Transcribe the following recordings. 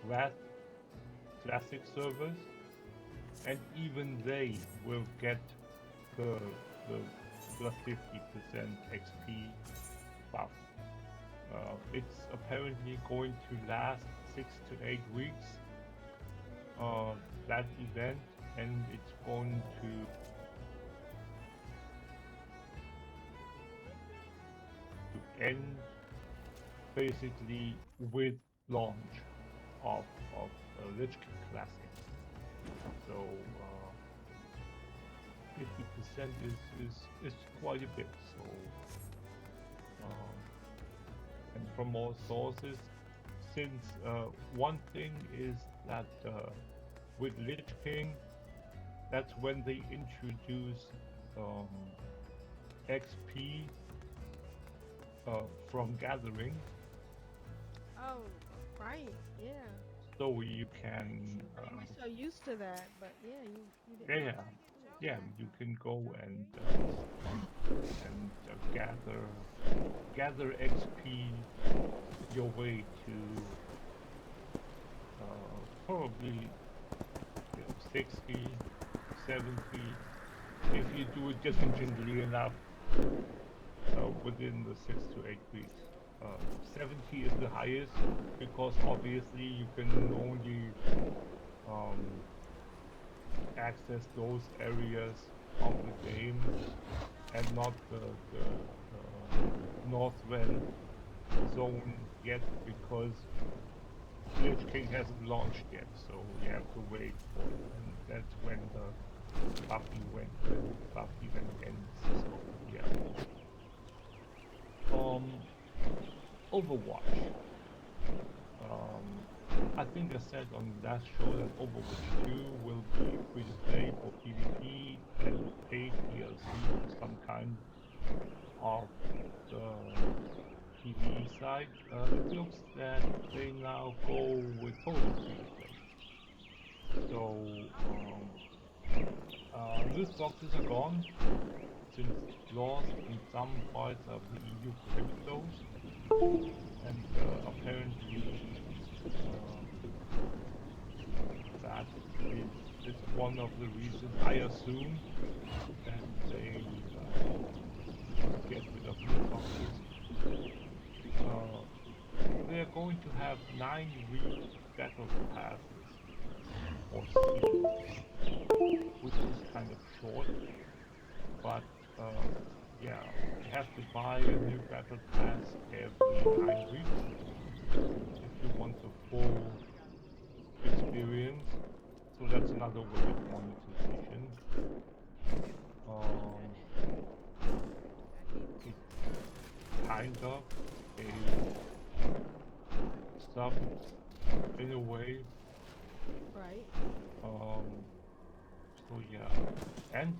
classic servers, and even they will get the the plus 50% XP buff. It's apparently going to last 6 to 8 weeks. That event, and it's going to end basically with launch of Lich King Classic. So 50% is quite a bit. So and from all sources, since one thing is that with Lich King, that's when they introduce XP from gathering. Oh, right. Yeah. So you can, We were so used to that, but yeah, you didn't know. yeah, yeah, you can go and gather XP your way to probably 60, 70, if you do it diligently enough within the 6 to 8 weeks. 70 is the highest because obviously you can only um, access those areas of the game and not the Northwell zone yet because Lich King hasn't launched yet, so you have to wait for it, and that's when the buff event ends. So yeah. Overwatch. I think I said on last show that Overwatch 2 will be free to play for PvP and paid DLC of some kind of the PvE side. It looks that they now go with total free to play. So loot boxes are gone since laws in some parts of the EU prohibit those, and apparently that is one of the reasons I assume that they get rid of loot boxes. They are going to have 9-week battle passes or seasons, which is kind of short, but yeah, you have to buy a new battle pass every 9 weeks if you want the full experience. So that's another way of monetization. It's kind of a sub in a way. Right. So yeah, and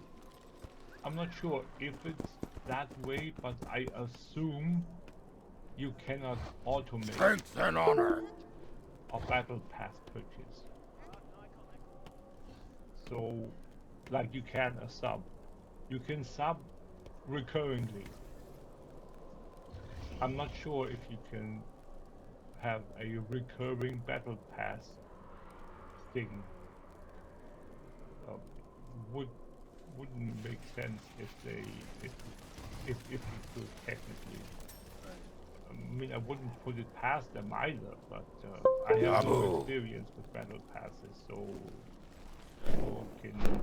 I'm not sure if it's that way, but I assume you cannot automate Strength and honor. a battle pass purchase. So, like you can a sub, you can sub recurringly. I'm not sure if you can have a recurring battle pass thing. Uh, would wouldn't make sense if they if you could technically. I mean, I wouldn't put it past them either, but I have no Abu. experience with battle passes, so people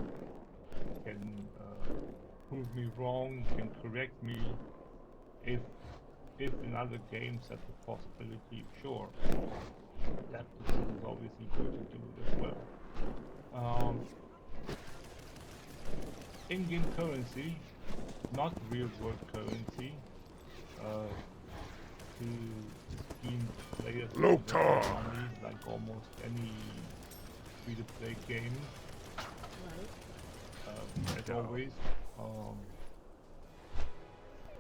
can prove me wrong, can correct me if in other games that's a possibility. Sure, that person is obviously going to do it as well. In-game currency, not real-world currency, to scheme players out of their Lutar. money like almost any free-to-play game. Right. As always, um,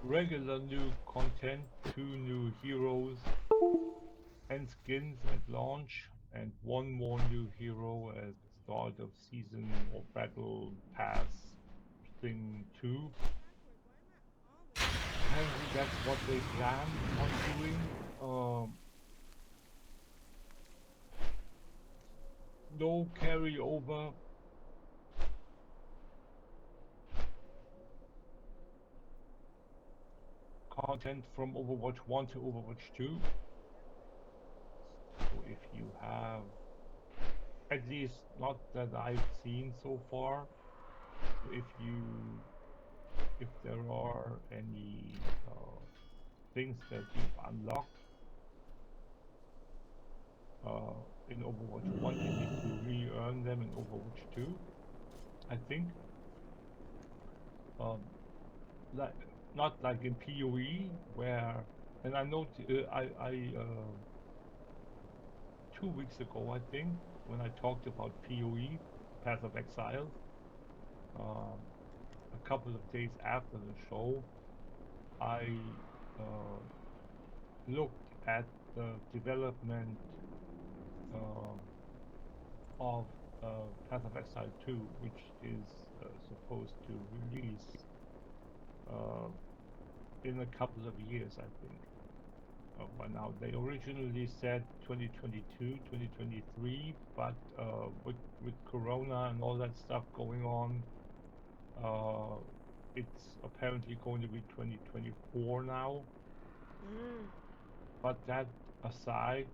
regular new content, 2 new heroes and skins at launch, and 1 more new hero at the start of season or battle pass thing 2. Apparently that's what they plan on doing. no carryover content from Overwatch 1 to Overwatch 2. So if you have, at least not that I've seen so far, if there are any things that you've unlocked in Overwatch 1, you need to re-earn them in Overwatch 2, I think. Like, not like in PoE, where, and I know, 2 weeks ago, I think, when I talked about PoE, Path of Exile, a couple of days after the show, I looked at the development of Path of Exile 2, which is supposed to release in a couple of years, I think. By now, they originally said 2022, 2023, but with Corona and all that stuff going on, it's apparently going to be 2024 now. But that aside,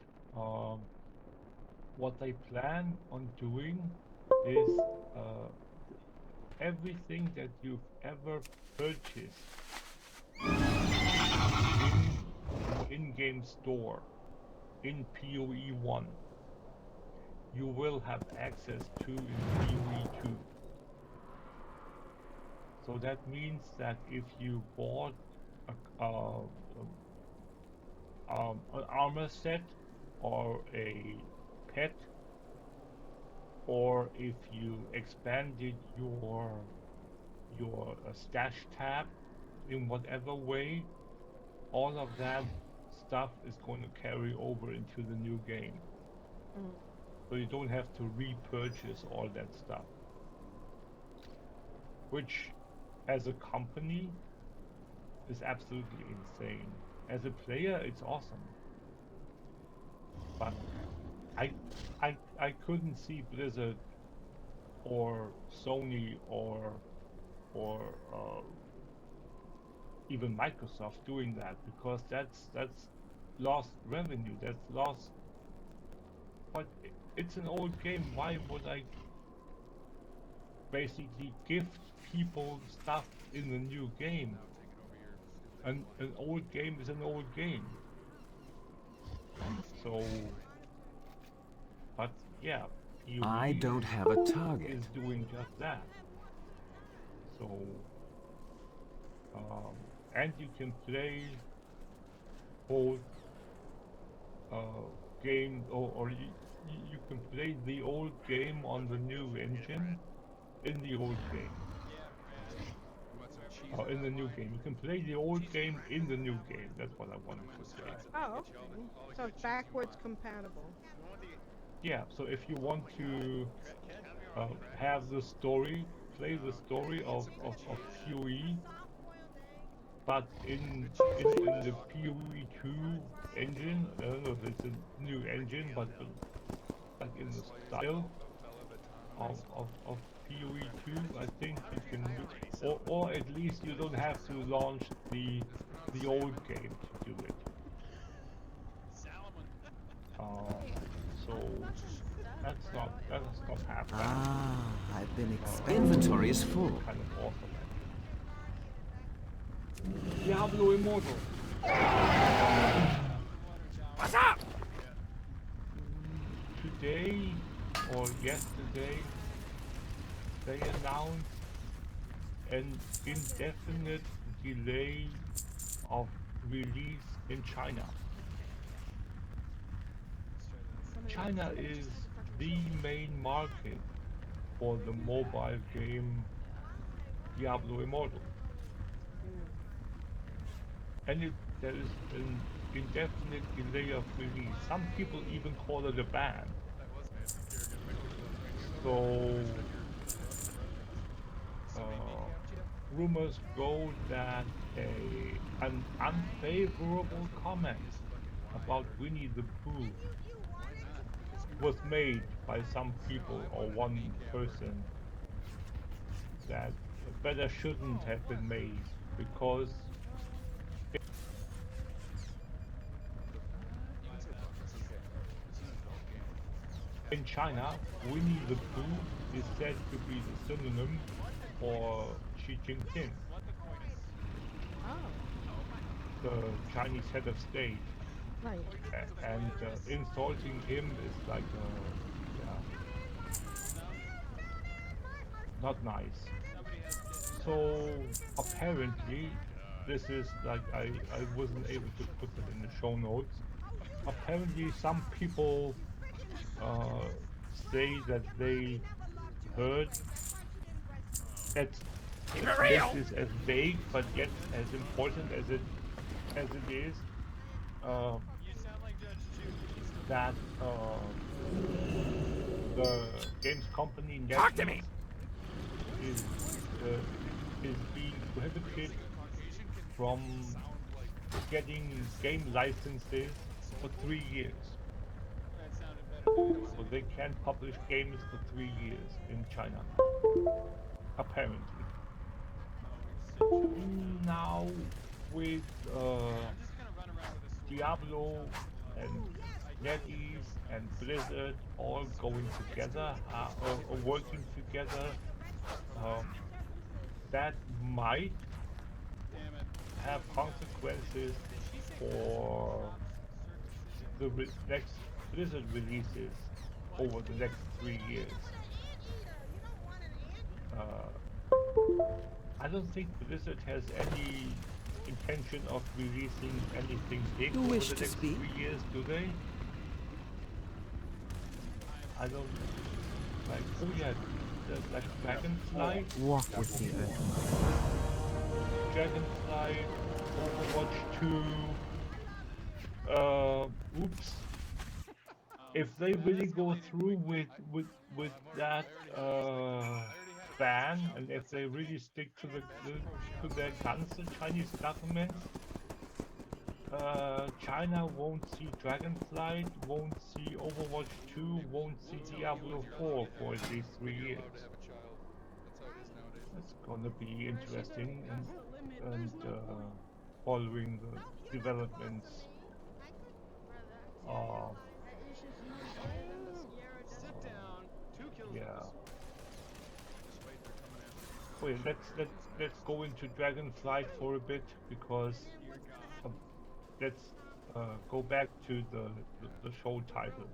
what they plan on doing is everything that you've ever purchased in-game store in PoE 1, you will have access to in PoE 2. So that means that if you bought an armor set or a pet, or if you expanded your stash tab in whatever way, all of that stuff is going to carry over into the new game. So you don't have to repurchase all that stuff. Which, as a company, is absolutely insane. As a player, it's awesome. But I couldn't see Blizzard or Sony or even Microsoft doing that, because that's lost revenue. That's lost. But it's an old game. Why would I basically gift people stuff in the new game? An old game is an old game. So, but yeah, I don't have a target. is doing just that. So, and you can play both games, or you can play the old game on the new engine in the old game. In the new game. You can play the old game in the new game. That's what I wanted to say. Oh, okay. So it's backwards compatible. Yeah, so if you want to have the story, play the story of PoE, but in the PoE 2 engine, I don't know if it's a new engine, but like in the style of PoE 2, I think you can do, or at least you don't have to launch the old game to do it. So that's not half bad. Ah, I've been inventory is full. Kind of awesome. Diablo Immortal. What's up? Today or yesterday, they announced an indefinite delay of release in China. China is the main market for the mobile game Diablo Immortal. And there is an indefinite delay of release. Some people even call it a ban. So, rumors go that an unfavorable comment about Winnie the Pooh was made by some people or one person that better shouldn't have been made because in China, Winnie the Pooh is said to be the synonym for Xi Jinping, Oh, the Chinese head of state, right. and insulting him is like, yeah, not nice. So apparently, this is like I wasn't able to put it in the show notes. Apparently, some people uh, say that they heard that Keep it this real! is as vague but yet as important as it is uh, that the games company Talk to me! NetEase is uh, is being prohibited from getting game licenses for 3 years. So they can't publish games for 3 years in China now, apparently. Now with Diablo and NetEase and Blizzard all going together, working together, um, that might have consequences for the next Blizzard releases over the next 3 years. I don't think Blizzard has any intention of releasing anything big You over wish the to next speak? 3 years, do they? I don't like. Oh yeah, like Dragonflight, Walk with me, then. Dragonflight, Overwatch 2. Oops. If they really go through with that ban, and if they really stick to to their guns, the Chinese government, China won't see Dragonflight, won't see Overwatch 2, won't see Diablo 4 for at least 3 years. It's gonna be interesting and following the developments. Uh, yeah. Wait, let's go into Dragonflight for a bit because um, let's go back to the show title.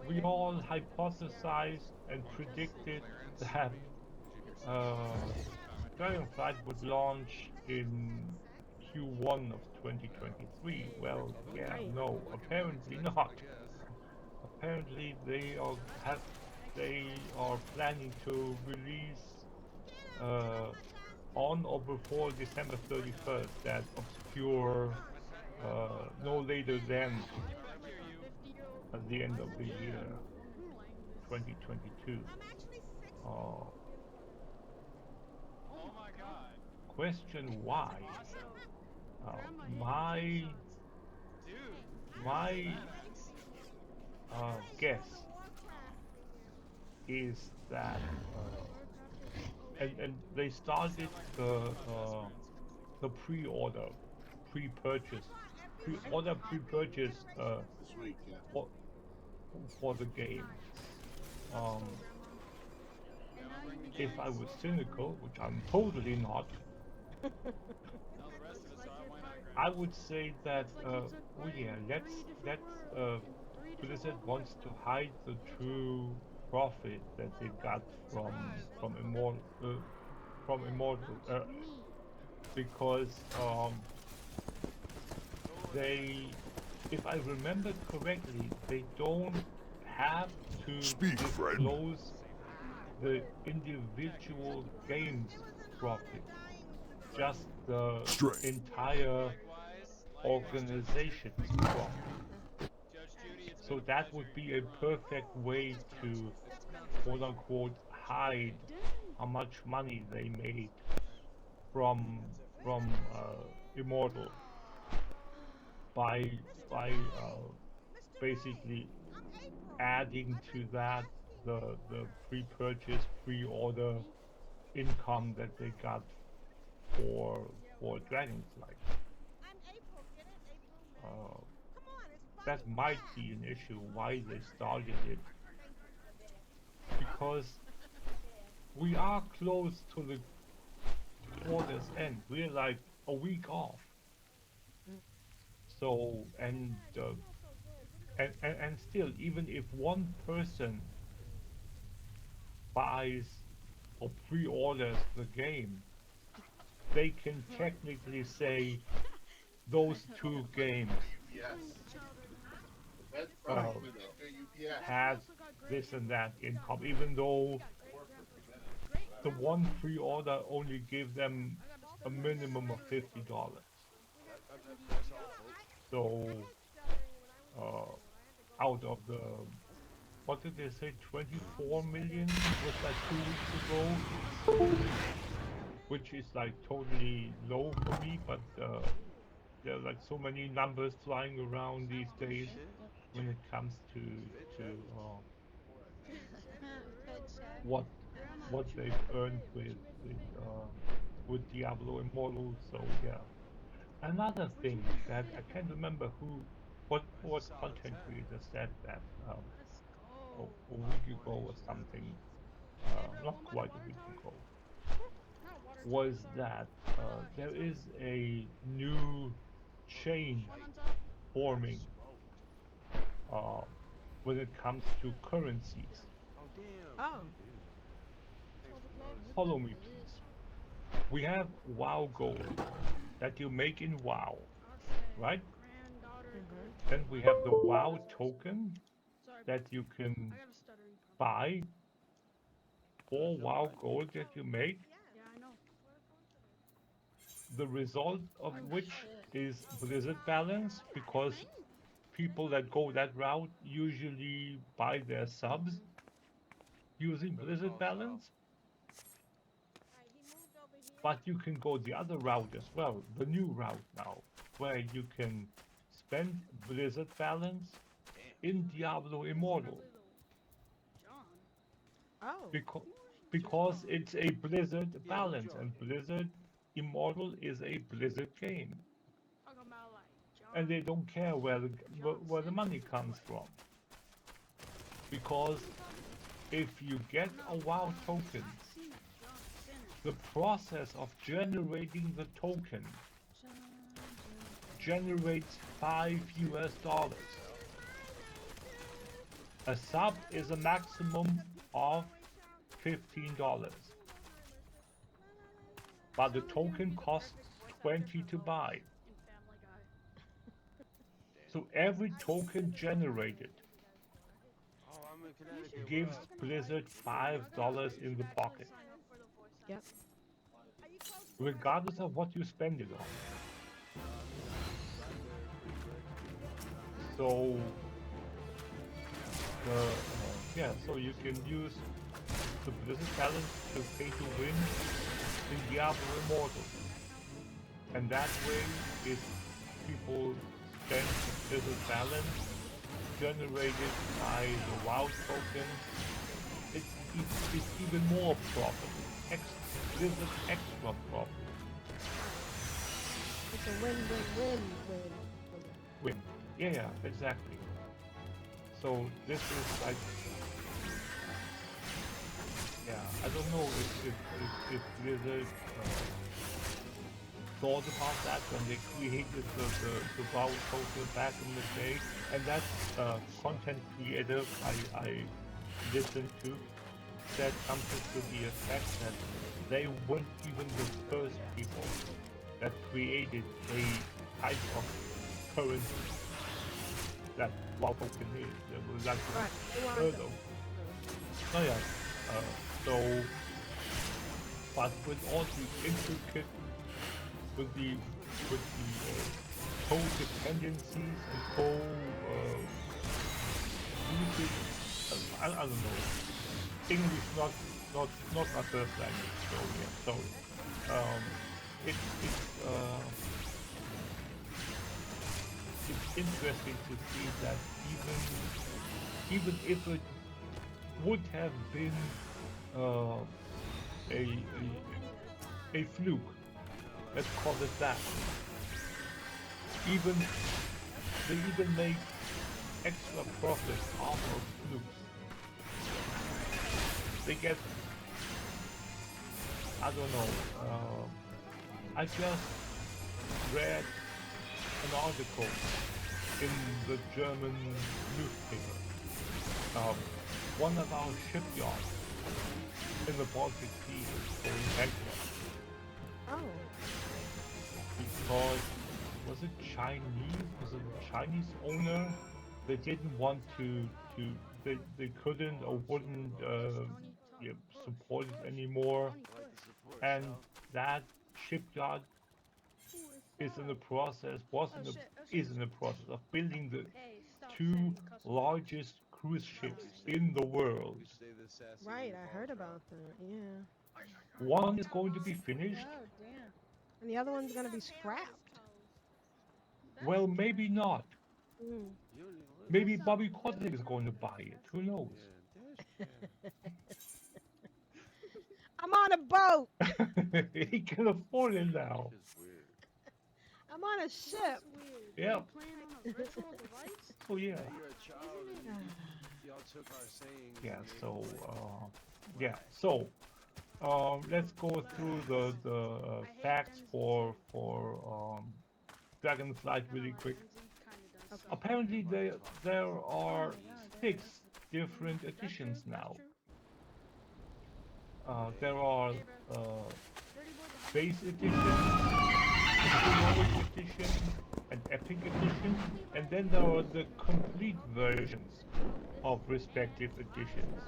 We Okay. all hypothesized and predicted that uh, Dragonflight would launch in Q1 of 2023. Well, yeah, Right. no, apparently not. Apparently they are planning to release uh, on or before December 31st, that obscure no later than at the end of the year 2022. Uh, Question why? Uh, my my guess is that and they started the pre-purchase pre-purchase for for the game. Um, if I was cynical, which I'm totally not, I would say that oh yeah, let's Blizzard wants to hide the true profit that they got from Immortal because they, if I remember correctly, they don't have to Speak, friend. disclose the individual game's profit, just the Strength. entire organization's profit. So that would be a perfect way to quote unquote hide how much money they made from Immortal by basically adding to that the pre-purchase, pre-order income that they got for Dragonflight. Uh, that might be an issue why they started it, because we are close to the quarter's end. We're like a week off. So and still, even if one person buys or pre-orders the game, they can technically say those two games uh, had this and that in common, even though the one pre-order only gave them a minimum of $50. So uh, out of the, what did they say, 24 million was that 2 weeks ago, which is like totally low for me, but there are like so many numbers flying around these days when it comes to what they've earned with Diablo Immortal. So yeah. Another thing that I can't remember what content creator said that a week ago or something, not quite a week ago, was that there is a new chain forming uh, when it comes to currencies. Oh. Follow me, please. We have WoW Gold that you make in WoW, right? Then we have the WoW token that you can buy for WoW Gold that you make, the result of which is Blizzard balance, because people that go that route usually buy their subs using Blizzard balance. But you can go the other route as well, the new route now, where you can spend Blizzard balance in Diablo Immortal. Oh. Because it's a Blizzard balance, and Blizzard Immortal is a Blizzard game. And they don't care where the money comes from. Because if you get a WoW token, the process of generating the token generates $5. A sub is a maximum of $15. But the token costs 20 to buy. So every token generated gives Blizzard $5 in the pocket, Yep. regardless of what you spend it on. So so you can use the Blizzard balance to pay to win in Diablo Immortal, and that way, if people spend the Blizzard balance generated by the WoW token, it's even more profitable. Blizzard extra profit. It's a win. Win. Yeah, exactly. So this is like, I don't know if Blizzard thought about that when they created the WoW token back in the day, and that content creator I listened to said something to the effect that they weren't even the first people that created a type of currency that WoW token is. There was actually third of. Oh yeah. So, but with all the intricate, with the co-dependencies and I don't know. English not my first language, so yeah, sorry. It's interesting to see that even even if it would have been uh, a, a fluke, let's call it that. Even they even make extra profit off of flukes. They get, I don't know. I just read an article in the German newspaper. One of our shipyards in the Baltic Sea is going bankrupt Oh. because was it Chinese? Was it a Chinese owner? They didn't want to they couldn't or wouldn't yeah, support it anymore, and that shipyard is in the process is in the process of building the two largest cruise ships in the world. Right, I heard about that. Yeah. One is going to be finished. Oh, damn. And the other one's gonna be scrapped. Well, maybe not. Mm. Maybe Bobby Kotick is going to buy it. Who knows? I'm on a boat. He can afford it now. I'm on a ship. Yeah. So yeah. Yeah. So yeah. So let's go through the facts for Dragonflight really quick. Okay. Apparently there are 6 different editions now. There are base edition, heroic edition, and epic edition, and then there are the complete versions of respective editions,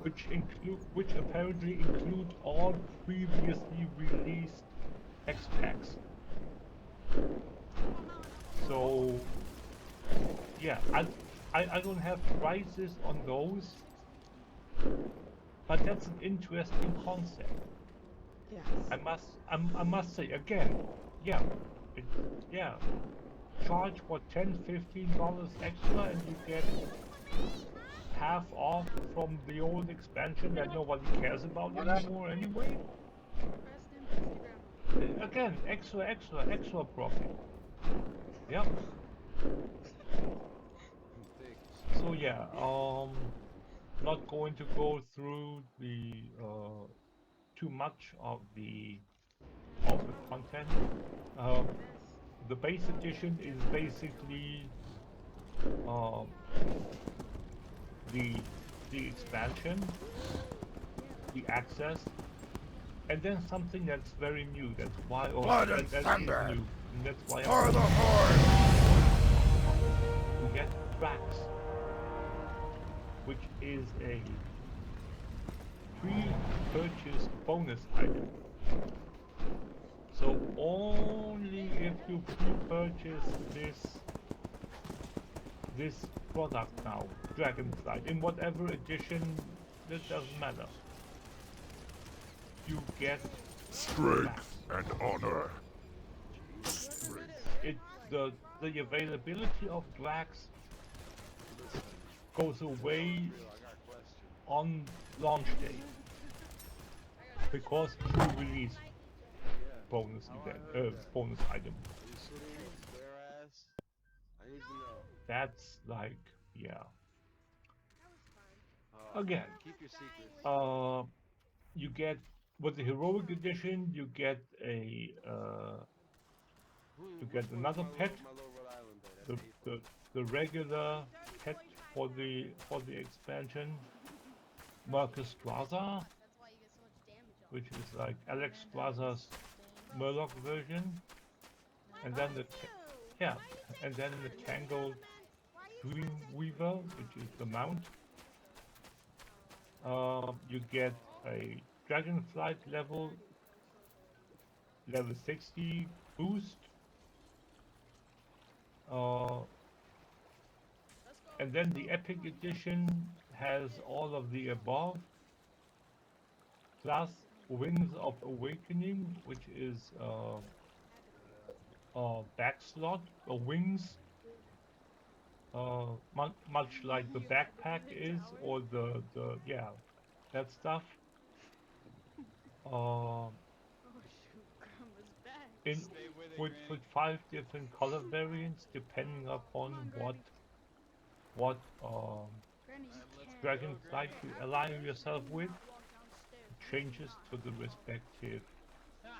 which apparently include all previously released X packs. So yeah, I don't have prices on those, but that's an interesting concept. Yes. I must say again, yeah, it, yeah, charge what $10-15 extra and you get half off from the old expansion that nobody cares about anymore anyway. Again, extra profit. Yep. So yeah, not going to go through the too much of the content. The base edition is basically um, the expansion, the access, and then something that's very new. That's why, Blood and that is thunder! new, and that's why For the Horde! you get tracks, which is a pre-purchase bonus item. So only if you pre-purchase this product now, Dragonflight, in whatever edition, that doesn't matter. You get Strength and honor. it. The availability of Drax goes away on launch day because pre-release bonus event, bonus item. That's like, yeah. Again, you get with the heroic edition, you get another pet, the regular pet for the expansion, Marcus Straza, which is like Alex Straza's Murloc version, and then and then the Tangled Dreamweaver, which is the mount. You get a Dragonflight level 60 boost, and then the Epic Edition has all of the above, plus Wings of Awakening, which is back slot or wings much like the backpack is, or the yeah, that stuff. Uh, Oh shoot, grandma's back. in Stay with it, with Granny. with 5 different color variants depending upon Come on, what Granny. what Granny, you Alright, let's can't. go, dragonflight Granny. you After align this, yourself do with. not walk downstairs. It Do changes not. to the respective Ha!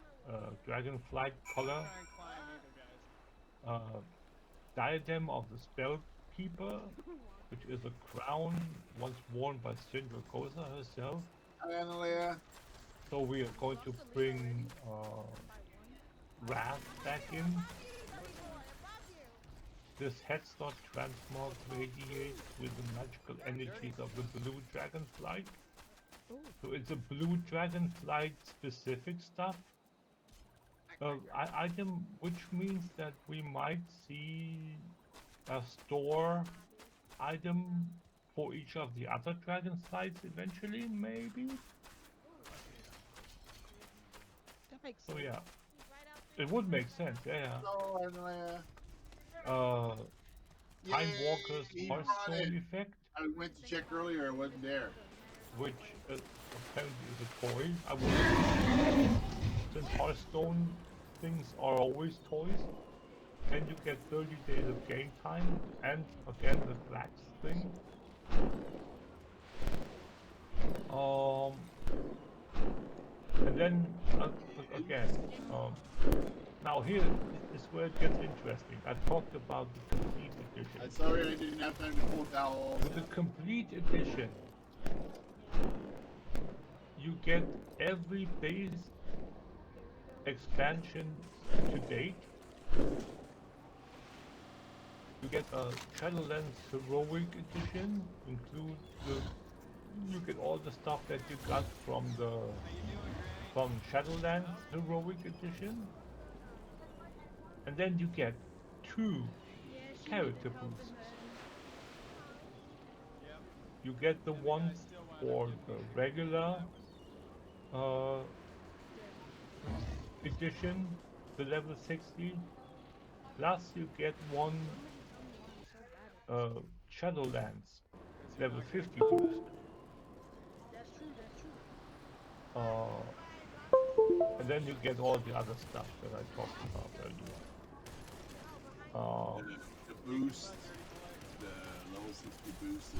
dragonflight Don't color. try and climb either, guys. Uh, Diadem of the Spell Keeper, Walk which is a crown once worn by Kosa herself. Hi, Analea. So we are going to lost a lead bring already? By one? Wrath back in. This headstock transmog radiates with the magical energies of the blue dragonflight. Ooh. So it's a blue dragonflight specific stuff. Item, which means that we might see a store item for each of the other dragonflights eventually, maybe? That makes So sense. yeah, it would make sense, yeah. Hello, Analea. Time Yay, Walker's he brought Hearthstone it. effect, I went to check earlier, it wasn't there. which apparently is a toy. I would, since Hearthstone things are always toys, then you get 30 days of game time, and again the flax thing. And then again, now here is where it gets interesting. I talked about the complete edition. I'm sorry I didn't have time to pull towel. With the complete edition, you get every base expansion to date. You get a Shadowlands Heroic Edition, include you get all the stuff that you got from Shadowlands Heroic Edition, and then you get 2 character boosts. Yep. You get the one for the regular edition, the level 60, plus you get one Shadowlands level 50 boost. That's true, that's true. And then you get all the other stuff that I talked about earlier. The boost, the level 60 boost is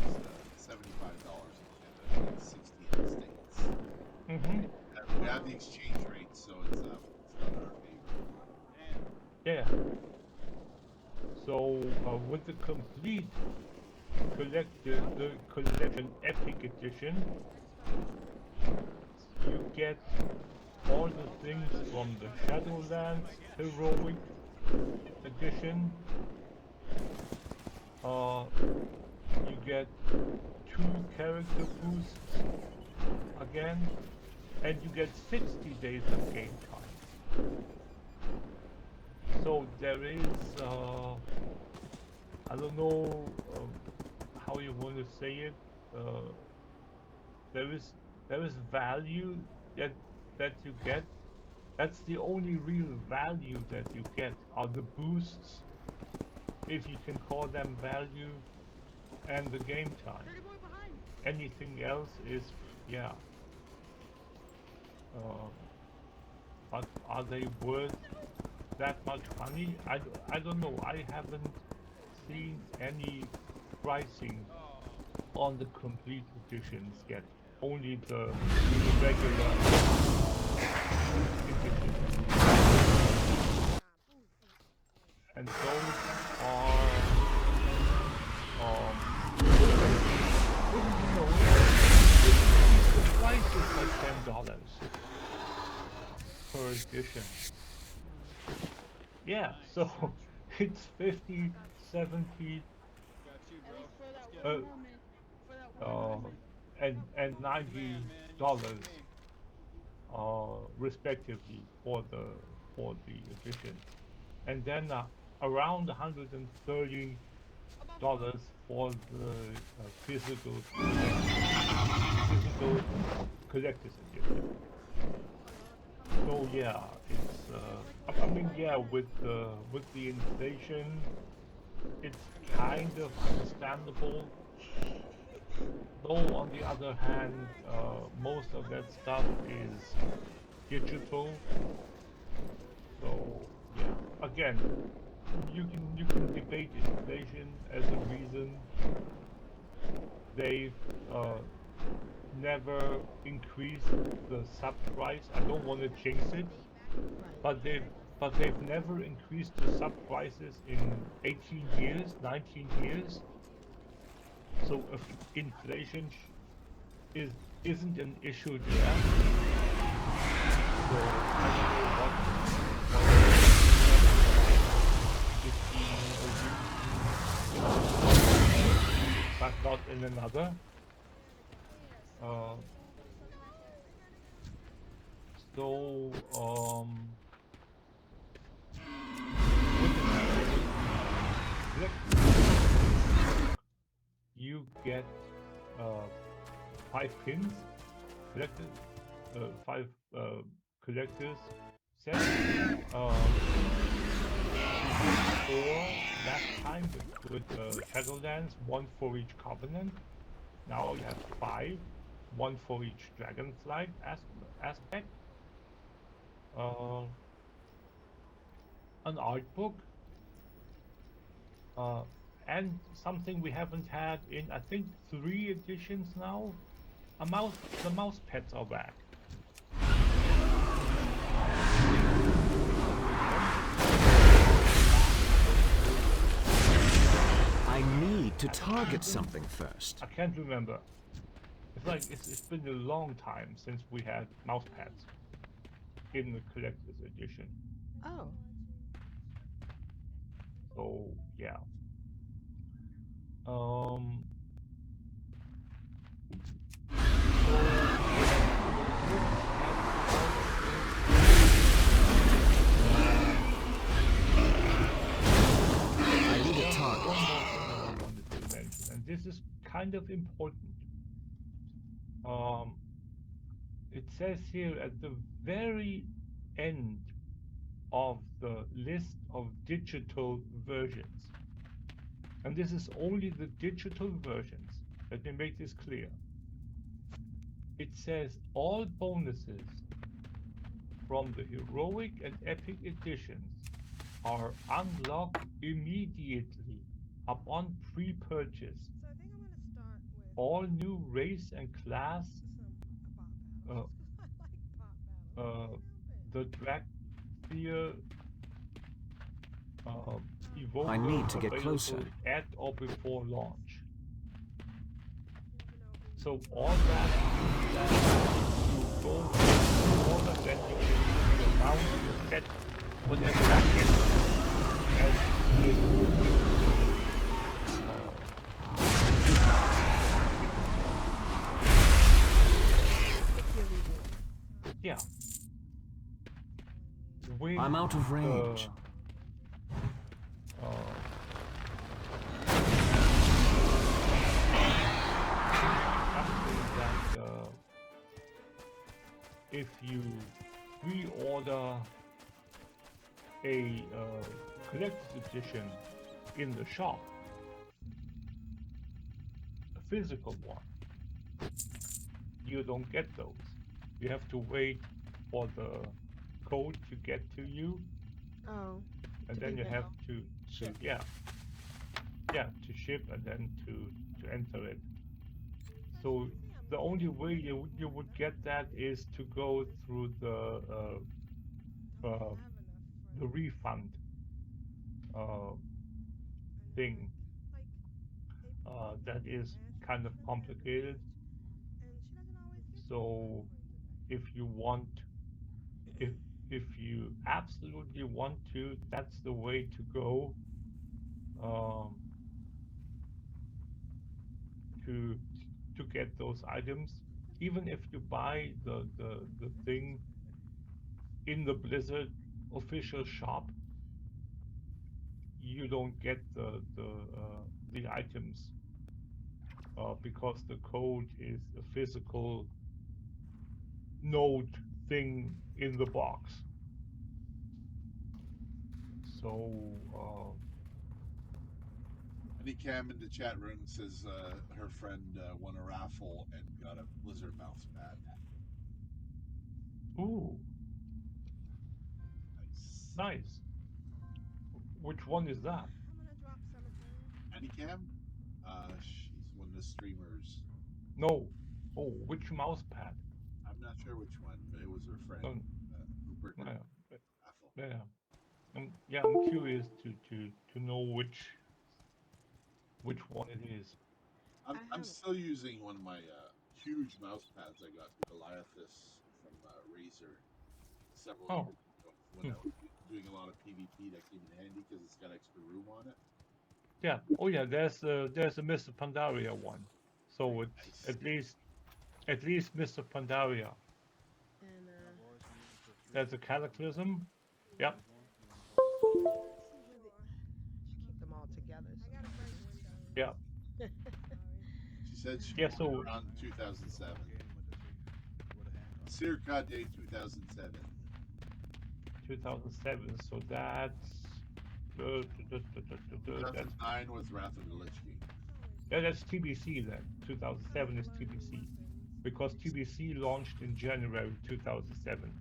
$75 and 60 in the States. We have the exchange rate, so it's not in our favor. Yeah. So with the complete the collection Epic Edition, you get all the things from the Shadowlands Heroic Edition. You get 2 character boosts again, and you get 60 days of game time. So there is, I don't know how you want to say it. There is value that you get. That's the only real value that you get are the boosts, if you can call them value, and the game time. Dirty boy behind. Anything else is, yeah. But are they worth that much money? I don't know. I haven't seen any pricing on the complete editions yet. Only the regular editions. And those are the price is like $10 per edition. Yeah, so it's 50, 70, At least for that one moment. For that one moment. and $90 respectively for the edition, and then around $130 for the physical collector's edition. So yeah, it's I mean yeah, with the inflation it's kind of understandable. Though on the other hand, most of that stuff is digital. So yeah, again, you can debate inflation as a reason. They've never increased the sub price. I don't want to jinx it, but they've never increased the sub prices in 18 years, 19 years. So if inflation isn't an issue there. So I don't know what but not in another. Uh, so you get 5 pins collected, 5 collectors set. Or last time with Shadowlands, 1 for each Covenant. Now you have 5, 1 for each Dragonflight aspect. An art book. And something we haven't had in, I think, 3 editions now. The mouse pads are back. I need to target something first. I can't remember. It's like it's been a long time since we had mouse pads in the collector's edition. Oh. So yeah. I need a target. One more thing I wanted to mention, and this is kind of important. It says here at the very end of the list of digital versions, and this is only the digital versions. Let me make this clear. It says all bonuses from the heroic and epic editions are unlocked immediately upon pre-purchase. So I think I'm gonna start with All new race and class, some bot battles. uh, I like bot battles. the Dracthir evoker I need to get available closer. at or before launch. Even though So all that you go more than you can use your mouse, you set whatever that is. Yeah. With I'm out of range. That if you pre-order a collector's edition in the shop, a physical one, you don't get those. You have to wait for the code to get to you, Oh. and then you have to to ship and then to enter it. So the only way you would get that is to go through the refund thing. That is kind of complicated. So if you want, if you absolutely want to, that's the way to go. To get those items, even if you buy the thing in the Blizzard official shop, you don't get the items because the code is a physical node thing in the box. So Any Cam in the chat room says her friend won a raffle and got a Blizzard mouse pad. Ooh, Nice. nice. Which one is that? I'm gonna drop cemetery. Any Cam? She's one of the streamers. No. Oh, which mouse pad? I'm not sure which one, but it was her friend, No, Rupert no, raffle. yeah. Yeah, I'm curious to know which one it is. I'm still using one of my huge mouse pads I got, the Goliathus from Razer several Oh. years ago when I was doing a lot of PvP. That came in handy because it's got extra room on it. Yeah. Oh yeah. There's a Mr. Pandaria one. So it's Nice. at least Mr. Pandaria. And There's a Cataclysm. Yep. Should keep them all together. I got a break window. Yeah. She said she Yeah, won so- around 2007. Circa Day 2007. 2007. So that's. That's 2009 was Wrath of the Lich King. yeah, that's TBC then. 2007 is TBC because TBC launched in January 2007.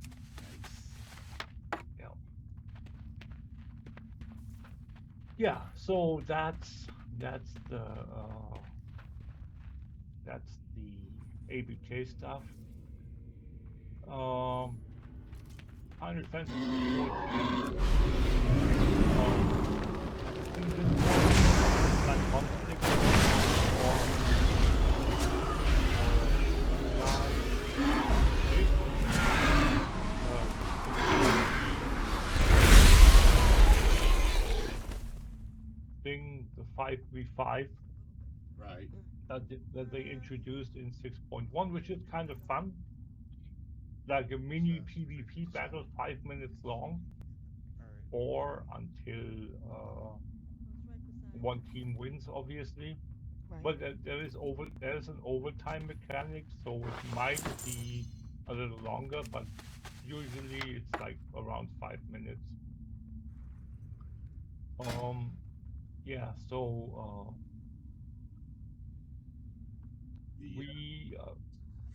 Yeah. Yeah. So that's the ABK stuff. Final Fantasy 14. Season 1 like conflict or thing, the 5v5 Right. that they introduced in 6.1, which is kind of fun. Like a mini PvP battle, 5 minutes long, or until one team wins, obviously. Right. But there's an overtime mechanic, so it might be a little longer, but usually it's like around 5 minutes. Yeah. So The, we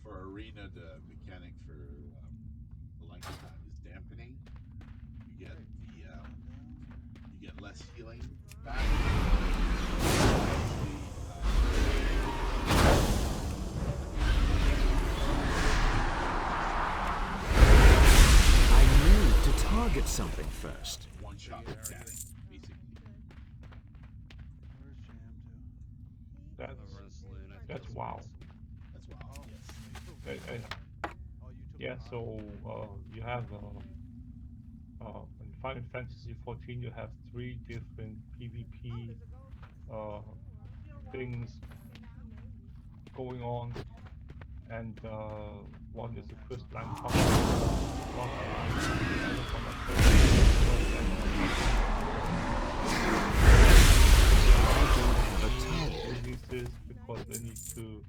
for arena, the mechanic for the length of time is dampening. You get less healing back. I need to target something first. One shot mechanic, basically. that's wow. That's wow. Yes. Yeah, so you have in Final Fantasy 14 you have 3 different PvP things going on, and one is a crystalline combat, releases because they need to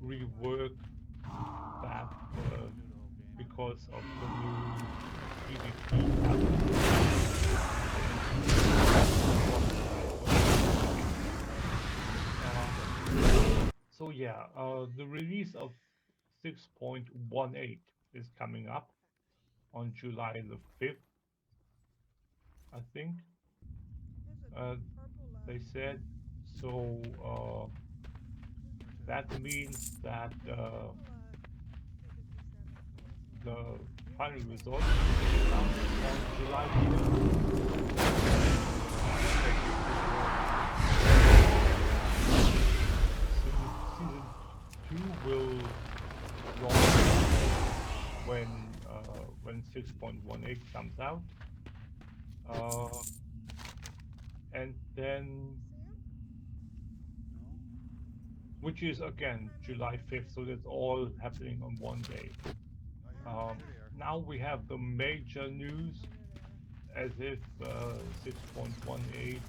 rework that because of the new PvP. So yeah, the release of 6.18 is coming up on July the 5th, I think. They said so. That means that the final result is announced on July 5th. Season 2 will launch when 6.18 comes out, and then. Which is again July 5th, so that's all happening on one day. Now we have the major news, as if 6.18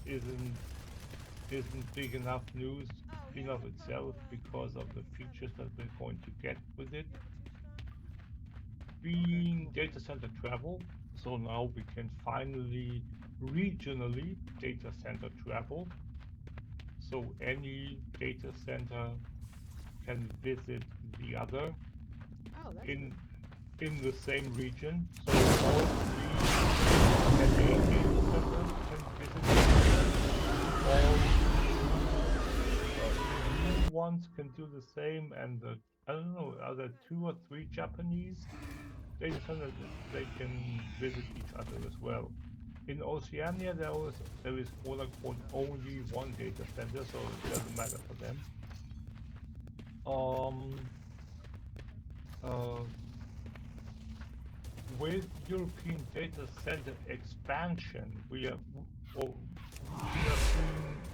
isn't big enough news in of itself because of the features that we're going to get with it. Being data center travel, so now we can finally regionally data center travel. So any data center can visit the other Oh, that's in good. in the same region. So all three NA data centers can visit each other. All new ones can do the same, and the I don't know, are there 2 or 3 Japanese data centers they can visit each other as well. In Oceania, there is quote unquote only one data center, so it doesn't matter for them. Uh, with European data center expansion, we are seeing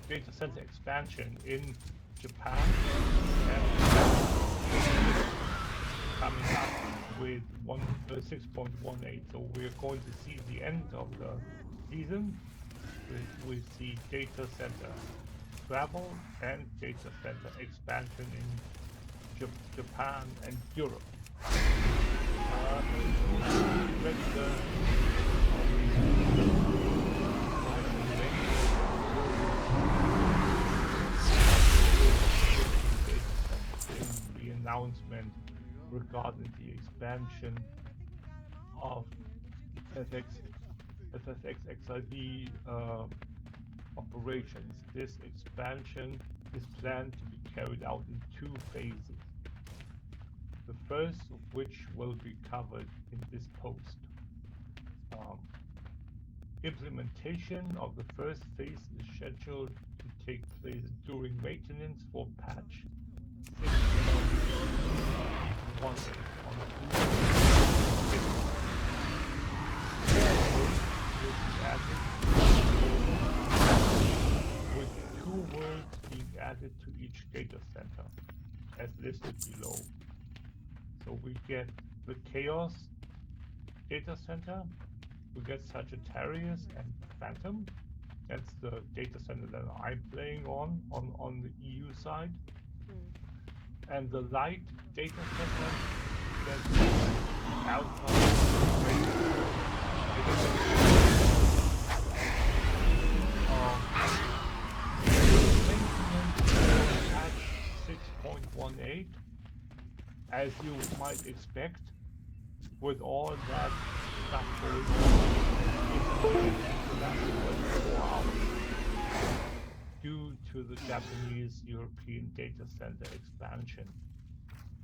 data center expansion in Japan and coming up with 6.18. So we're going to see the end of the season. We see data center travel and data center expansion in Japan and Europe. The announcement regarding the expansion of FFX operations. This expansion is planned to be carried out in 2 phases. The first of which will be covered in this post. Implementation of the first phase is scheduled to take place during maintenance for patch 6.18 with 2 worlds being added to each data center, as listed below. So we get the Chaos data center, we get Sagittarius and Phantom. That's the data center that I'm playing on the EU side. And the Light data center, that's Alpha. Patch 6.18, as you might expect, with all that stuff going on due to the Japanese European data center expansion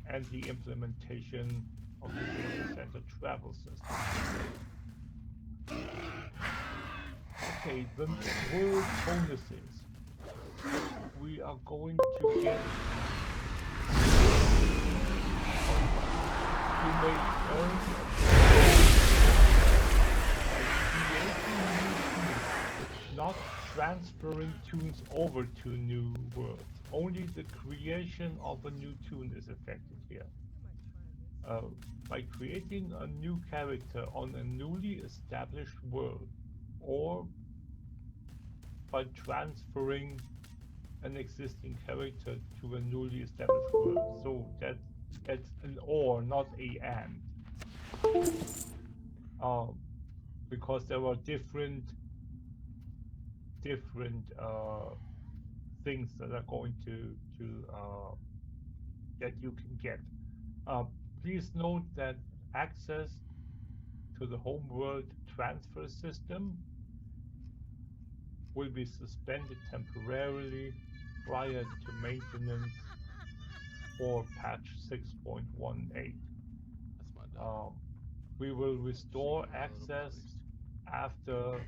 and the implementation of the data center travel system. Okay, the world bonuses. We are going to get you may earn not transferring tunes over to new worlds. Only the creation of a new tune is affected here. By creating a new character on a newly established world, or by transferring an existing character to a newly established world. So that's an or, not a and. Because there are different things that are going to that you can get. Please note that access to the homeworld transfer system will be suspended temporarily prior to maintenance for patch 6.18. That's my dog. We will restore access after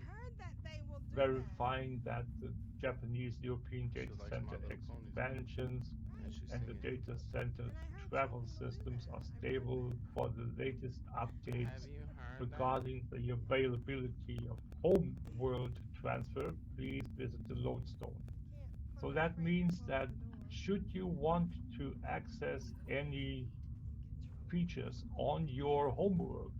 verifying that the Japanese European data center expansions and the data center travel systems are stable for the latest updates regarding the availability of home world transfer. Please visit the lodestone. So that means that should you want to access any features on your homeworld,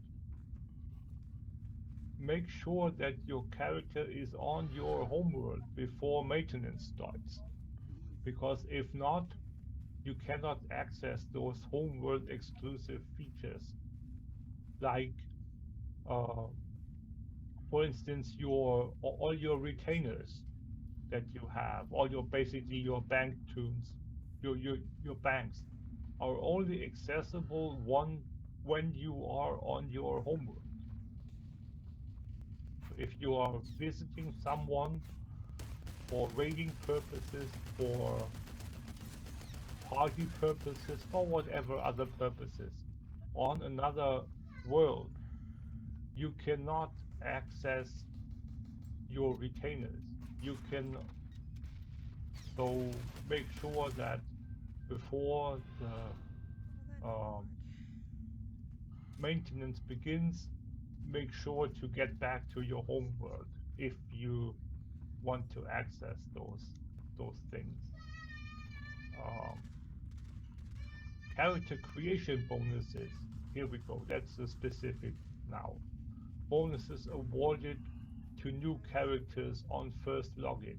make sure that your character is on your homeworld before maintenance starts. Because if not, you cannot access those homeworld exclusive features like for instance, all your retainers that you have, all your basically your bank tunes, your banks are only accessible when you are on your homeworld. If you are visiting someone for raiding purposes, for party purposes, for whatever other purposes, on another world, you cannot access your retainers. You can so make sure that before the maintenance begins, make sure to get back to your home world if you want to access those things. Character creation bonuses. Here we go. That's the specific now. Bonuses awarded to new characters on first login.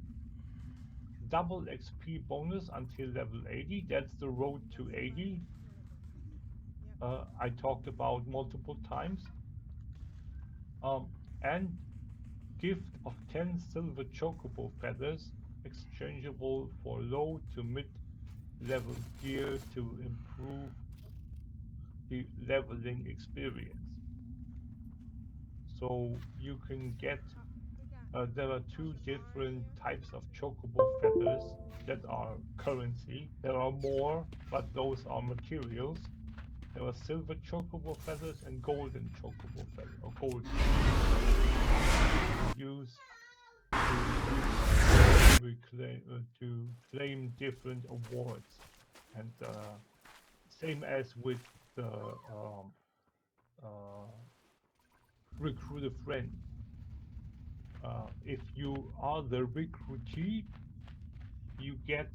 Double XP bonus until level 80. That's the road to 80. I talked about multiple times. And gift of 10 silver chocobo feathers, exchangeable for low to mid-level gear to improve the leveling experience. So you can get, there are two different types of chocobo feathers that are currency. There are more, but those are materials. There are silver chocobo feathers and golden chocobo feathers, or gold. Use to claim different awards, and same as with the recruit a friend. If you are the recruitee, you get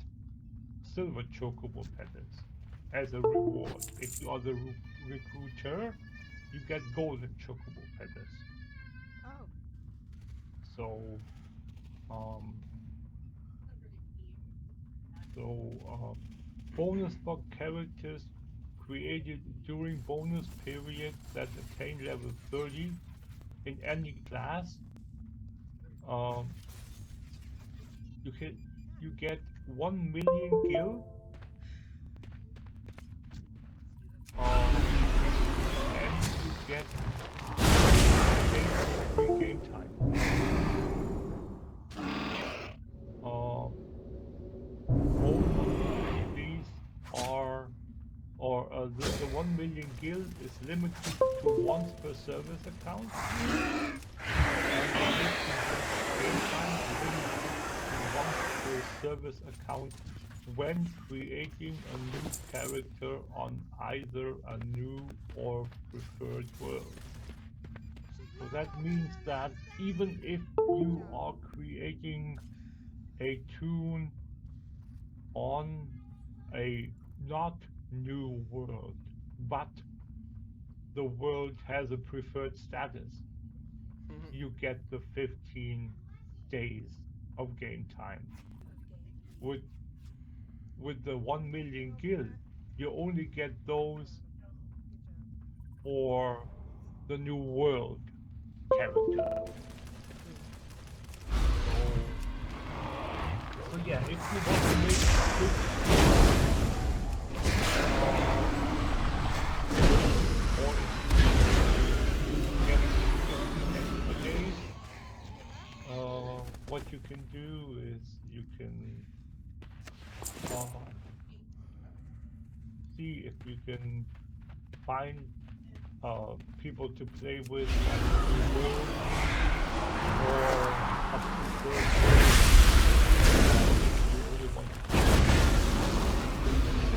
silver chocobo feathers as a reward. If you are the recruiter, you get golden chocobo feathers. Oh. So, bonus for characters created during bonus period that attain level 30 in any class. You get 1 million gil. And you get free game time. Both of these are, the 1 million gil is limited to once per service account. And game time is limited to once per service account when creating a new character on either a new or preferred world. So that means that even if you are creating a tune on a not new world, but the world has a preferred status, you get the 15 days of game time. With the 1 million gil, you only get those for the new world character. So yeah, if you want to make quick or if you get extra days, what you can do is you can see if you can find people to play with on the world or up to you really want to.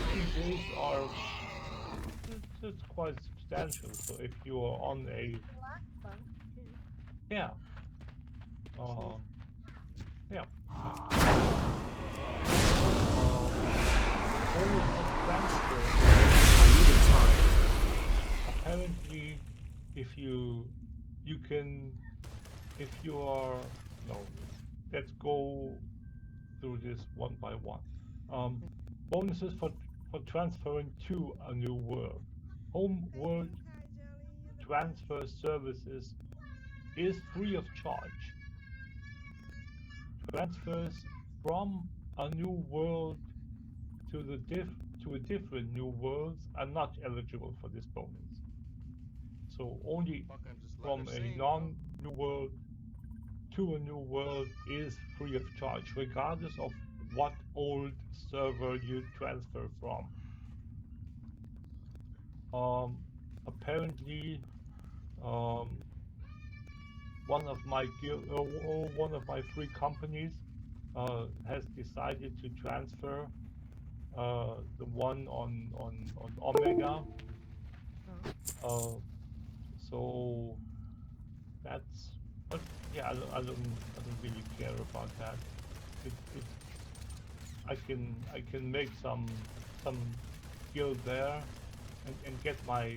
50 days are it's quite substantial. So if you are on a yeah. Yeah. Apparently, if you can, if you are, no, let's go through this one by one. Bonuses for transferring to a new world. Home world transfer services is free of charge. Transfers from a new world to a different new worlds are not eligible for this bonus. So only Fucking just let from her a sing, bro. non-new world to a new world is free of charge, regardless of what old server you transfer from. Apparently, one of my free companies has decided to transfer the one on Omega. So that's, but yeah, I don't really care about that. It I can make some guild there and get my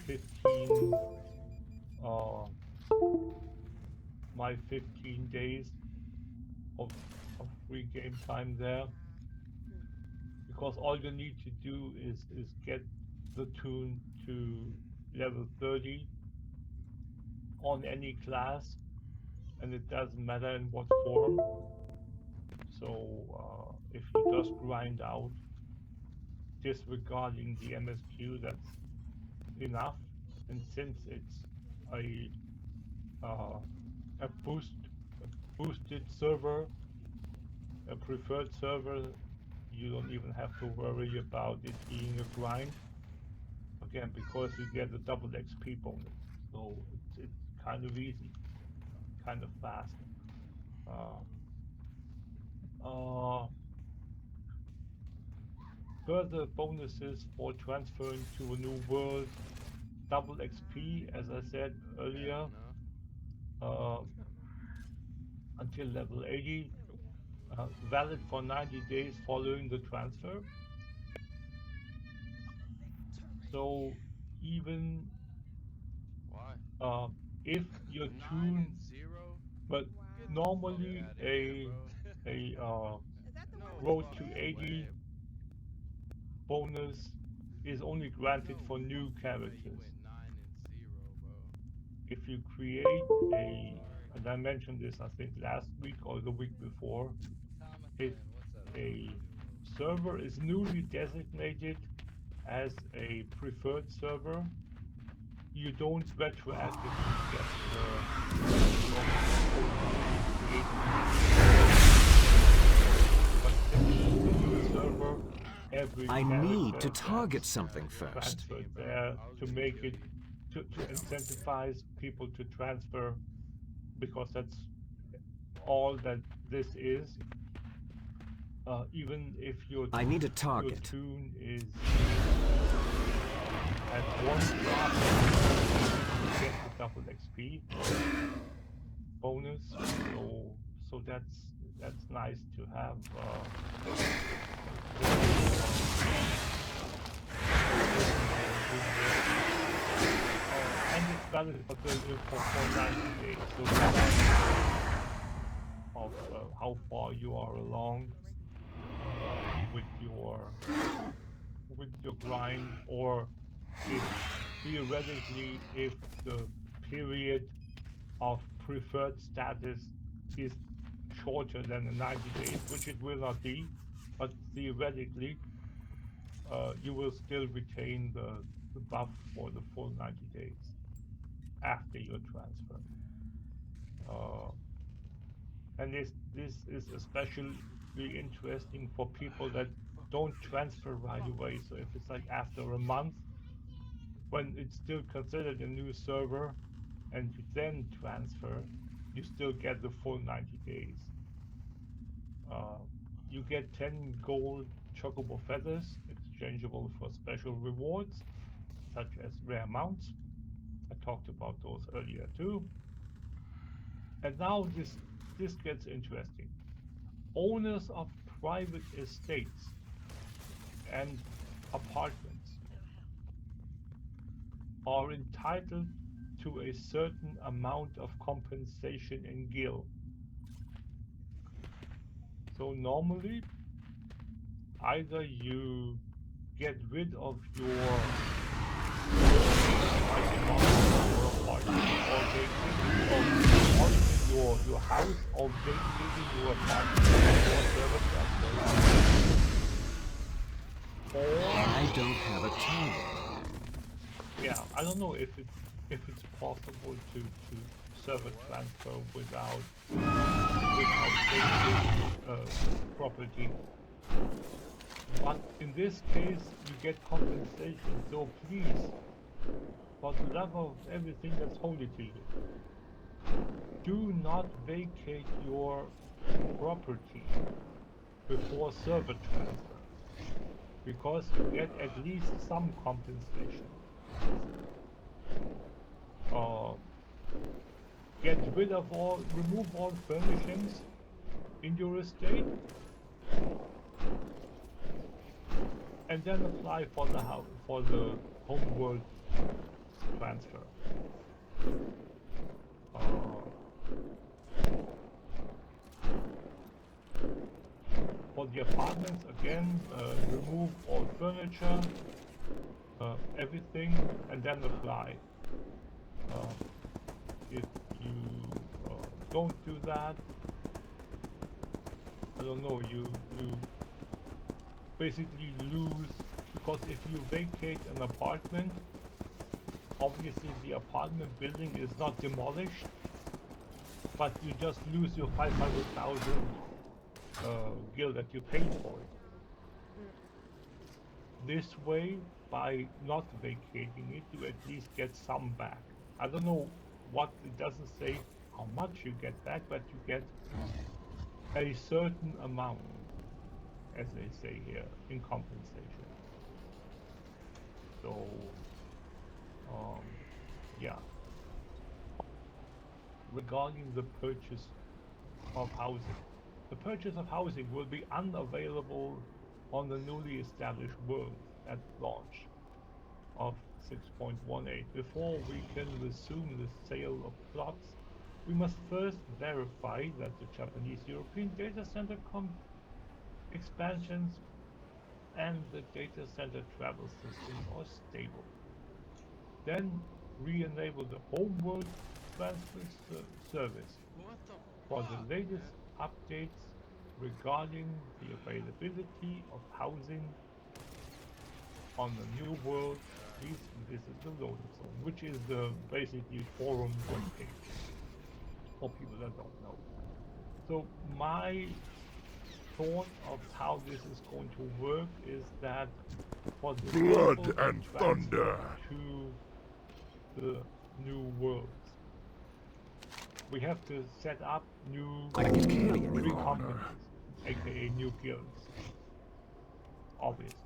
15 my 15 days of free game time there, because all you need to do is get the tune to level 30 on any class, and it doesn't matter in what form. So if you just grind out disregarding the MSQ, that's enough. And since it's a boosted server, a preferred server, you don't even have to worry about it being a grind. Again, because you get a double XP bonus, so it's kind of easy, kind of fast. Further bonuses for transferring to a new world: double XP, as I said earlier, until level 80, valid for 90 days following the transfer. So even Why? if your 9 tune, and 0? but Get the normally fuck outta here, bro. Is that the No one road with to the 80 way. bonus is only granted No for new fucking way characters. you went 9 and 0, bro. If you create a, and I mentioned this I think last week or the week before, if a server is newly designated as a preferred server, you don't retroactively get but since it's a new server, every I need to character target that's something first. transferred there to make it to incentivize people to transfer, because that's all that this is. Even if I need a your target. tune is at one drop, you get the double XP bonus. So that's nice to have. And it's valid for 90 days. So of how far you are along with your grind, or if theoretically if the period of preferred status is shorter than the 90 days, which it will not be, but theoretically you will still retain the buff for the full 90 days after your transfer. And this is especially interesting for people that don't transfer right away. So if it's like after a month, when it's still considered a new server, and you then transfer, you still get the full 90 days. You get 10 gold chocobo feathers, exchangeable for special rewards, such as rare mounts. I talked about those earlier too. And now this gets interesting. Owners of private estates and apartments are entitled to a certain amount of compensation in gil. So normally, either you get rid of your apartment or vacating your house or vacating your apartment or server transfer. Or I don't have a target. yeah, I don't know if it's possible to server transfer without taking property. But in this case, you get compensation. So please, for the love of everything that's holy to you, do not vacate your property before server transfer, because you get at least some compensation. Remove all furnishings in your estate, and then apply for the homeworld transfer. For the apartments, again, remove all furniture, everything, and then apply. If you don't do that, I don't know, you basically lose, because if you vacate an apartment, obviously the apartment building is not demolished, but you just lose your 500,000 gil that you paid for it. This way, by not vacating it, you at least get some back. I don't know what, it doesn't say how much you get back, but you get a certain amount, as they say here, in compensation. So, yeah. Regarding the purchase of housing. The purchase of housing will be unavailable on the newly established world at launch of 6.18. Before we can resume the sale of plots, we must first verify that the Japanese-European data center expansions and the data center travel systems are stable. Then re-enable the homeworld transfer service. What the For fuck, the latest man? updates regarding the availability of housing on the new world, please visit the loading zone, which is the basically forum webpage for people that don't know. So my thought of how this is going to work is that for the Blood people and to transfer thunder. to the new worlds, we have to set up new free companies, aka new guilds, obviously,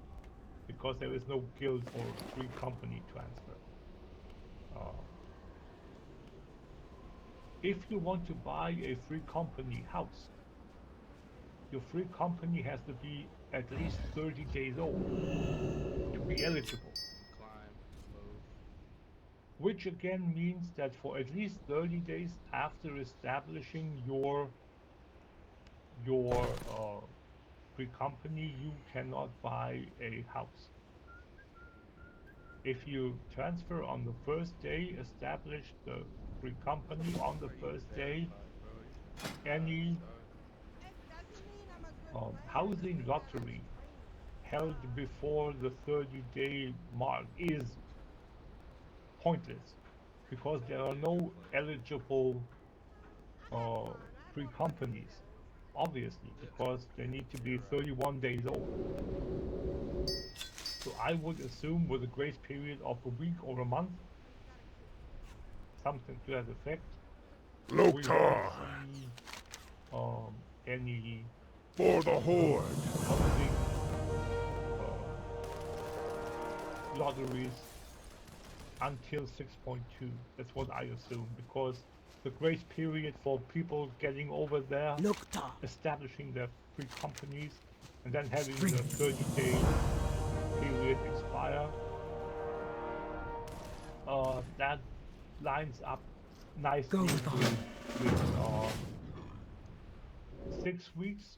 because there is no guild or free company transfer. If you want to buy a free company house, your free company has to be at least 30 days old to be eligible. Climb, move. Which again means that for at least 30 days after establishing your free company, you cannot buy a house. If you transfer on the first day, establish the free company on the first day, any housing lottery held before the 30-day mark is pointless, because there are no eligible free companies, obviously, because they need to be 31 days old. So I would assume with a grace period of a week or a month, something to that effect, we won't Lotar see any for the Horde. housing lotteries until 6.2. That's what I assume, because the grace period for people getting over there, establishing their free companies, and then having the 30-day period expire, that lines up nicely with 6 weeks,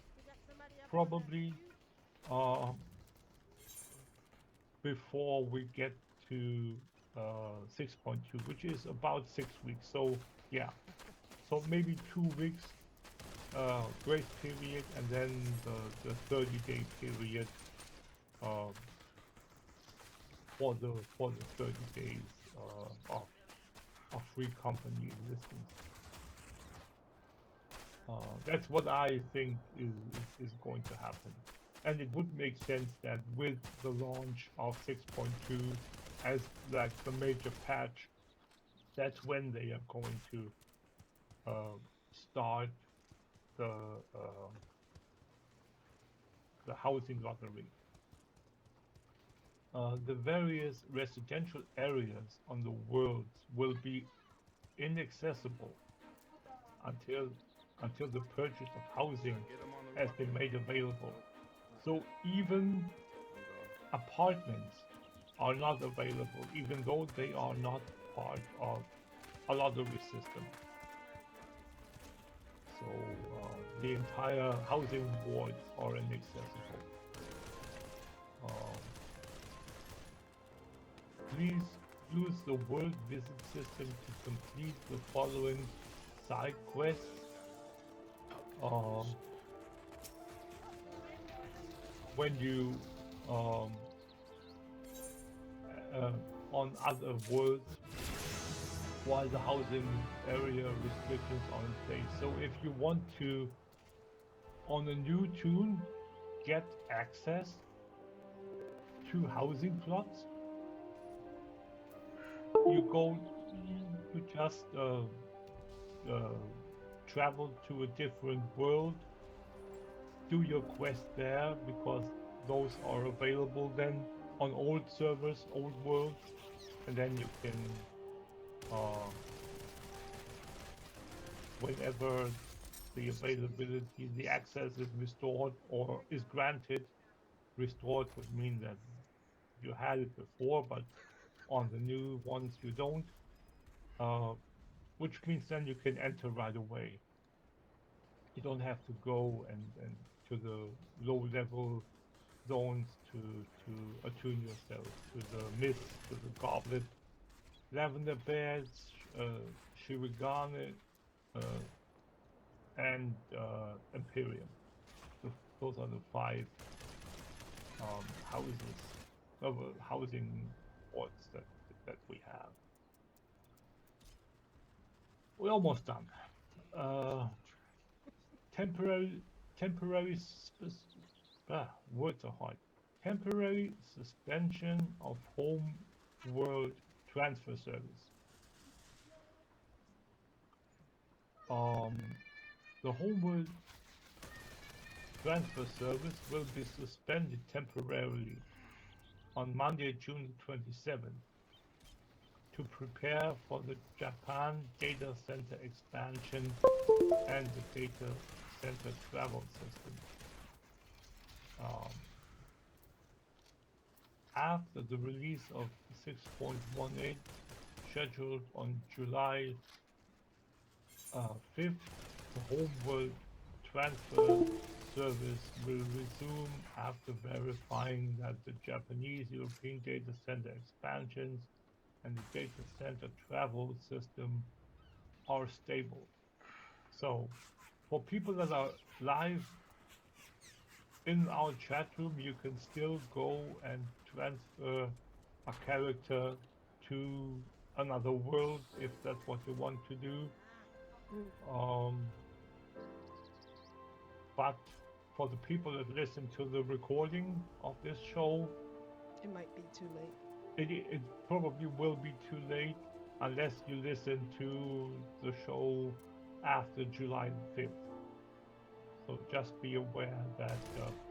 probably, before we get to 6.2, which is about 6 weeks. So yeah, so maybe 2 weeks grace period, and then the 30-day period for the 30 days of free company existence. That's what I think is going to happen. And it would make sense that with the launch of 6.2 as like the major patch, that's when they are going to start the housing lottery. The various residential areas on the world will be inaccessible until the purchase of housing has been made available. So even apartments are not available, even though they are not part of a lottery system. So the entire housing wards are inaccessible. Please use the world visit system to complete the following side quests. When you on other worlds while the housing area restrictions are in place. So if you want to, on a new tune, get access to housing plots, you just travel to a different world, do your quest there, because those are available then on old servers, old worlds, and then you can whenever the availability, the access is restored or is granted. Restored would mean that you had it before, but on the new ones you don't, which means then you can enter right away. You don't have to go and to the low level zones to attune yourself to the mist, to the goblet, lavender beds, shirigane, and Imperium. Those are the 5 housing wards that we have. We're almost done. Temporary words are hard. Temporary suspension of home world transfer service. The home world transfer service will be suspended temporarily on Monday, June 27th to prepare for the Japan data center expansion and the data center travel system. After the release of 6.18, scheduled on July 5th, the home world transfer service will resume after verifying that the Japanese European data center expansions and the data center travel system are stable. So, for people that are live in our chat room, you can still go and transfer a character to another world if that's what you want to do. But for the people that listen to the recording of this show, It might be too late. it probably will be too late unless you listen to the show after July 5th. So just be aware that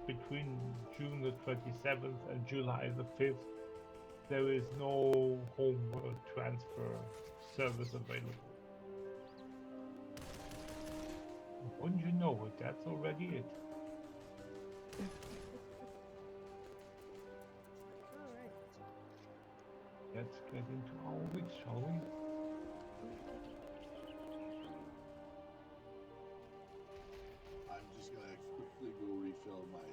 between June the 27th and July the 5th, there is no home world transfer service available. Wouldn't you know it, that's already it. All right. Let's get into our week, shall we? I'm just gonna quickly go refill my.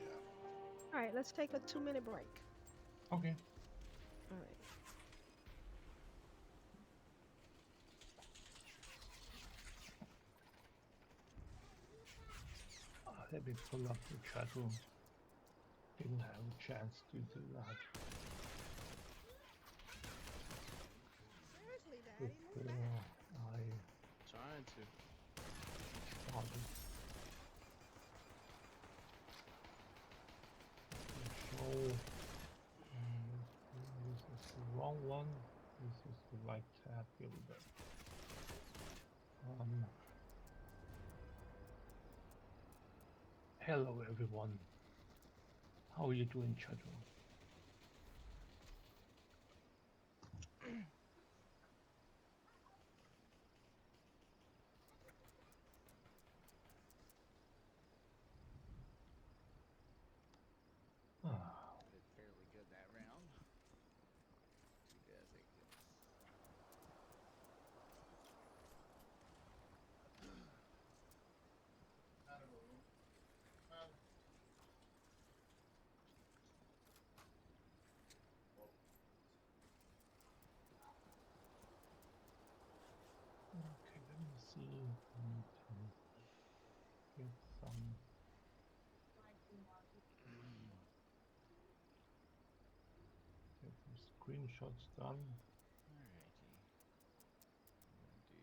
All right, let's take a 2-minute break. Okay. All right. let me pull up the chat room. Didn't have a chance to do that Seriously, Daddy, move before back. I Trying to. started the show. This is the wrong one. This is the right tab. Here we go. Hello everyone. How are you doing, chat room? Ah. Did fairly good that round. Too bad they get. Okay, let me see. We can get some. Get some screenshots done. Alrighty. I'm gonna do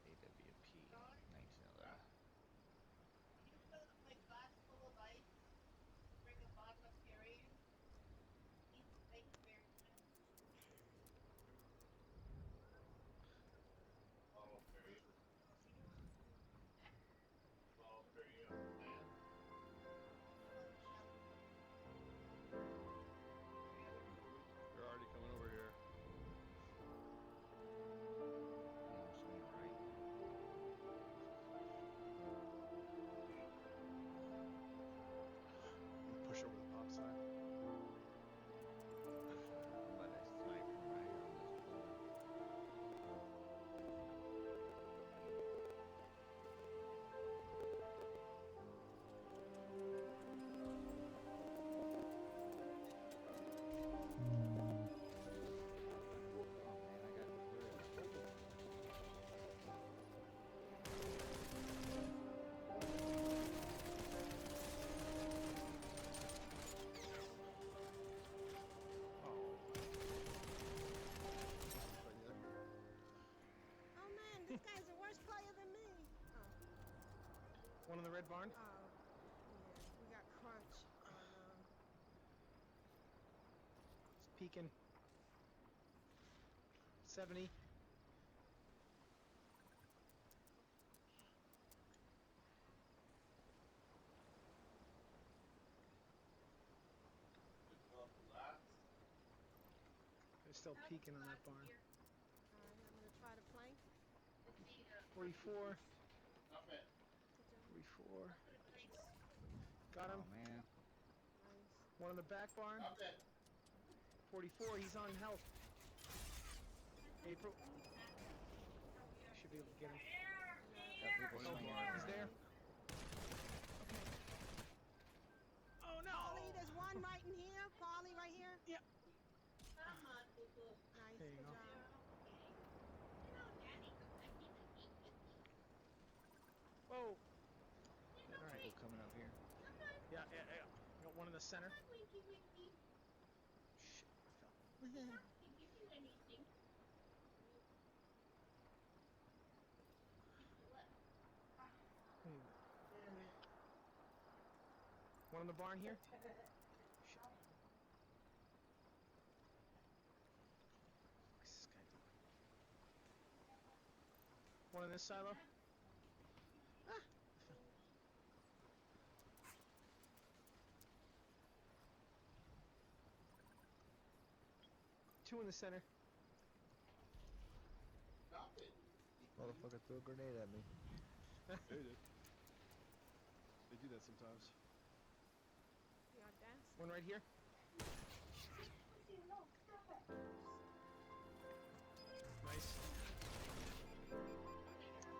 AWP 1911. They're already coming over here. Yeah, swing right. Push over the pop side. But a sniper right here on this bull. Oh man, I got grilled. Oh man, this guy's a worse player than me. Oh, One in the red barn. oh, yeah, we got crunch. Oh no. It's peeking. 70. They're still peeking on that barn. Alright, I'm gonna try to flank. 44. Not bad. 44. Got him. Oh man. Nice. One in the back barn. Not bad. 44. He's on health. April. Should be able to get him. Got people swinging Oh, he's around. there. Oh no! Polly, there's one right in here. Polly, right here. Yeah. Nice. There you Good go. job. Whoa. Got people coming up here. Yeah. Got one in the center. Shit. I fell. One in the barn here. Shit. What's this guy doing? One in this silo. Ah! I fell. Two in the center. Stop it. Motherfucker threw a grenade at me. They did. They do that sometimes. The audacity. One right here. Nice.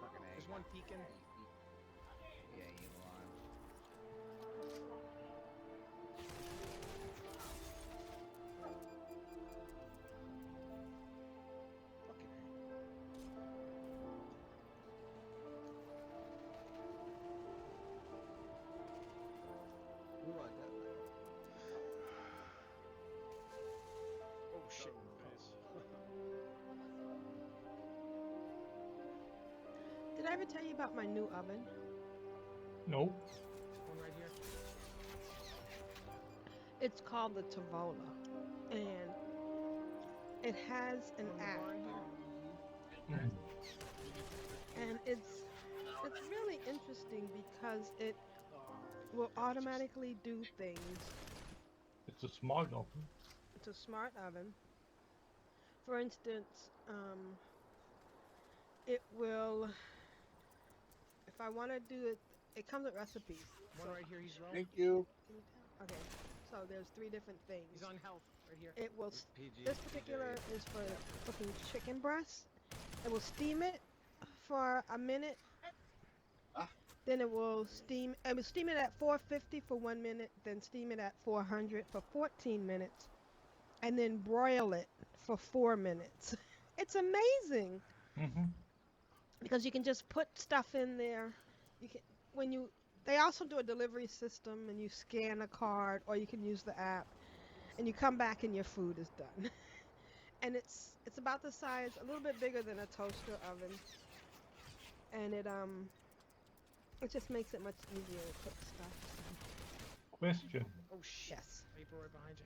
Fucking A. There's one peeking. Yeah, you line. Fucking ever tell you about my new oven? Nope. One right here. It's called the Tavola, and it has an On the app, barn here. Mm. and it's really interesting because it will automatically do things. It's a smart oven. It's a smart oven. For instance, it will, if I want to do it, it comes with recipes. One So, right here. He's low. Thank you. can you tell? Okay, so there's 3 different things. He's on health right here. It will, this particular is for cooking chicken breast. It will steam it for a minute. Ah. Then it will steam it at 450 for 1 minute, then steam it at 400 for 14 minutes, and then broil it for 4 minutes. It's amazing Mm-hmm. because you can just put stuff in there. You can when you they also do a delivery system and you scan a card or you can use the app and you come back and your food is done. And it's about the size, a little bit bigger than a toaster oven. And it just makes it much easier to cook stuff. Question. Oh shit. Yes. Paper right behind you.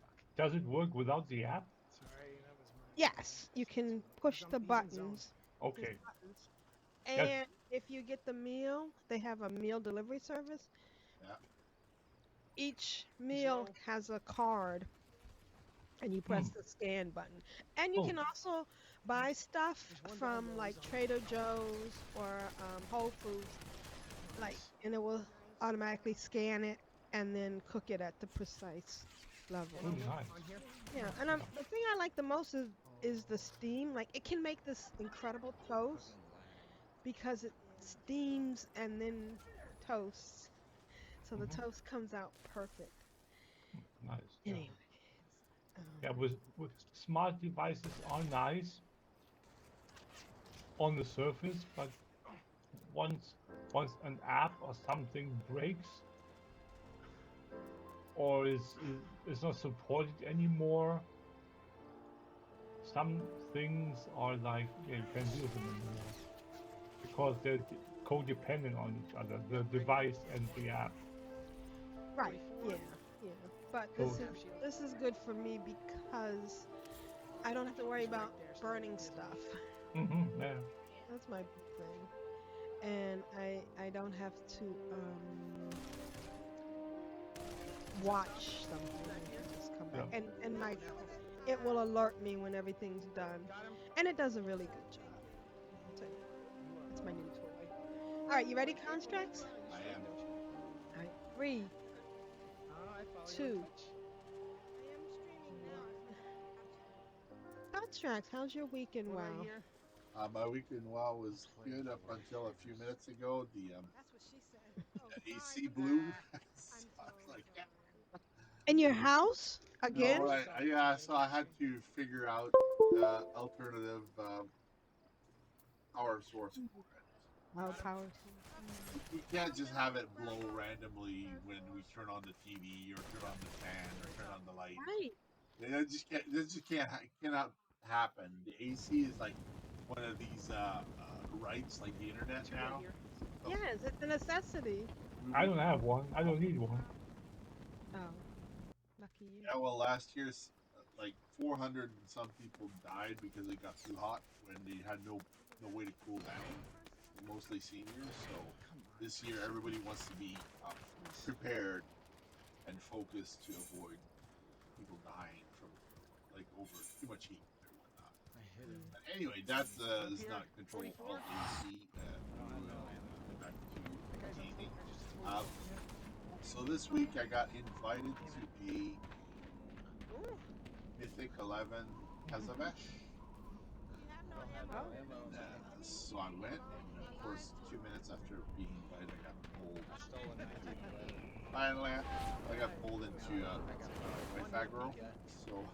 Fuck. Does it work without the app? Sorry, that was my. Yes, you can push He's the in zone. buttons. Okay. buttons. Yes. And if you get the meal, they have a meal delivery service. Yeah. Each meal low. has a card, and you press the scan button. And you Oh. can also buy stuff There's one from down like low, he's on. Trader Joe's or Whole Foods, like, and it will automatically scan it and then cook it at the precise level. Oh, nice. On here. Yeah, and the thing I like the most is the steam. Like, it can make this incredible toast because it steams and then toasts, so the toast comes out perfect. Nice. Yeah. Anyway, Yeah, with smart devices are nice on the surface, but once an app or something breaks or is not supported anymore, some things are like, yeah, you can't do them anymore because they're codependent on each other, the device and the app. right? Yeah, yeah. But this is good for me because I don't have to worry about burning stuff. Mm-hmm. Yeah. That's my big thing, and I don't have to watch something. I can just come back, and it will alert me when everything's done, Got him. and it does a really good job. I'll tell you, it's my new toy. All right, you ready, Constructs? I am. All right, 3, I follow 2. you on Twitch. I am streaming now. Constructs, how's your weekend? One Wow. right here. My weekend WoW was good up until a few minutes ago. The That's what she said. Oh, AC blew. So I was like, in your house again? no, yeah. So I had to figure out alternative power source for it. Oh, power. We can't just have it blow randomly when we turn on the TV or turn on the fan or turn on the light. Right. It just can't. This just cannot happen. The AC is like one of these rights, like the internet Two right now. here. Yes, it's a necessity. I don't have one. I don't need one. Oh, lucky you. Yeah, well, last year's like 400 and some people died because it got too hot when they had no way to cool down. Mostly seniors. So this year, everybody wants to be prepared and focused to avoid people dying from like over too much heat or whatnot. I hit him. But anyway, that is not Control Alt AC. Back to gaming. So this week I got invited to a Mythic 11 Kazavesh. So I went, and of course, 2 minutes after being invited, I got pulled. Finally, I got pulled into my Fagro. So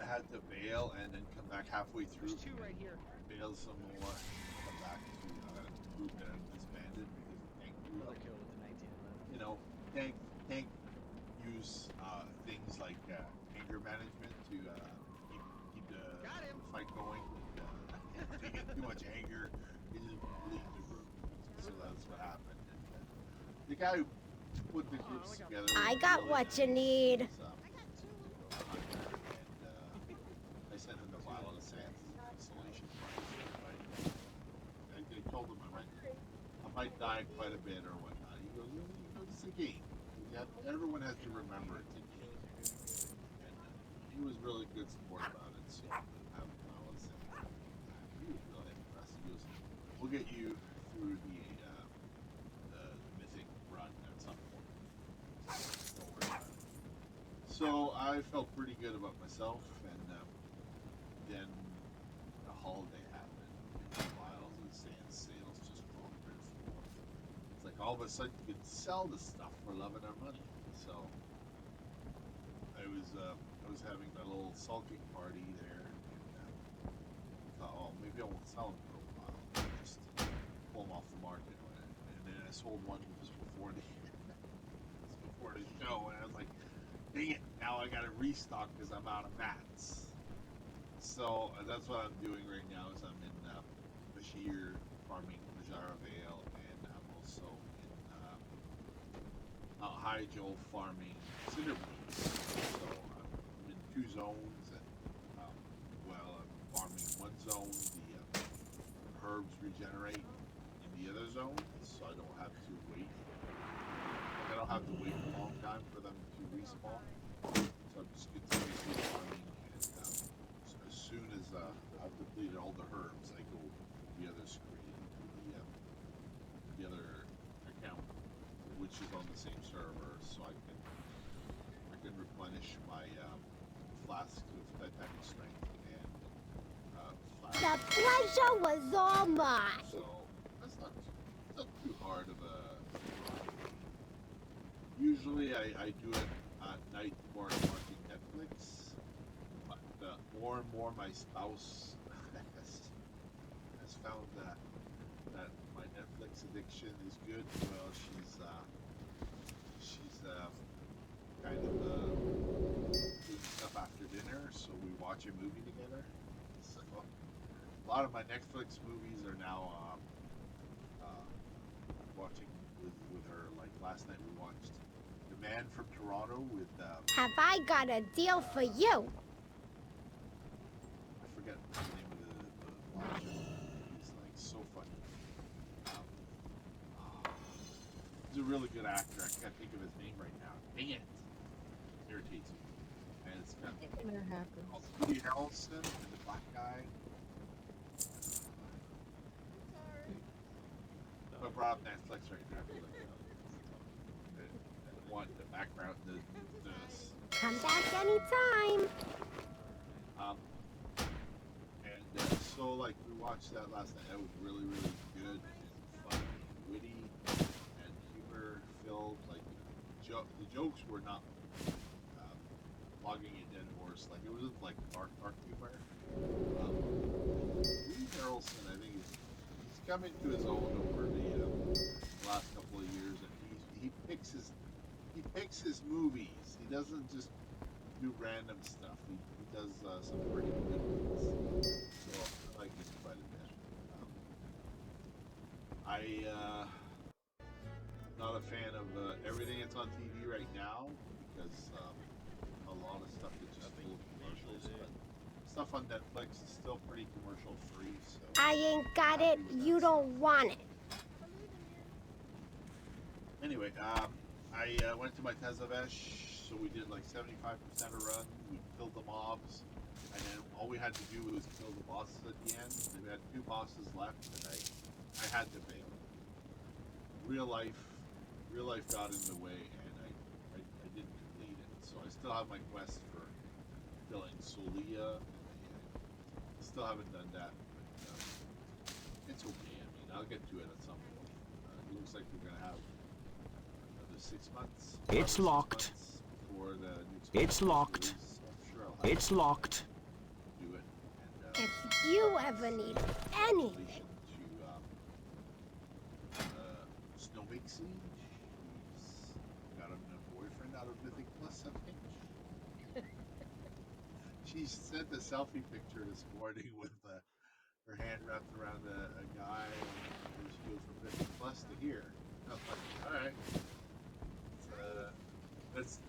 I had to bail and then come back halfway through. There's two right here. Bail some more, come back to a group that I've disbanded because the tank group, you know, tank use things like anger management to keep the fight going. they get too much anger, they just leave the group. So that's what happened. And the guy who put the groups together. I got really what you nice. need. He's, I sent him a vial of sand installation parts. I told him I might die quite a bit or whatnot. He goes, it's a game. Everyone has to remember it's a game. And he was really good support about it. So he was really impressed. He goes, we'll get you through the mythic run at some point. Don't worry about it. So I felt pretty good about myself, and then the holiday happened. And vials of sand sales just dropped through the floor. It's like all of a sudden you could sell the stuff for loving our money. So I was having my little salting party there, and thought, oh, maybe I won't sell them for a while. Just pull them off the market. And then I sold one just before the show, and I was like, dang it, now I gotta restock because I'm out of mats. So that's what I'm doing right now. Is I'm in Bashir farming Majara Vale, and I'm also in Mount Hyjal farming Cinder Beans. So I'm in 2 zones, and while I'm farming one zone, the herbs regenerate in the other zone, so I don't have to wait. I don't have to wait a long time for them to respawn. So I'm just continuously farming, and so as soon as I've depleted all the herbs, I go to the other screen, to the other account, which is on the same server, so I can replenish my flask of titanic strength and flask. The pleasure was all mine. So that's not too hard of a. Usually I do it at night before I'm watching Netflix, but more and more my spouse has found that my Netflix addiction is good. Well, she's kind of doing stuff after dinner, so we watch a movie together. So a lot of my Netflix movies are now watching with her. Like last night we watched The Man from Toronto with Have I got a deal for you? I forget the name of the actor. He's like so funny. He's a really good actor. I can't think of his name right now. Dang it! Irritates me. And it's got Woody Harrelson and the black guy. I brought up Netflix right now. Want the background, the Come back anytime. and so like we watched that last night. That was really good and funny and witty and humor filled. Like the jokes were not flogging a dead horse. Like it wasn't like dark humor. Woody Harrelson, I think he's come into his own over the last couple of years, and he picks his movies. He doesn't just do random stuff. He does some pretty good ones. So I like it quite a bit. I'm not a fan of everything that's on TV right now, because a lot of stuff is just full of commercials. But stuff on Netflix is still pretty commercial free. So I ain't got it. You don't want it. anyway, I went to my Tezavesh, so we did like 75% of run. We killed the mobs, and then all we had to do was kill the bosses at the end. And we had 2 bosses left, and I had to fail. Real life got in the way, and I didn't complete it. So I still have my quest for killing Solia, and I still haven't done that. But it's okay. I mean, I'll get to it at some point. It looks like we're gonna have 6 months. It's locked. Before the It's locked. release, so I'm sure I'll have It's locked. to do it. And, If you ever need anything. relation to Snow Mixie, she's got a boyfriend out of Mythic Plus, I think. She sent a selfie picture this morning with her hand hand wrapped around a guy, and she goes from 50 plus to here. And I was like, all right.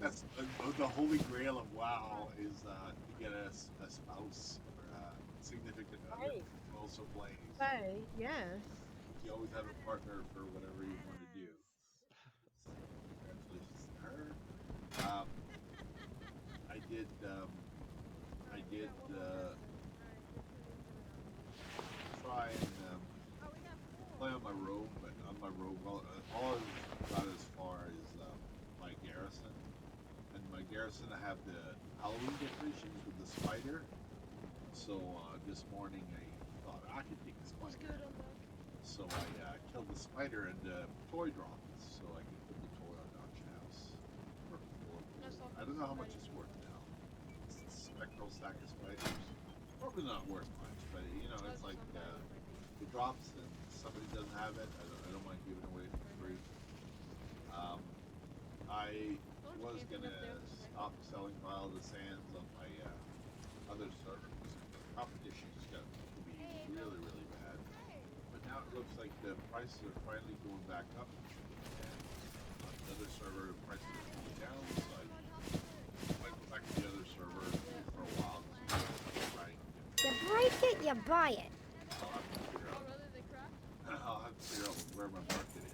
That's the holy grail of WoW is to get a spouse or a significant other who also plays. Play, yes. You always have a partner for whatever you want to do. Congratulations to her. I did try and play on my rogue, but on my rogue, all I've got as far as my garrison. And my garrison, I have the Halloween decorations with the spider. So this morning I thought I could take the spider. So I killed the spider and toy dropped, so I could put the toy on the auction house. I don't know how much it's worth now. It's a spectral stack of spiders. Probably not worth much, but you know, it's like it drops and somebody doesn't have it. I don't mind giving it away for free. I was gonna stop selling Vial of the Sands on my other servers. Competition just got to be really, really bad. But now it looks like the prices are finally going back up. And on the other server, the prices are going down. So I might go back to the other server for a while. You break it, you buy it. I'll have to figure out where my market is.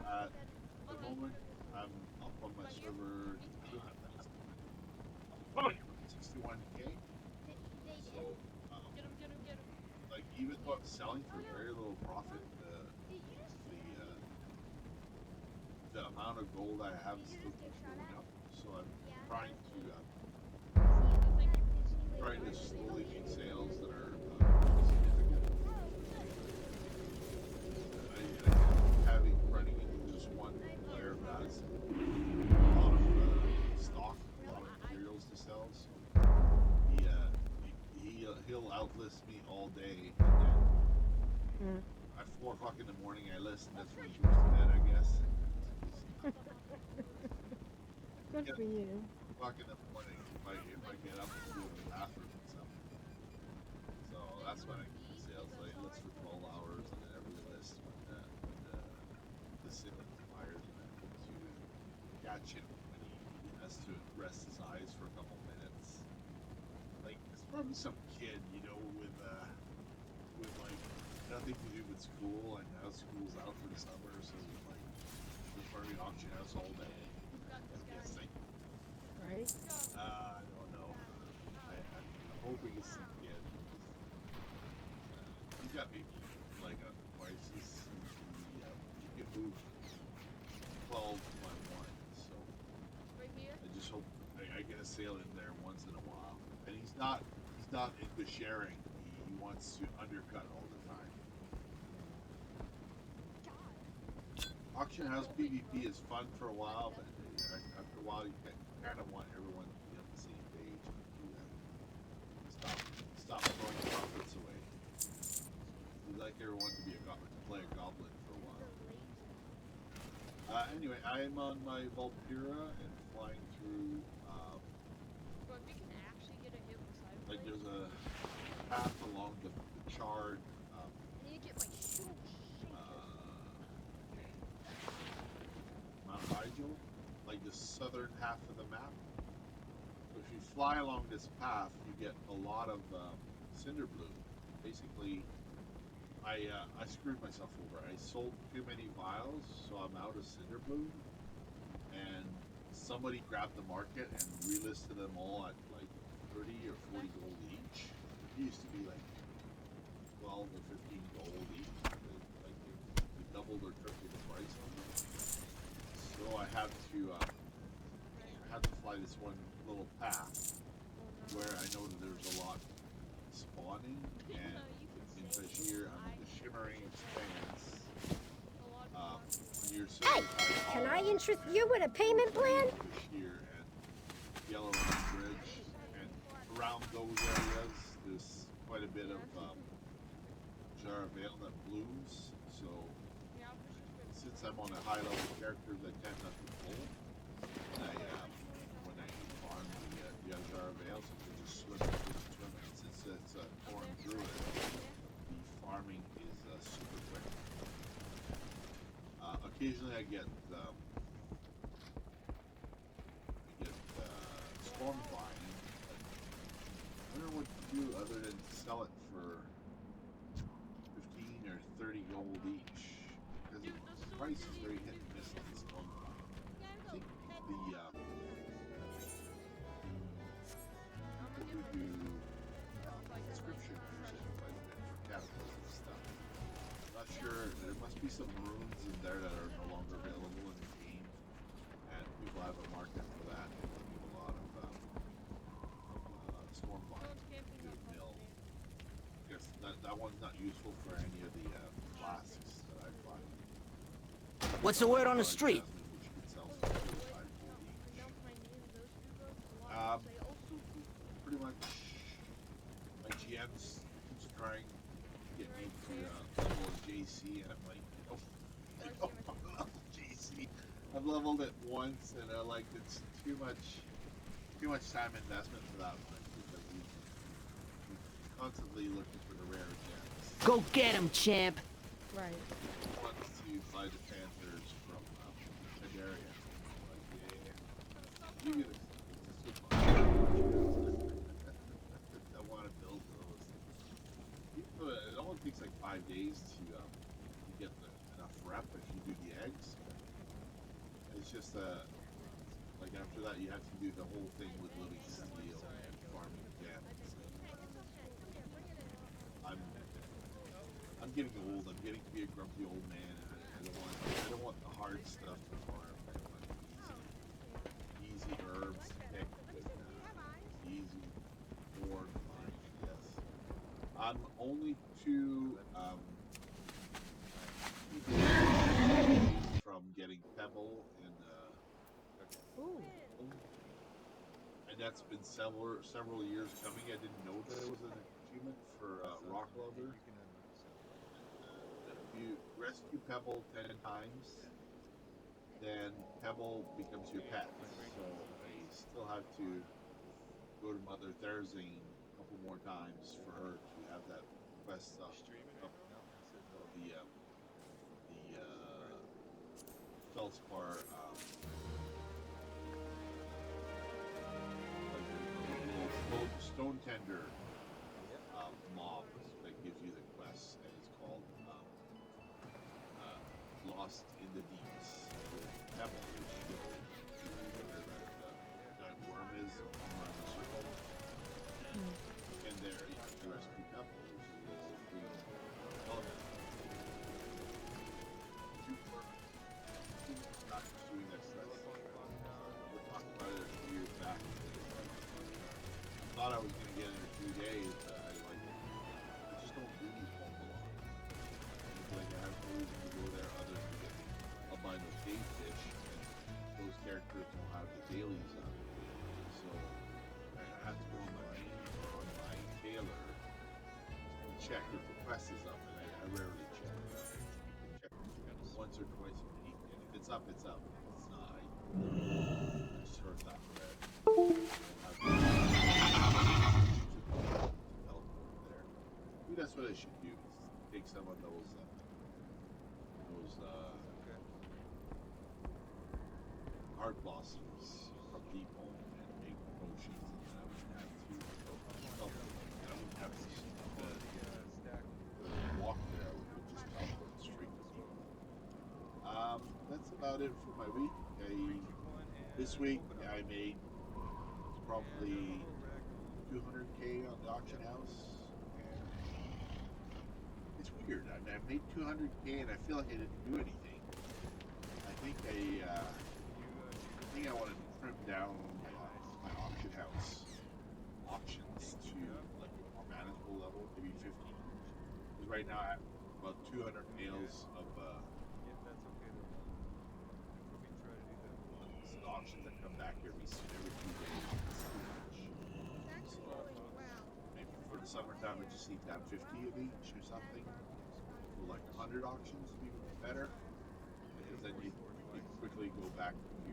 At the moment, I'm up on my server. I don't have that 61K. So, like, even though I'm selling for very little profit, the amount of gold I have still keeps going up. So I'm trying to slowly make sales that are significant. Having running into this one player who has a lot of stock, a lot of materials to sell, so he'll outlist me all day, and then at 4 o'clock in the morning I list, and that's when he goes to bed, I guess. Good for you. 4 o'clock in the morning if I get up and go to the bathroom and stuff. So that's when I get the sales. I list for 12 hours, and then every list when the sale expires, and I hope to catch him when he has to rest his eyes for a couple minutes. Like, it's probably some kid, you know, with like nothing to do with school, and now school's out for the summer, so like in front of the auction house all day. Right? I don't know. I'm hoping it's some kid. He got me like on prices. You can move 12 by 1, so I just hope I get a sale in there once in a while. And he's not into sharing. He wants to undercut all the time. Auction house PvP is fun for a while, but after a while you kind of want everyone to be on the same page and do that. Stop throwing profits away. We'd like everyone to play a goblin for a while. Anyway, I am on my Valkyria and flying through. Like there's a path along the charred. Mount Hyjal, like the southern half of the map. So if you fly along this path, you get a lot of cinder bloom. Basically, I screwed myself over. I sold too many vials, so I'm out of cinder bloom. And somebody grabbed the market and relisted them all at like 30 or 40 gold each. It used to be like 12 or 15 gold each. Like they doubled or tripled the price on them. So I had to fly this one little path where I know that there's a lot spawning, and in Bashir, the Shimmering Expanse. Hey, can I interest you in a payment plan? Bashir and Yellow Bridge, and around those areas, there's quite a bit of Jaravail that blooms. So since I'm on a high level character that tend not to pull, when I farm the Jaravail, so I can just swim. And since that's torn through it, the farming is super quick. Occasionally I get storm vine. I don't know what to do other than sell it for 15 or 30 gold each, because the price is very hit and miss on the storm vine. I think the people who do subscription use it quite a bit for catapults and stuff. I'm not sure, there must be some runes in there that are no longer available in the game, and people have a market for that. They do a lot of storm vine to mill. I guess that one's not useful for any of the flasks that I find. What's the word on the street? Which you can sell for 5 gold each. Pretty much my GM's keeps trying to get me to level JC, and I'm like, I don't want to level JC. I've leveled it once, and it's too much time investment for that one, because he's constantly looking for the rare gems. Go get him, champ! Right. He wants to buy the Panthers from Pandaria. Like, yeah, you get it. I want to build those. It only takes like 5 days to get enough rep if you do the eggs. It's just like after that you have to do the whole thing with living steel and farming gems. I'm getting old. I'm getting to be a grumpy old man, and I don't want the hard stuff to farm. I want easy herbs to pick, easy ore to mine. Yes, I'm only two from getting pebble and and that's been several years coming. I didn't know that it was an achievement for rock lover. If you rescue Pebble 10 times, then Pebble becomes your pet. So I still have to go to Mother Therzane a couple more times for her to have that quest up the Feldspar stone tender mob that gives you the quest, and it's called Lost in the Deeps with Pebble, which you go where that worm is around the circle, and there you have to rescue Pebble, which is the green element. Not doing that quest. We talked about it a few years back. I thought I was going to get it in a few days, but I just don't do these ones a lot. Like, I have no reason to go there other than to get albino cave fish, and those characters don't have the dailies up. So I have to go on my main or on my tailor to check if the quest is up, and I rarely check. I check once or twice a week, and if it's up, it's up. If it's not, I just heard that red. Maybe that's what I should do, is take some of those heart blossoms from Depot and make potions, and then I would have to help them, and I wouldn't have to walk there. I would just teleport straight to Depot. That's about it for my week. This week I made probably 200k on the auction house, and it's weird. I made 200k and I feel like I didn't do anything. I think I want to trim down my auction house auctions to like a more manageable level, maybe 50. Because right now I have about 200 nails of auctions that come back every 2 days. Maybe for the summertime, I just need to have 50 of each or something. For like 100 auctions would be better, because then you quickly go back to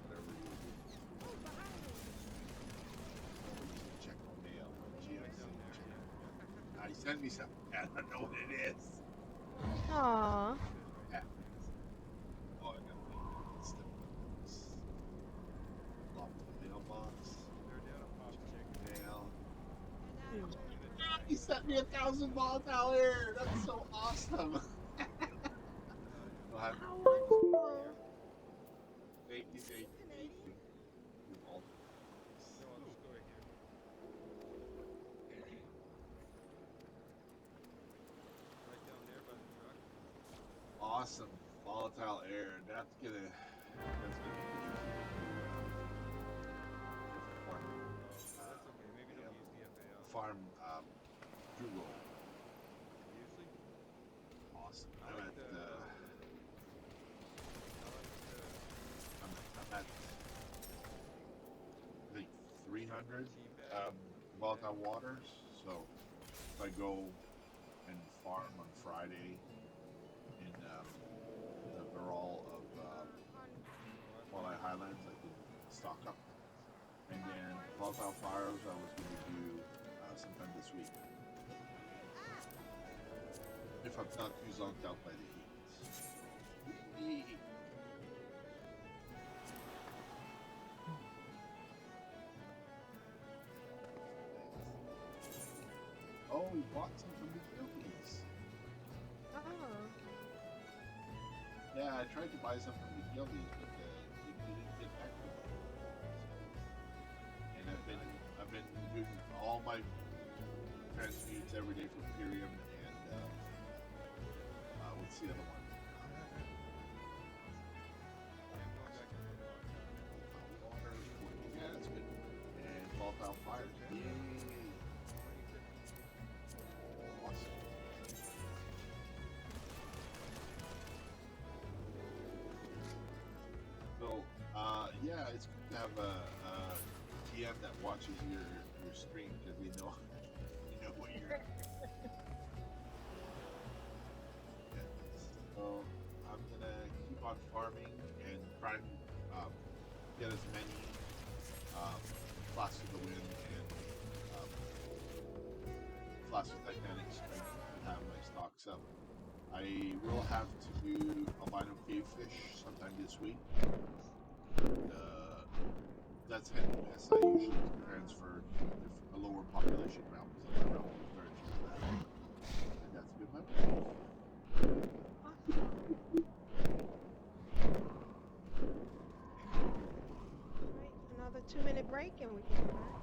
whatever you do. Check my mail. Gee, I see Send me something. I don't know what it is. Aww. Yeah. Oh, I got the lock the mailbox. Mail. He sent me 1,000 volatile. That's so awesome. We'll have thank you. You've all awesome volatile air. That's gonna be farm Google. Awesome. I'm at I think 300 volatile waters. So if I go and farm on Friday in the Barrel of Walleye Highlands, I can stock up. And then volatile fires I was going to do sometime this week. If I'm not too zonked out by the heat. Oh, we bought some from the Philippines. Oh. Yeah, I tried to buy some from the Philippines, but it didn't get back to me. And I've been doing all my transmutes every day for Imperium and what's the other one? Yeah, that's good. And volatile fires. Yay! Awesome. So, yeah, it's good to have a GM that watches your stream because we know what you're. Yeah. So I'm gonna keep on farming and try and get as many Flash of the Wind and Flash of Titanic strength and have my stocks up. I will have to do albino cavefish sometime this week. That's hit and miss. I usually transfer to a lower population realm because I'm around very few of that. And that's been my life. Alright, another 2-minute break and we can come back.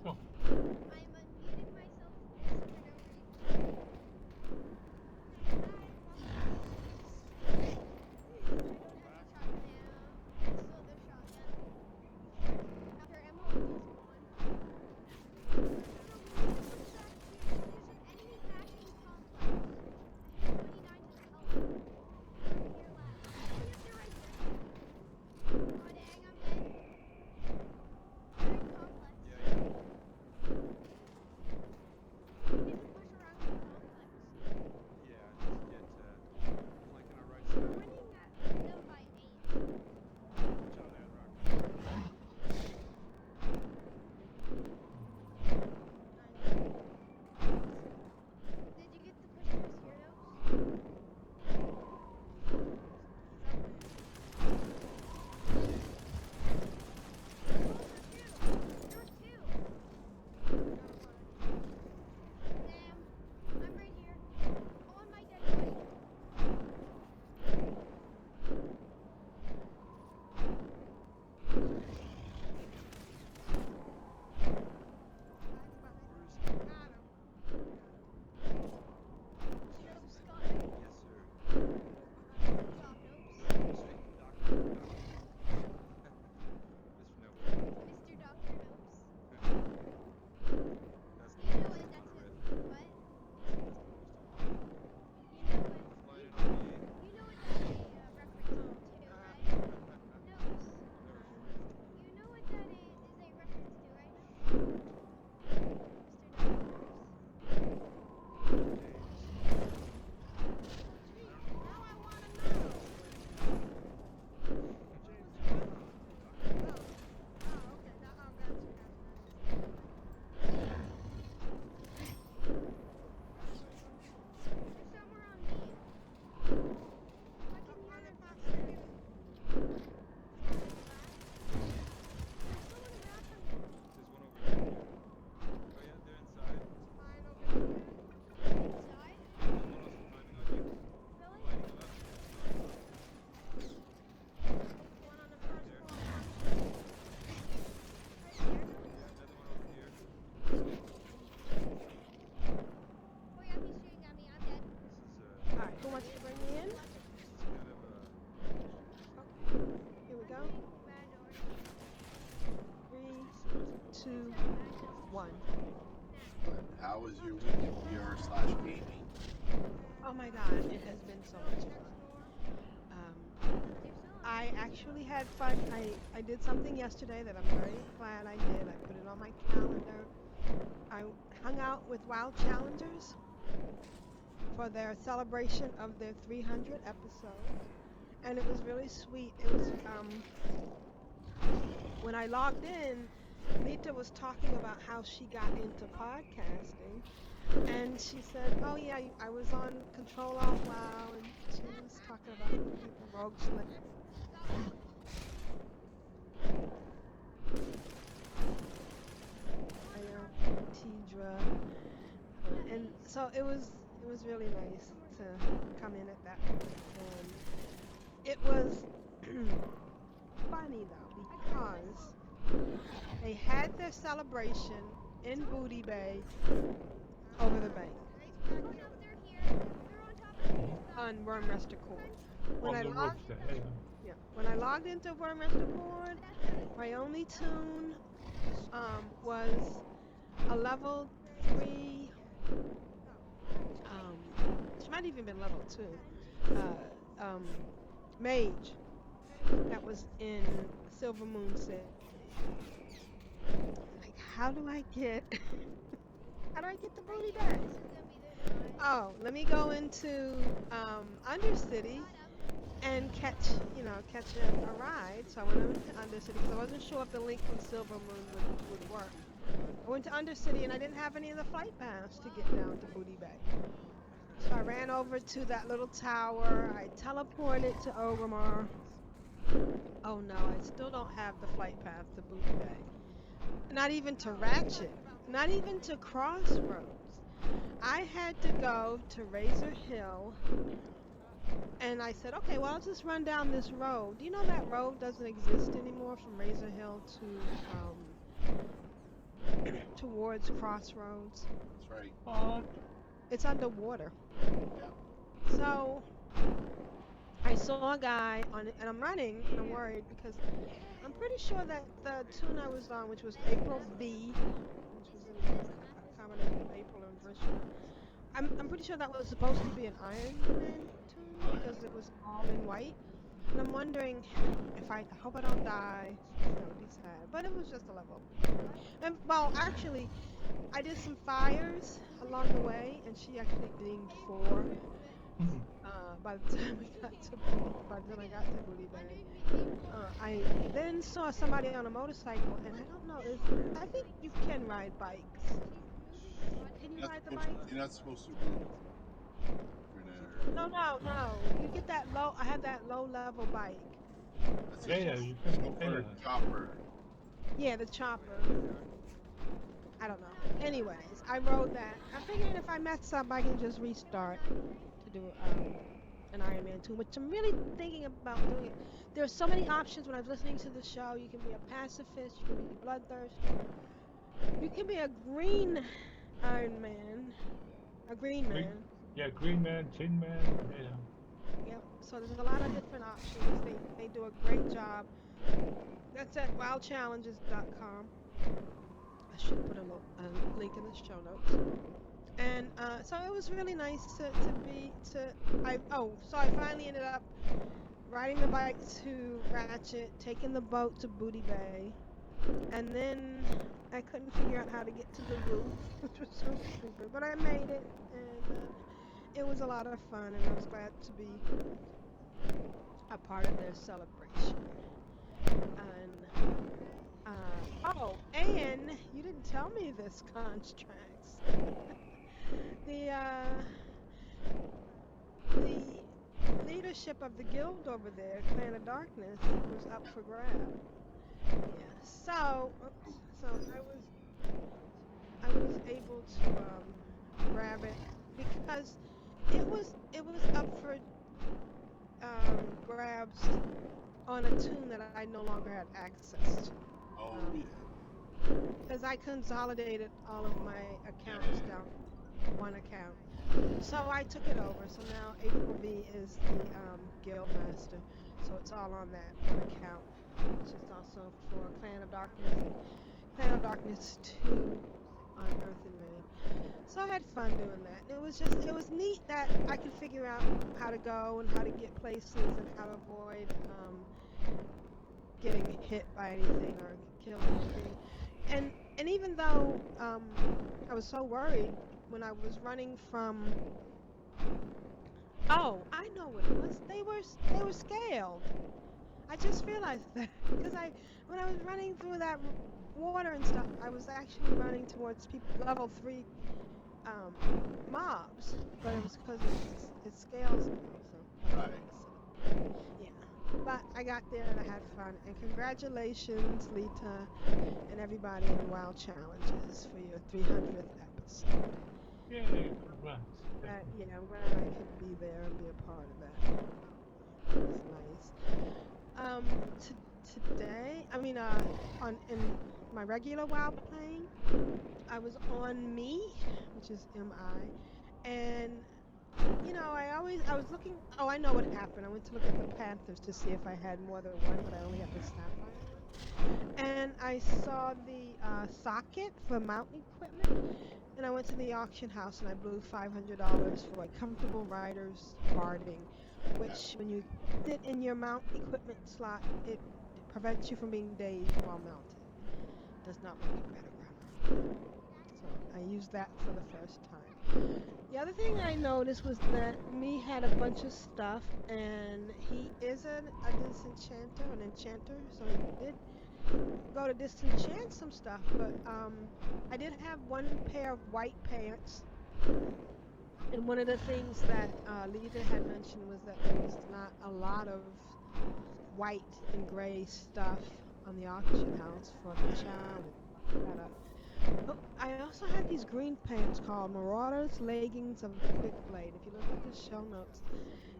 So, I'm unmuting myself for no reason. wants to bring me in. Here we go. 3, 2, 1. How was your week of VR/gaming? Oh my god, it has been so much fun. I actually had fun. I did something yesterday that I'm very glad I did. I put it on my calendar. I hung out with WoW Challengers for their celebration of their 300 episodes. And it was really sweet. It was, when I logged in, Nita was talking about how she got into podcasting. And she said, oh yeah, I was on Ctrl Alt Wow, and she was talking about people rogue select. Tidra, and so it was really nice to come in at that point. And it was funny though because they had their celebration in Booty Bay over the bank on Wormrester Court. On the roofs there. Yeah, when I logged into Wormrester Court, my only tune was a level 3. She might even been level 2. Mage that was in Silver Moon City. Like, how do I get the booty back? Oh, let me go into Undercity and catch a ride. So I went over to Undercity because I wasn't sure if the link from Silver Moon would work. I went to Undercity and I didn't have any of the flight paths to get down to Booty Bay. So I ran over to that little tower. I teleported to Orgrimmar. Oh no, I still don't have the flight path to Booty Bay. Not even to Ratchet. Not even to Crossroads. I had to go to Razor Hill. And I said, okay, well, I'll just run down this road. Do you know that road doesn't exist anymore from Razor Hill to towards Crossroads? That's right. It's underwater. Yeah. So I saw a guy on it, and I'm running, and I'm worried because I'm pretty sure that the tune I was on, which was AprilPvd, which was a combination of April and Bristol, I'm pretty sure that was supposed to be an Iron Man tune because it was all in white. And I'm wondering if I hope I don't die. That would be sad. But it was just a level. And well, actually, I did some fires along the way, and she actually dinged 4. By the time I got to Booty Bay, I then saw somebody on a motorcycle, and I don't know. I think you can ride bikes. Can you ride the bike? You're not supposed to root. No. You get that low. I had that low level bike. That's Yeah, you chauffeur chopper. Yeah, the chopper. I don't know. Anyways, I rode that. I'm figuring if I mess up, I can just restart to do an Iron Man 2, which I'm really thinking about doing it. There's so many options when I was listening to the show. You can be a pacifist, you can be bloodthirsty, you can be a green Iron Man, a green man. Yeah, Green Man, Tin Man, yeah. Yep. So there's a lot of different options. They do a great job. That's at wowchallenges.com. I should put a link in the show notes. And so it was really nice so I finally ended up riding the bike to Ratchet, taking the boat to Booty Bay, and then I couldn't figure out how to get to the roof, which was so stupid, but I made it, and it was a lot of fun, and I was glad to be a part of their celebration. And you didn't tell me this, Constrax. The leadership of the guild over there, Clan of Darkness, was up for grab. Yeah. So I was able to grab it because it was up for grabs on a tune that I no longer had access to. Oh, yeah. Because I consolidated all of my accounts down. one account. So I took it over. So now AprilV is the guild master. So it's all on that one account, which is also for Clan of Darkness 2 on Earth Invade. So I had fun doing that. It was neat that I could figure out how to go and how to get places and how to avoid getting hit by anything or killing anything. And even though I was so worried when I was running from, oh, I know what it was. They were scaled. I just realized that because when I was running through that water and stuff, I was actually running towards people level 3 mobs, but it was because it scales now. So Right. yeah. But I got there and I had fun. And congratulations, Lita, and everybody in WoW Challenges for your 300th episode. Yay, congrats. Yeah, I'm glad I could be there and be a part of that. It was nice. Today, in my regular WoW playing, I was on me, which is MI, and I was looking. Oh, I know what happened. I went to look at the Panthers to see if I had more than one, but I only had the Sapphire one. And I saw the socket for mount equipment, and I went to the auction house and I blew $500 for a comfortable rider's guarding, which when you put it in your mount equipment slot, it prevents you from being dazed while mounted. Does not make you better runner. So I used that for the first time. The other thing I noticed was that me had a bunch of stuff, and he is a disenchanter, an enchanter, so he did go to disenchant some stuff, but I did have one pair of white pants, and one of the things that Lita had mentioned was that there was not a lot of white and gray stuff on the auction house for the challenge. Oh, I also had these green pants called Marauders Leggings of the Quick Blade. If you look at the show notes,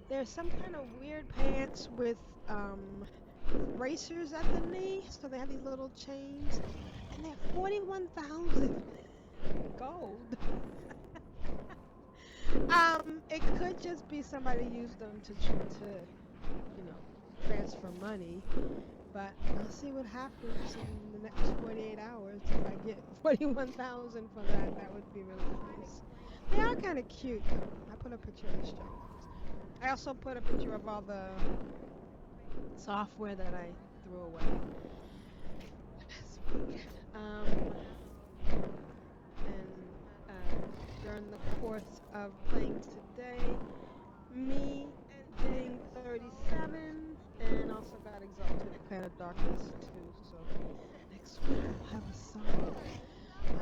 there's some kind of weird pants with bracers at the knee, so they have these little chains, and they're 41,000 gold. It could just be somebody used them to transfer money, but I'll see what happens in the next 48 hours. If I get 41,000 for that, that would be really nice. They are kind of cute, though. I put a picture in the show notes. I also put a picture of all the software that I threw away last week. And during the course of playing today, me ending 37, and also got exalted at Clan of Darkness too. So next week I'll have a song.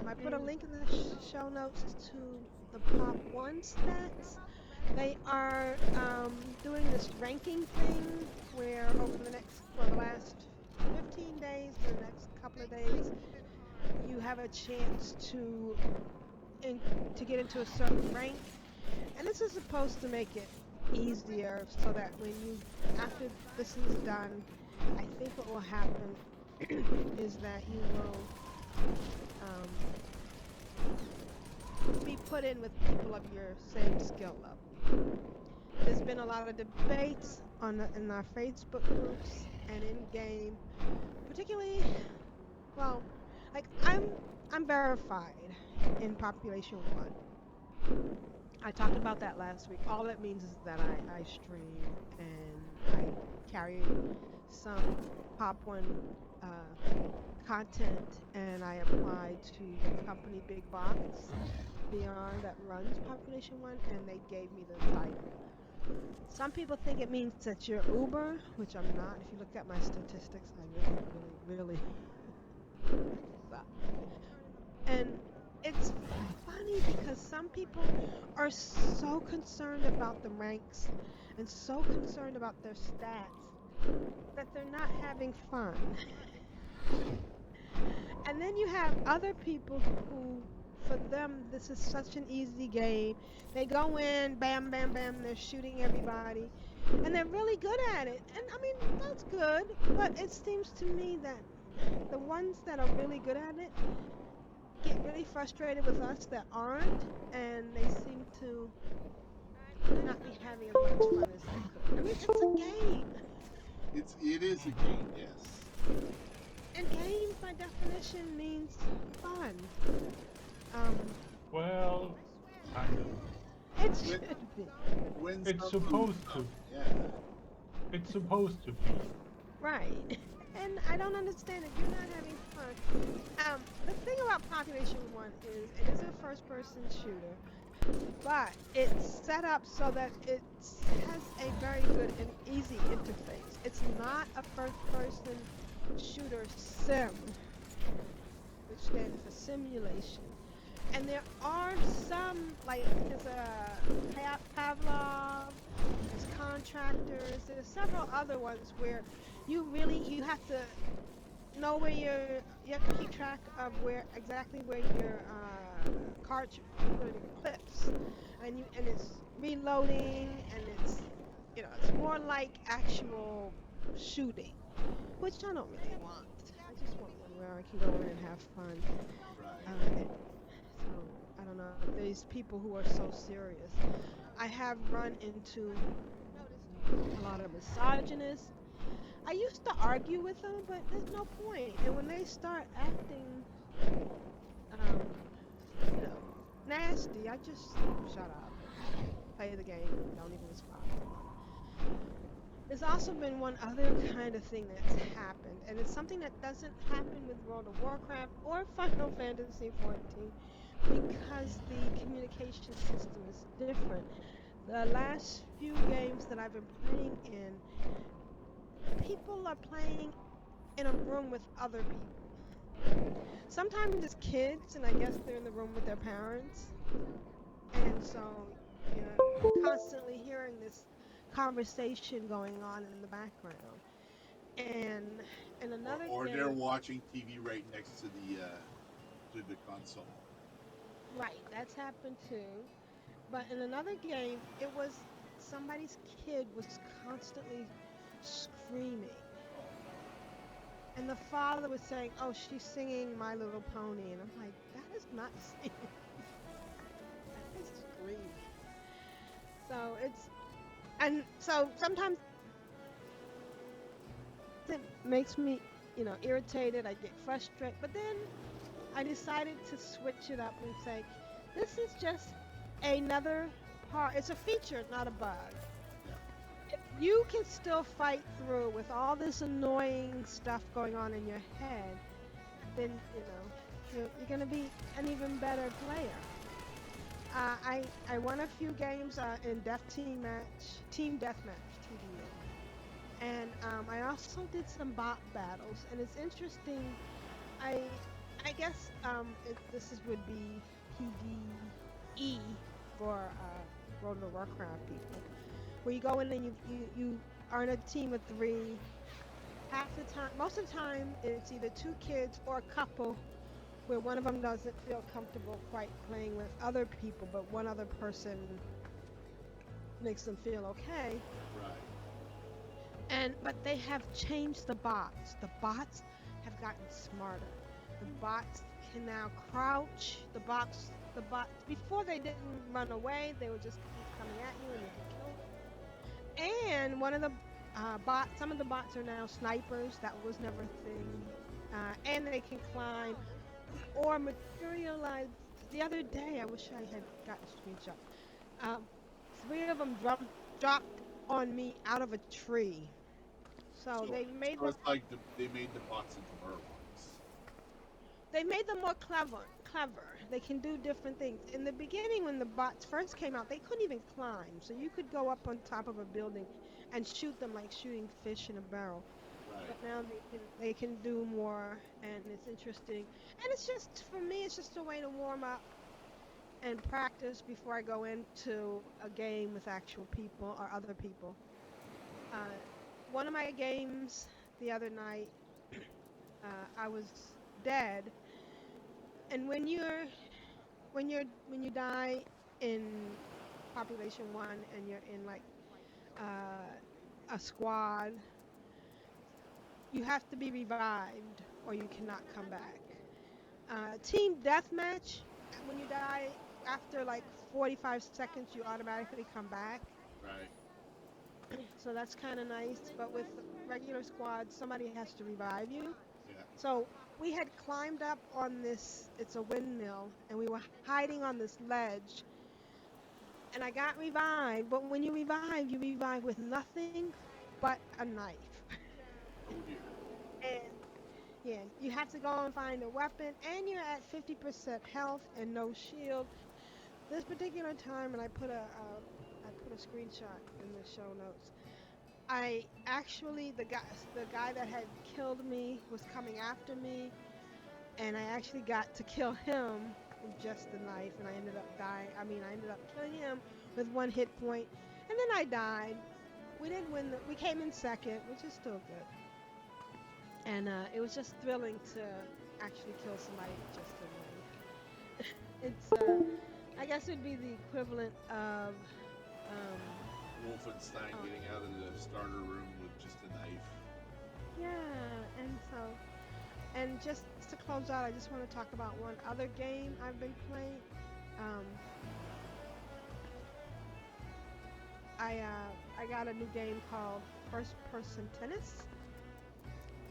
I put a link in the show notes to the Pop 1 stats. They are doing this ranking thing where for the last 15 days, the next couple of days, you have a chance to get into a certain rank. And this is supposed to make it easier so that after this is done, I think what will happen is that you will be put in with people of your same skill level. There's been a lot of debates in our Facebook groups and in game, particularly, well, like I'm verified in Population 1. I talked about that last week. All it means is that I stream and I carry some Pop 1 content, and I applied to the company Big Box Beyond that runs Population 1, and they gave me the title. Some people think it means that you're Uber, which I'm not. If you look at my statistics, I really suck. And it's funny because some people are so concerned about the ranks and so concerned about their stats that they're not having fun. And then you have other people who, for them, this is such an easy game. They go in, bam, bam, bam, they're shooting everybody, and they're really good at it. And I mean, that's good, but it seems to me that the ones that are really good at it, get really frustrated with us that aren't, and they seem to not be having as much fun as they could. I mean, it's a game, It is a game, yes. and games by definition means fun. Um, Well, kind of. it When should be. when It's some lose supposed to. some, yeah. It's supposed to be. Right. And I don't understand if you're not having fun. The thing about Population 1 is it is a first-person shooter, but it's set up so that it has a very good and easy interface. It's not a first-person shooter sim, which stands for simulation. And there are some, like there's a Pavlov, there's Contractors, there's several other ones where you have to know where you have to keep track of exactly where your cartridge, where the clips, and it's reloading, and it's more like actual shooting, which I don't really want. I just want one where I can go in and have fun. Right. So I don't know. These people who are so serious. I have run into a lot of misogynists. I used to argue with them, but there's no point. And when they start acting, um, you know, nasty, I just shut up, play the game, don't even respond. There's also been one other kind of thing that's happened, and it's something that doesn't happen with World of Warcraft or Final Fantasy XIV because the communication system is different. The last few games that I've been playing in, people are playing in a room with other people. Sometimes it's kids, and I guess they're in the room with their parents. And so, you're constantly hearing this conversation going on in the background. And in another Or they're game, watching TV right next to the console. right, that's happened too. But in another game, it was somebody's kid was constantly screaming. And the father was saying, "Oh, she's singing My Little Pony," and I'm like, "That is not singing. That is screaming." So so sometimes it makes me, irritated. I get frustrated, but then I decided to switch it up and say, "This is just another part. It's a feature, not a bug. If you can still fight through with all this annoying stuff going on in your head, then you're gonna be an even better player." I won a few games in Team Deathmatch, TDM, and I also did some bot battles, and it's interesting. I I guess would be PvE for World of Warcraft people, where you go in and you are in a team of three. Half the time, most of the time, it's either two kids or a couple where one of them doesn't feel comfortable quite playing with other people, but one other person makes them feel okay. Right. But they have changed the bots. The bots have gotten smarter. The bots can now crouch. The bots before they didn't run away. They would just keep coming at you and you can kill them. And some of the bots are now snipers. That was never a thing. And they can climb or materialize. The other day, I wish I had gotten a screenshot. Three of them dropped on me out of a tree. So So, they made so them it's like they made the bots into werewolves. more clever. They can do different things. In the beginning, when the bots first came out, they couldn't even climb. So you could go up on top of a building and shoot them like shooting fish in a barrel. Right. But now they can do more, and it's interesting. And it's just, for me, it's just a way to warm up and practice before I go into a game with actual people or other people. Uh, One of my games the other night, I was dead, and when you die in Population 1 and you're in like a squad, you have to be revived or you cannot come back. Team deathmatch. When you die after like 45 seconds, you automatically come back. Right. So that's kind of nice. But with regular squad, somebody has to revive you. Yeah. So we had climbed up on this, it's a windmill, and we were hiding on this ledge. And I got revived, but when you revive with nothing but a knife. Oh dear. And yeah, you have to go and find a weapon, and you're at 50% health and no shield. This particular time, and I put a screenshot in the show notes. I actually the guy that had killed me was coming after me, and I actually got to kill him with just the knife, and I ended up dying. I mean, I ended up killing him with 1 hit point, and then I died. We didn't win. We came in second, which is still good. And it was just thrilling to actually kill somebody with just a knife. I guess it'd be the equivalent of um, Wolfenstein getting out of the starter room with just a knife. yeah, and just to close out, I just want to talk about one other game I've been playing. Um, I got a new game called First Person Tennis,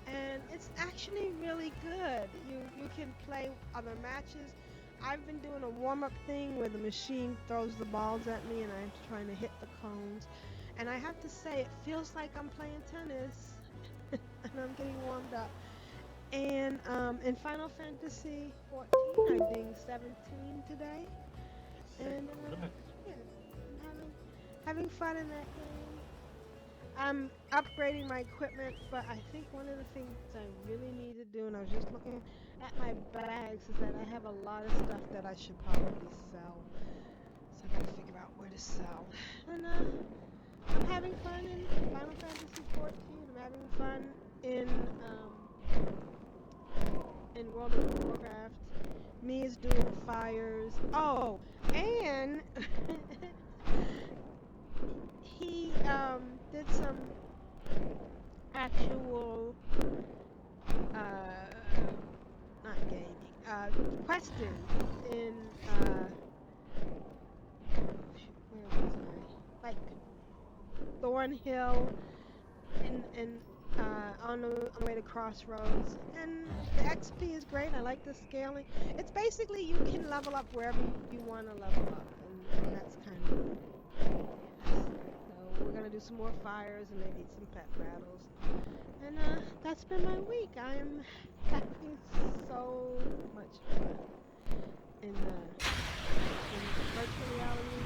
and it's actually really good. You can play other matches. I've been doing a warm-up thing where the machine throws the balls at me and I'm trying to hit the cones. And I have to say, it feels like I'm playing tennis, and I'm getting warmed up. And in Final Fantasy 14, I'm being 17 today, and yeah, I'm having fun in that game. I'm upgrading my equipment, but I think one of the things I really need to do, and I was just looking at my bags, is that I have a lot of stuff that I should probably sell. So I gotta figure out where to sell. And I'm having fun in Final Fantasy 14. I'm having fun in World of Warcraft. Me is doing fires. Oh, and he did some actual not gaming, questing in where was I? Like Thornhill and on the way to Crossroads. And the XP is great. I like the scaling. It's basically you can level up wherever you want to level up, and that's kind of. So we're gonna do some more fires and maybe some pet battles. And that's been my week. I am having so much fun in virtual reality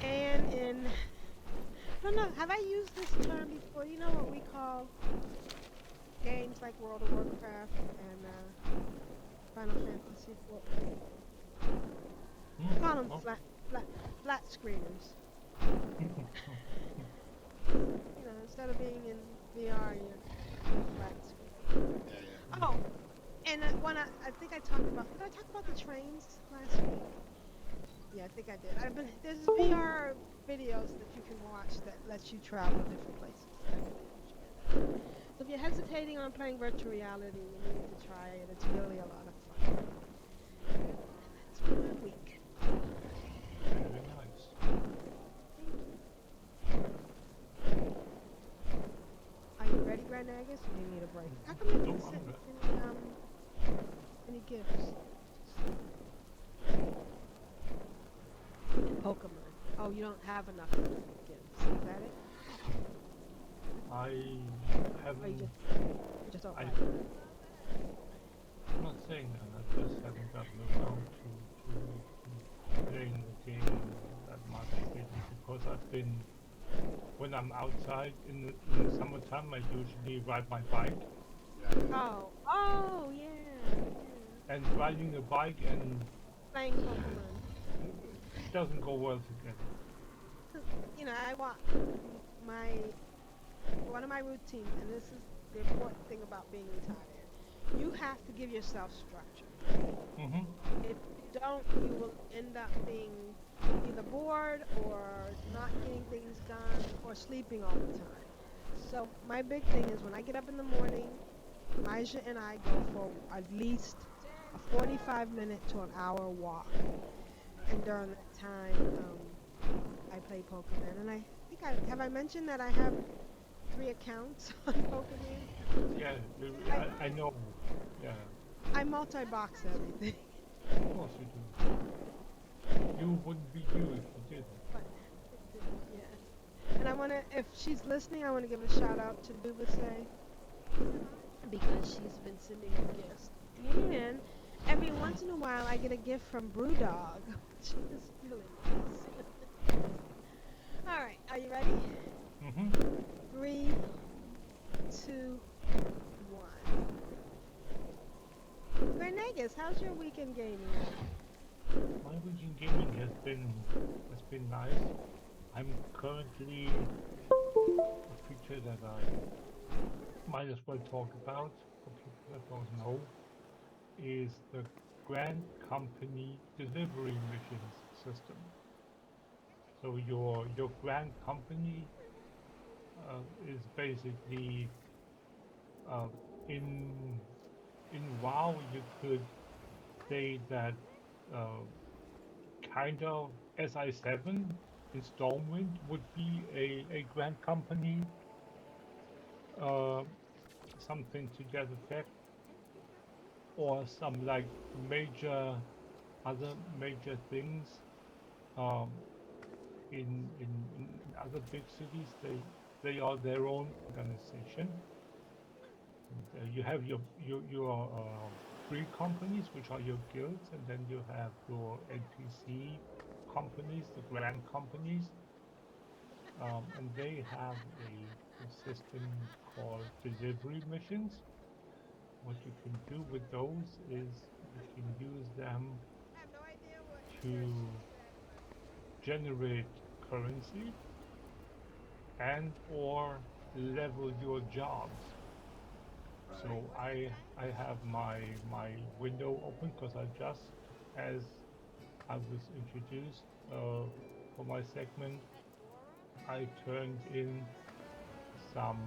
and in. I don't know. Have I used this term before? You know what we call games like World of Warcraft and Final Fantasy 14? We call them flat screeners. Instead of being in VR, you're flat screen. Yeah. Oh, and I think I talked about. Did I talk about the trains last week? Yeah, I think I did. There's VR videos that you can watch that lets you travel different places. So if you're hesitating on playing virtual reality, you need to try it. It's really a lot of fun. And that's been my week. Very nice. Are you ready, Grand Agus, or do you need a break? How come you didn't send any gifts? Pokemon. Oh, you don't have enough gifts. Is that it? I haven't. Or you just don't like it? I'm not saying that. I just haven't gotten around to playing the game that much lately because I've been. When I'm outside in the summertime, I usually ride my bike. Oh, yeah. And riding a bike and Playing Pokemon. it doesn't go well together. I want one of my routines, and this is the important thing about being retired. You have to give yourself structure. If you don't, you will end up being either bored or not getting things done or sleeping all the time. So my big thing is when I get up in the morning, Maja and I go for at least a 45-minute to an hour walk. And during that time, I play Pokemon. And I think I mentioned that I have 3 accounts on Pokemon. Yeah, I know. Yeah, I multi-box everything. of course you do. You wouldn't be you if you didn't. But yeah. And I wanna, if she's listening, I wanna give a shout out to Dubasay because she's been sending me gifts. And every once in a while, I get a gift from Brewdog, which is really nice. All right, are you ready? Mm-hmm. 3, 2, 1. Renegas, how's your weekend gaming? My weekend gaming has been nice. I'm currently a feature that I might as well talk about for people that don't know is the Grand Company Delivery Missions system. So your Grand Company is basically uh, in WoW you could say that kind of SI7 in Stormwind would be a Grand Company, uh, something to that effect, or some like other major things um, in other big cities. They are their own organization. And, you have your free companies, which are your guilds, and then you have your NPC companies, the grand companies, and they have a system called delivery missions. What you can do with those is you can use them I have no idea what to she said, but generate currency and or level your jobs. So I have my window open because I just, as I was introduced for my segment, I turned in some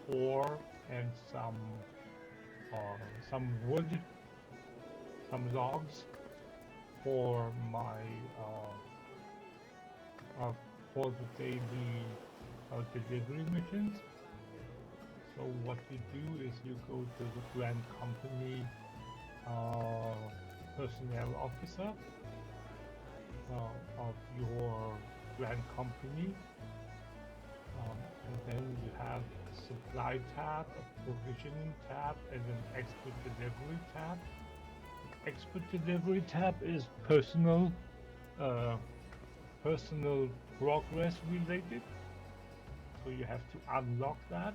ore and some wood, some logs for my for the daily delivery missions. So what you do is you go to the Grand Company personnel officer of your Grand Company, and then you have a supply tab, a provisioning tab, and an expert delivery tab. Expert delivery tab is personal progress related, so you have to unlock that.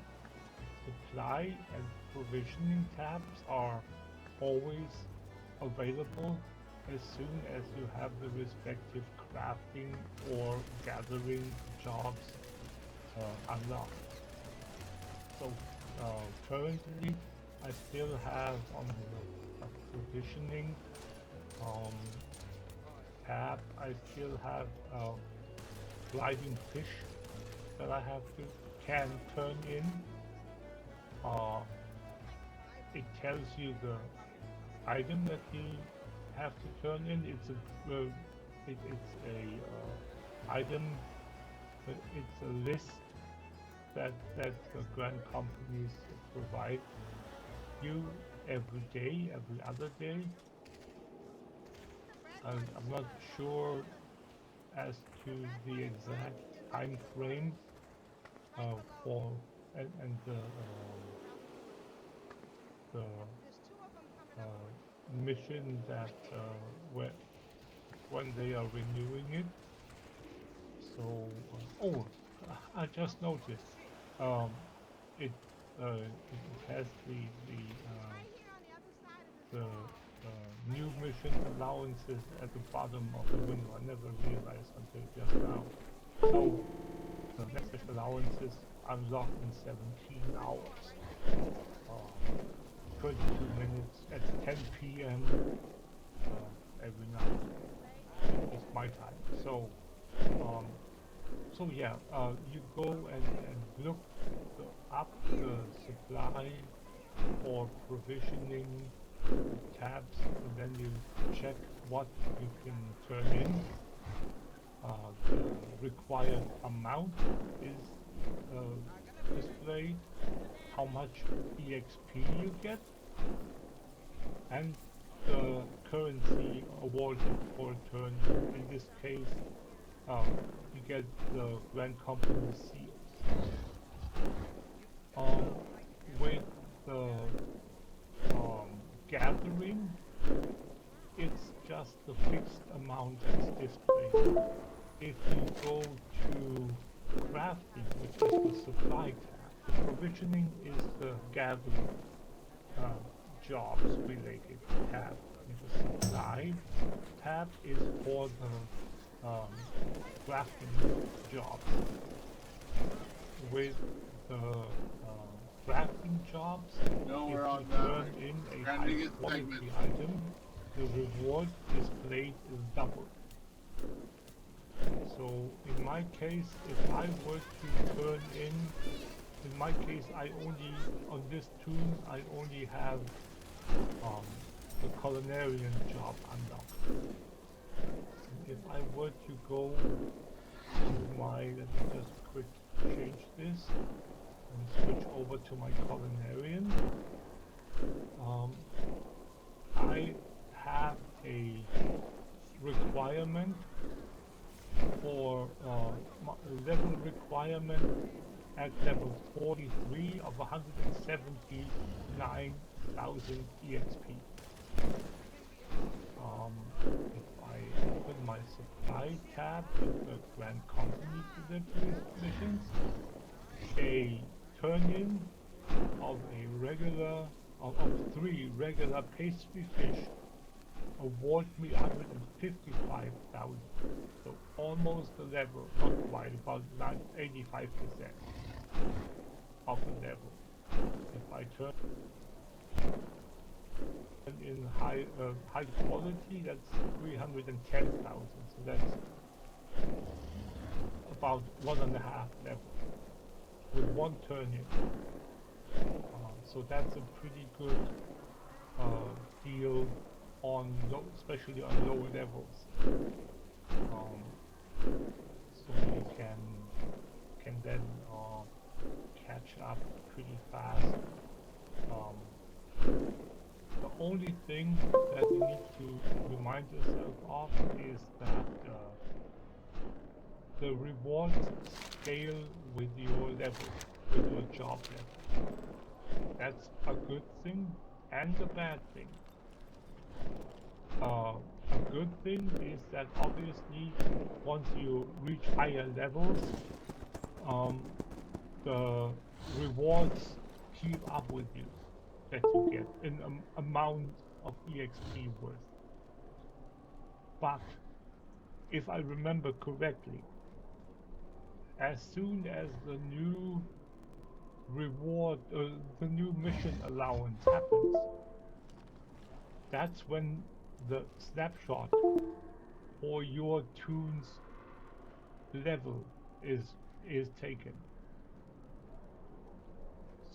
Supply and provisioning tabs are always available as soon as you have the respective crafting or gathering jobs unlocked. So currently I still have on the provisioning tab, I still have gliding fish that I have to can turn in. It tells you the item that you have to turn in. It's a item. It's a list that the grand companies provide you every day, every other day. I'm not sure as to the exact time frame for and the mission that when they are renewing it. So oh, I just noticed it it has the new mission allowances at the bottom of the window. I never realized until just now. So the next mission allowances unlocked in 17 hours. 22 minutes at 10 p.m. Every night. It's my time. So yeah, you go and look up the supply for provisioning tabs, and then you check what you can turn in. The required amount is displayed, how much EXP you get, and the currency awarded for a turn. In this case, you get the Grand Company seals. With the gathering, it's just the fixed amount that's displayed. If you go to crafting, which is the supply tab, the provisioning is the gathering jobs related tab. And the supply tab is for the crafting jobs. With the crafting jobs, No, if we're you on turn in a Grand high Biggest quality segment. item, the reward displayed is doubled. So in my case, if I were to turn in my case, I only, on this toon, I only have the culinarian job unlocked. If I were to go to my, let me just quick change this and switch over to my culinarian, I have a requirement for level requirement at level 43 of 179,000 EXP. If I open my supply tab with the Grand Company delivery missions, a turn-in of a regular of 3 regular pastry fish award me 155,000. So almost the level, not quite, about 85% of the level. If I turn in high quality, that's 310,000. So that's about 1.5 level with one turn in. So that's a pretty good deal on low, especially on low levels. So you can then catch up pretty fast. The only thing that you need to remind yourself of is that the rewards scale with your level, with your job level. That's a good thing and a bad thing. A good thing is that obviously once you reach higher levels, the rewards keep up with you that you get in amount of EXP worth. But if I remember correctly, as soon as the new reward, the new mission allowance happens, that's when the snapshot for your toon's level is taken.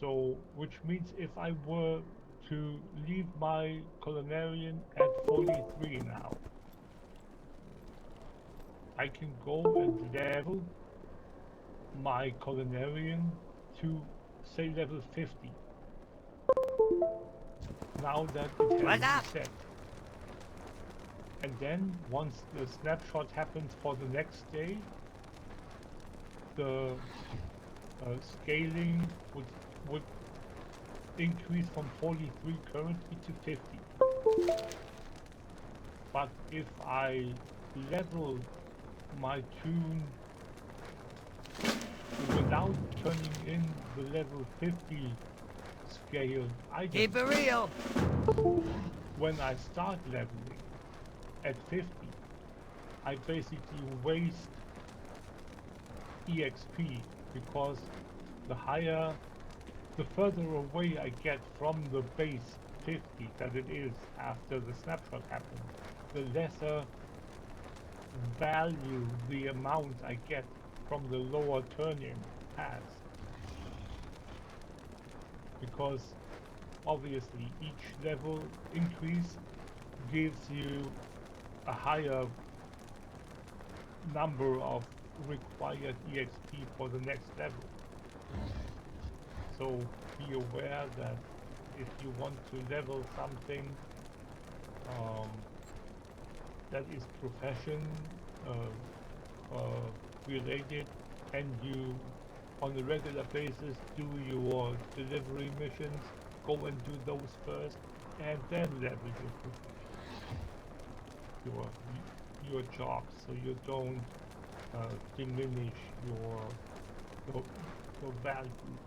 So, which means if I were to leave my culinarian at 43 now, I can go and level my culinarian to, say, level 50. Now that it has reset. And then, once the snapshot happens for the next day, the scaling would increase from 43 currently to 50. But if I level my toon without turning in the level 50 scale item, keep it real. When I start leveling at 50, I basically waste EXP because the further away I get from the base 50 that it is after the snapshot happens, the lesser value the amount I get from the lower turn-in has. Because obviously each level increase gives you a higher number of required EXP for the next level. So be aware that if you want to level something that is profession related, and you on a regular basis do your delivery missions, go and do those first, and then level your job, so you don't diminish your value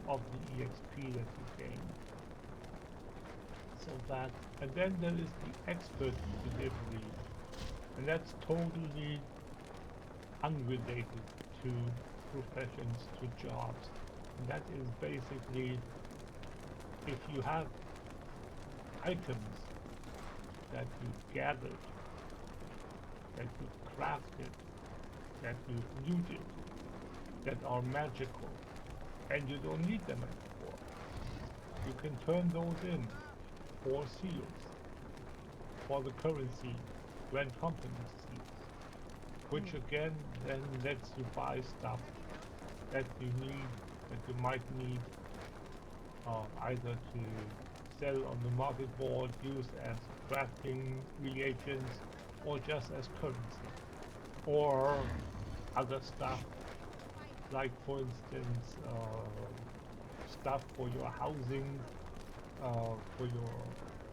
of the EXP that you gain. So that, and then there is the expert delivery, and that's totally unrelated to professions, to jobs. And that is basically if you have items that you've gathered, that you've crafted, that you've looted, that are magical, and you don't need them anymore, you can turn those in for seals, for the currency when companies seals, which again then lets you buy stuff that you need, that you might need either to sell on the market board, use as crafting reagents, or just as currency, or other stuff, like for instance stuff for your housing, for your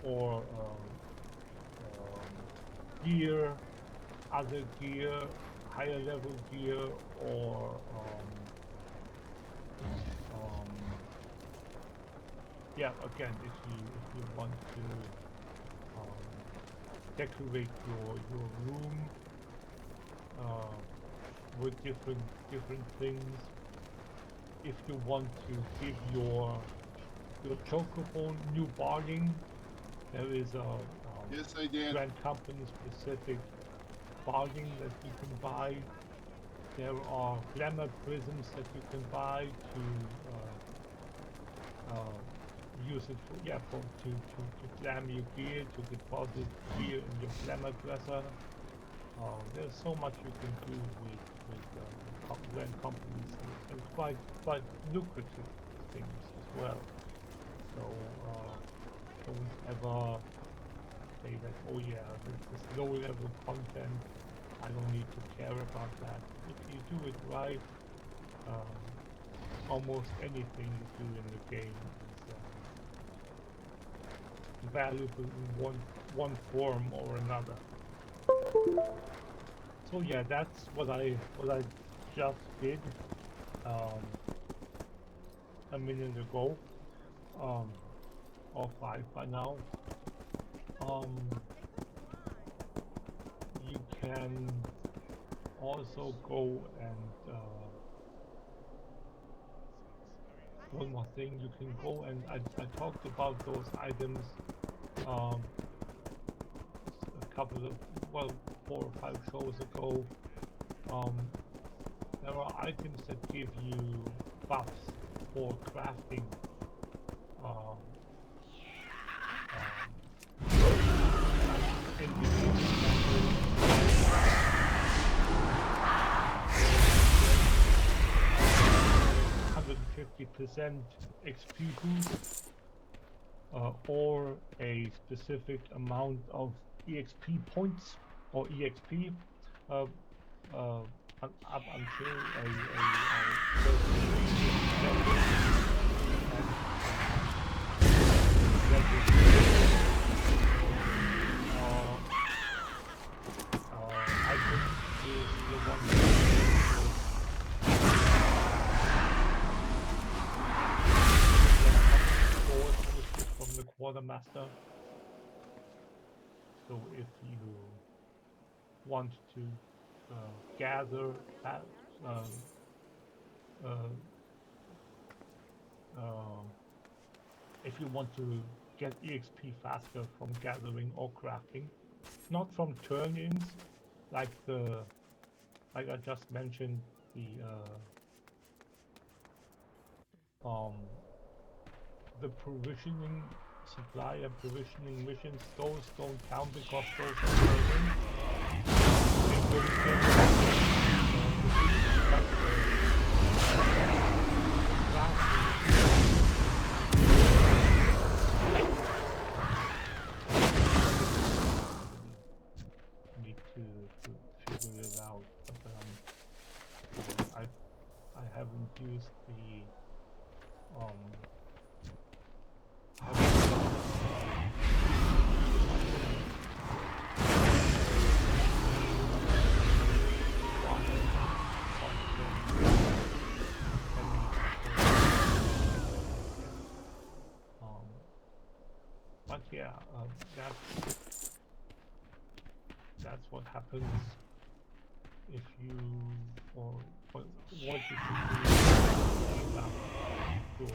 or gear, other gear, higher level gear, or yeah, again, if you want to decorate your room with different things, if you want to give your chocobo new bargain, there is a Yes, I did. Grand Company specific bargain that you can buy. There are glamour prisms that you can buy to use it for, yeah, to glam your gear, to deposit gear in your glamour dresser. There's so much you can do with Grand Companies, and quite lucrative things as well. So don't ever say that, oh yeah, this is low level content, I don't need to care about that. If you do it right, almost anything you do in the game is valuable in one form or another. So yeah, that's what I just did a minute ago, or 5 by now. You can also go and one more thing, you can go and I talked about those items a couple of, well, 4 or 5 shows ago. There are items that give you buffs for crafting. In the game, 150% XP boost, or a specific amount of EXP points or EXP up until item is the one from the quartermaster. So if you want to gather if you want to get EXP faster from gathering or crafting, not from turn-ins like I just mentioned, the the provisioning supply and provisioning missions, those don't count because those are urban. They don't need to figure it out, but I haven't used the but yeah, that's what happens if you or what you should do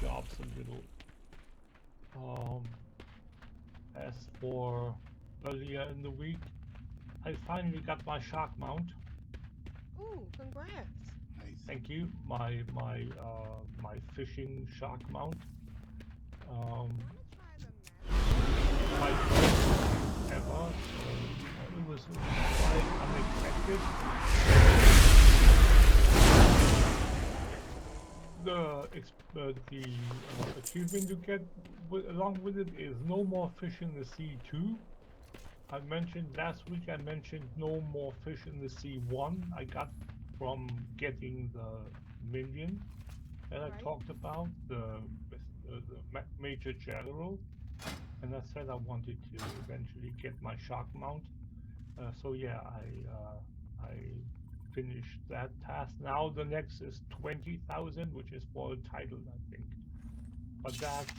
jobs a little. As for earlier in the week, I finally got my shark mount. Ooh, congrats. Nice. Thank you. My fishing shark mount. My first ever. It was quite unexpected. The achievement you get along with it is no more fish in the sea 2. I mentioned last week. I mentioned no more fish in the sea 1. I got from getting the minion that I talked about, the Major General, and I said I wanted to eventually get my shark mount. So yeah, I finished that task. Now the next is 20,000, which is for the title, I think. But that's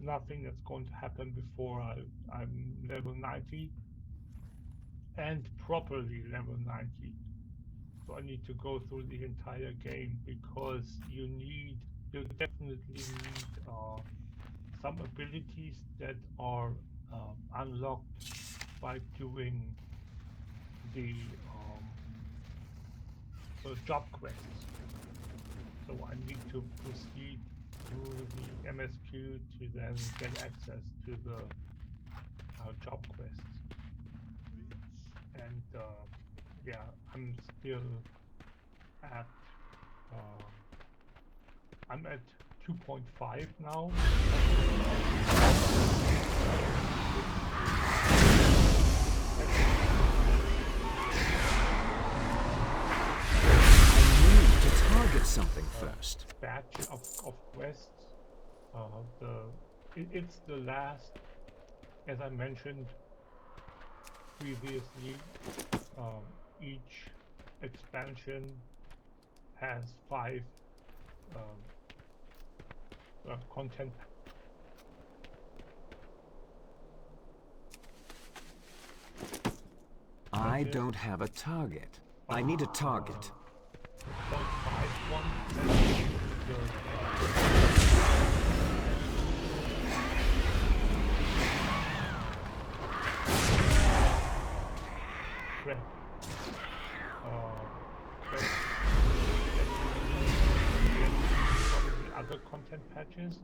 nothing that's going to happen before I'm level 90 and properly level 90. So I need to go through the entire game because you definitely need some abilities that are unlocked by doing the job quests. So I need to proceed through the MSQ to then get access to the job quests. And yeah, I'm still at I'm at 2.5 now. Target something first. Batch of quests. It's the last, as I mentioned previously. Each expansion has 5 content. I don't have a target. I need a target. Other content patches.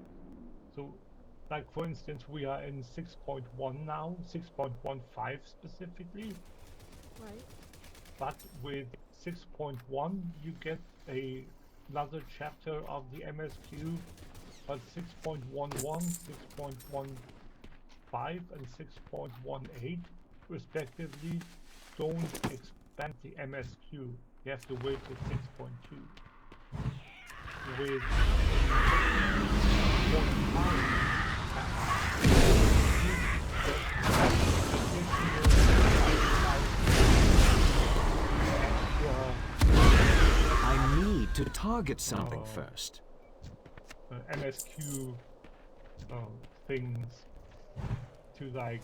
So, like for instance, we are in 6.1 now, 6.15 specifically. Right. But with 6.1, you get another chapter of the MSQ, but 6.11, 6.15, and 6.18, respectively, don't expand the MSQ. You have to wait till 6.2. With 6.5, I need to target something first. MSQ things to like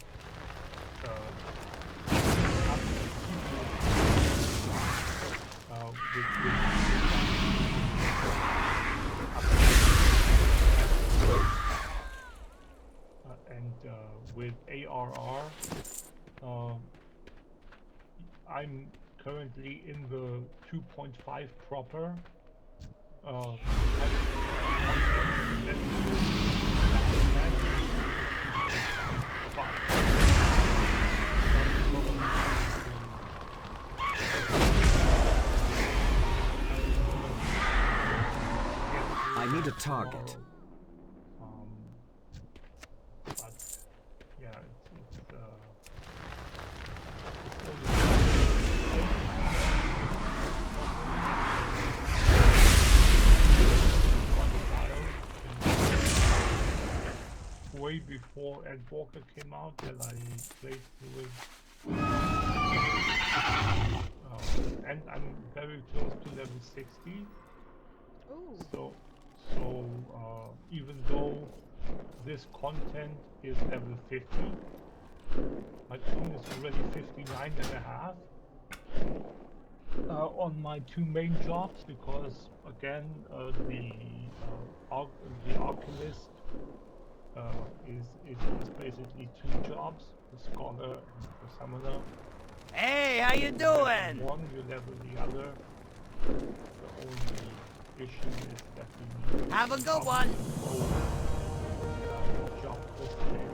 and with ARR I'm currently in the 2.5 proper. I need a target. But yeah, way before Ed Walker came out that I played through it. And I'm very close to level 60. Ooh. So even though this content is level 50, my tune is already 59 and a half on my two main jobs, because again the Alchemist is basically two jobs, the Scholar and the Summoner. Hey, how you doing? One, you level the other. The only issue is that you need Have a good one. Job listing if you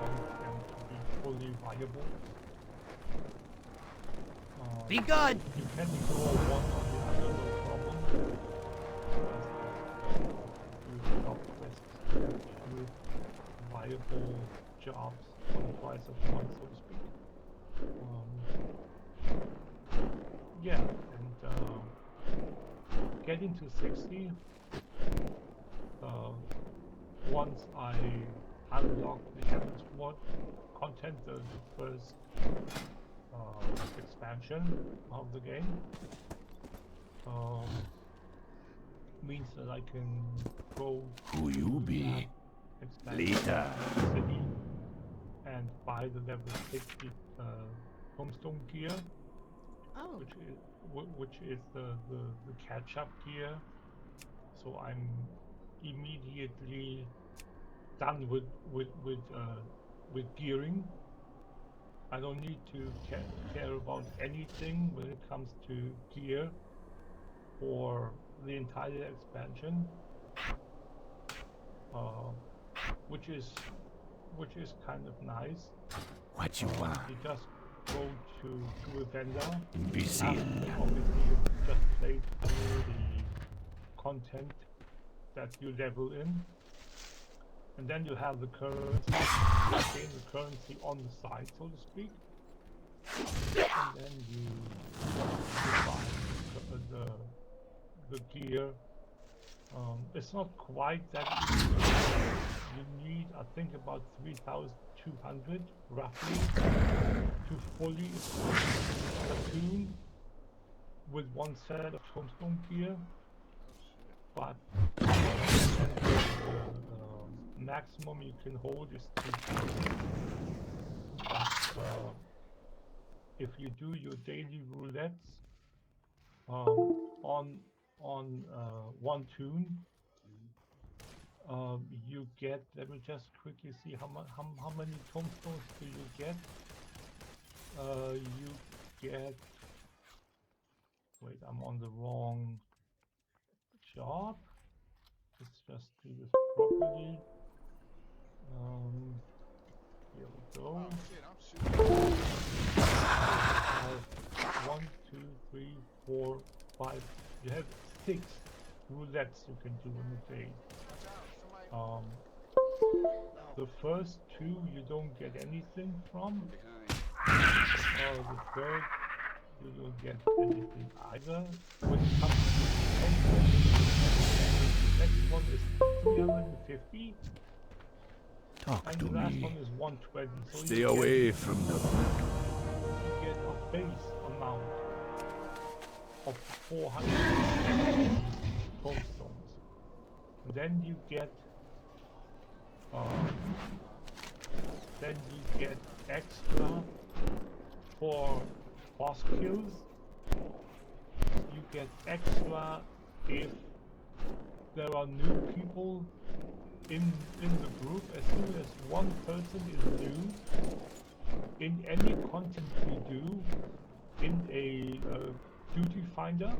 want them to be fully viable. Be good. You can ignore one or the other, no problem. You job lists to have two viable jobs for the price of one, so to speak. Yeah, and getting to 60, once I unlock the Heaven's Ward content, the first expansion of the game, means that I can go Who you be? Later. city and buy the level 60 Tombstone gear, Oh. which is the catch-up gear. So I'm immediately done with gearing. I don't need to care about anything when it comes to gear for the entire expansion, which is kind of nice. What you want? You just go to a vendor. Busy. Obviously, you just play through the content that you level in, and then you have the currency, gain the currency on the side, so to speak, and then you buy the gear. It's not quite that easy. You need, I think, about 3,200 roughly to fully attune with one set of Tombstone gear. But the maximum you can hold is 2,000. But if you do your daily roulettes on one tune, you get, let me just quickly see how many tombstones do you get. You get, wait, I'm on the wrong job. Let's just do this properly. Here we go. Oh shit, I'm shooting. 1, 2, 3, 4, 5. You have 6 roulettes you can do in a day. Watch out, somebody. The first 2 you don't get anything from. The third you don't get anything either. When it comes to the next one is 350. Talk And to the last me. one is 120. So Stay you get- away from the... You get a base amount of 400 tombstones. And then you get extra for boss kills. You get extra if there are new people in the group. As soon as one person is new in any content you do, in a duty finder,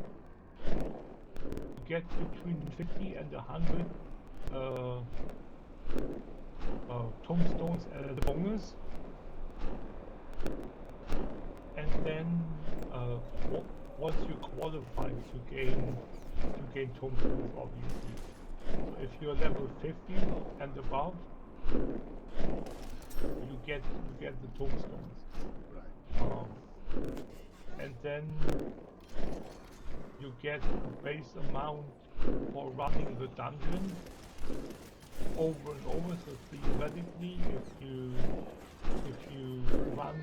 you get between 50 and 100 tombstones as a bonus. And then once you qualify to gain tombstones, obviously. So if you're level 50 and above, you get the tombstones. And then you get a base amount for running the dungeon over and over. So theoretically, if you run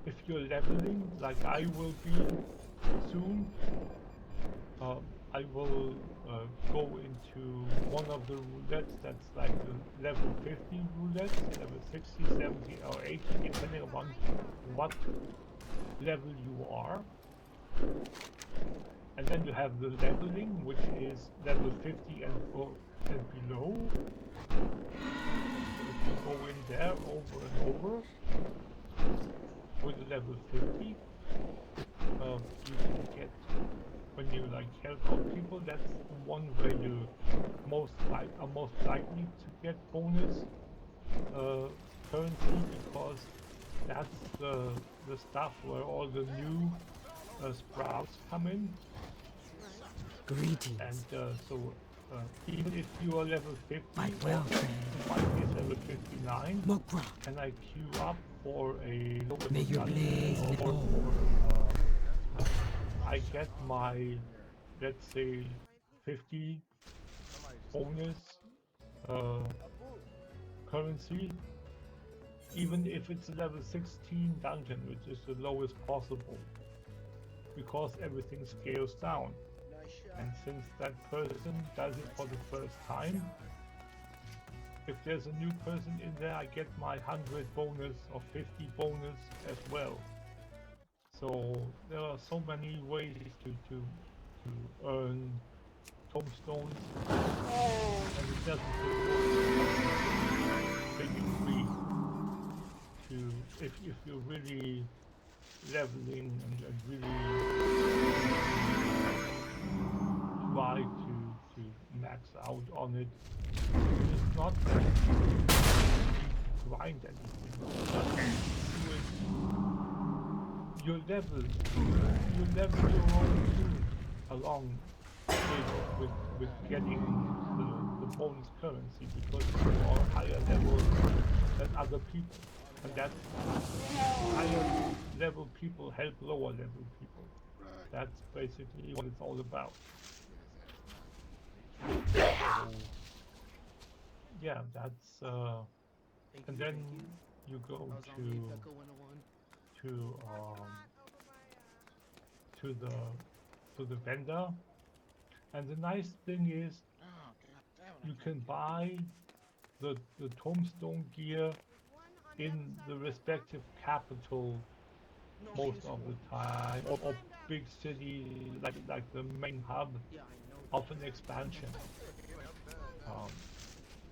if you're leveling like I will be soon, I will go into one of the roulettes that's like the level 50 roulette, level 60, 70 or 80, depending on what level you are. And then you have the leveling, which is level 50 and below. So if you go in there over and over with level 50, you can get, when you like help out people, that's one way you are most likely to get bonus currency, because that's the stuff where all the new sprouts come in. Greetings. And so even if you are level 50, Fight well, friend. mine is level 59, Mokra. and I queue up for a lower May your blaze live on. I get my, let's say, 50 bonus currency, even if it's a level 16 dungeon, which is the lowest possible, because everything scales down. And since that person does it for the first time, if there's a new person in there, I get my 100 bonus or 50 bonus as well. So there are so many ways to earn tombstones, and it doesn't take degree to if you're really leveling and really try to max out on it. It's not that you need to grind anything. You level your own tune along with getting the bonus currency, because you are higher level than other people, and that's higher level people help lower level people. That's basically what it's all about. So, yeah, that's and then you go to the vendor, and the nice thing is you can buy the tombstone gear in the respective capital most of the time, or big city, like the main hub of an expansion.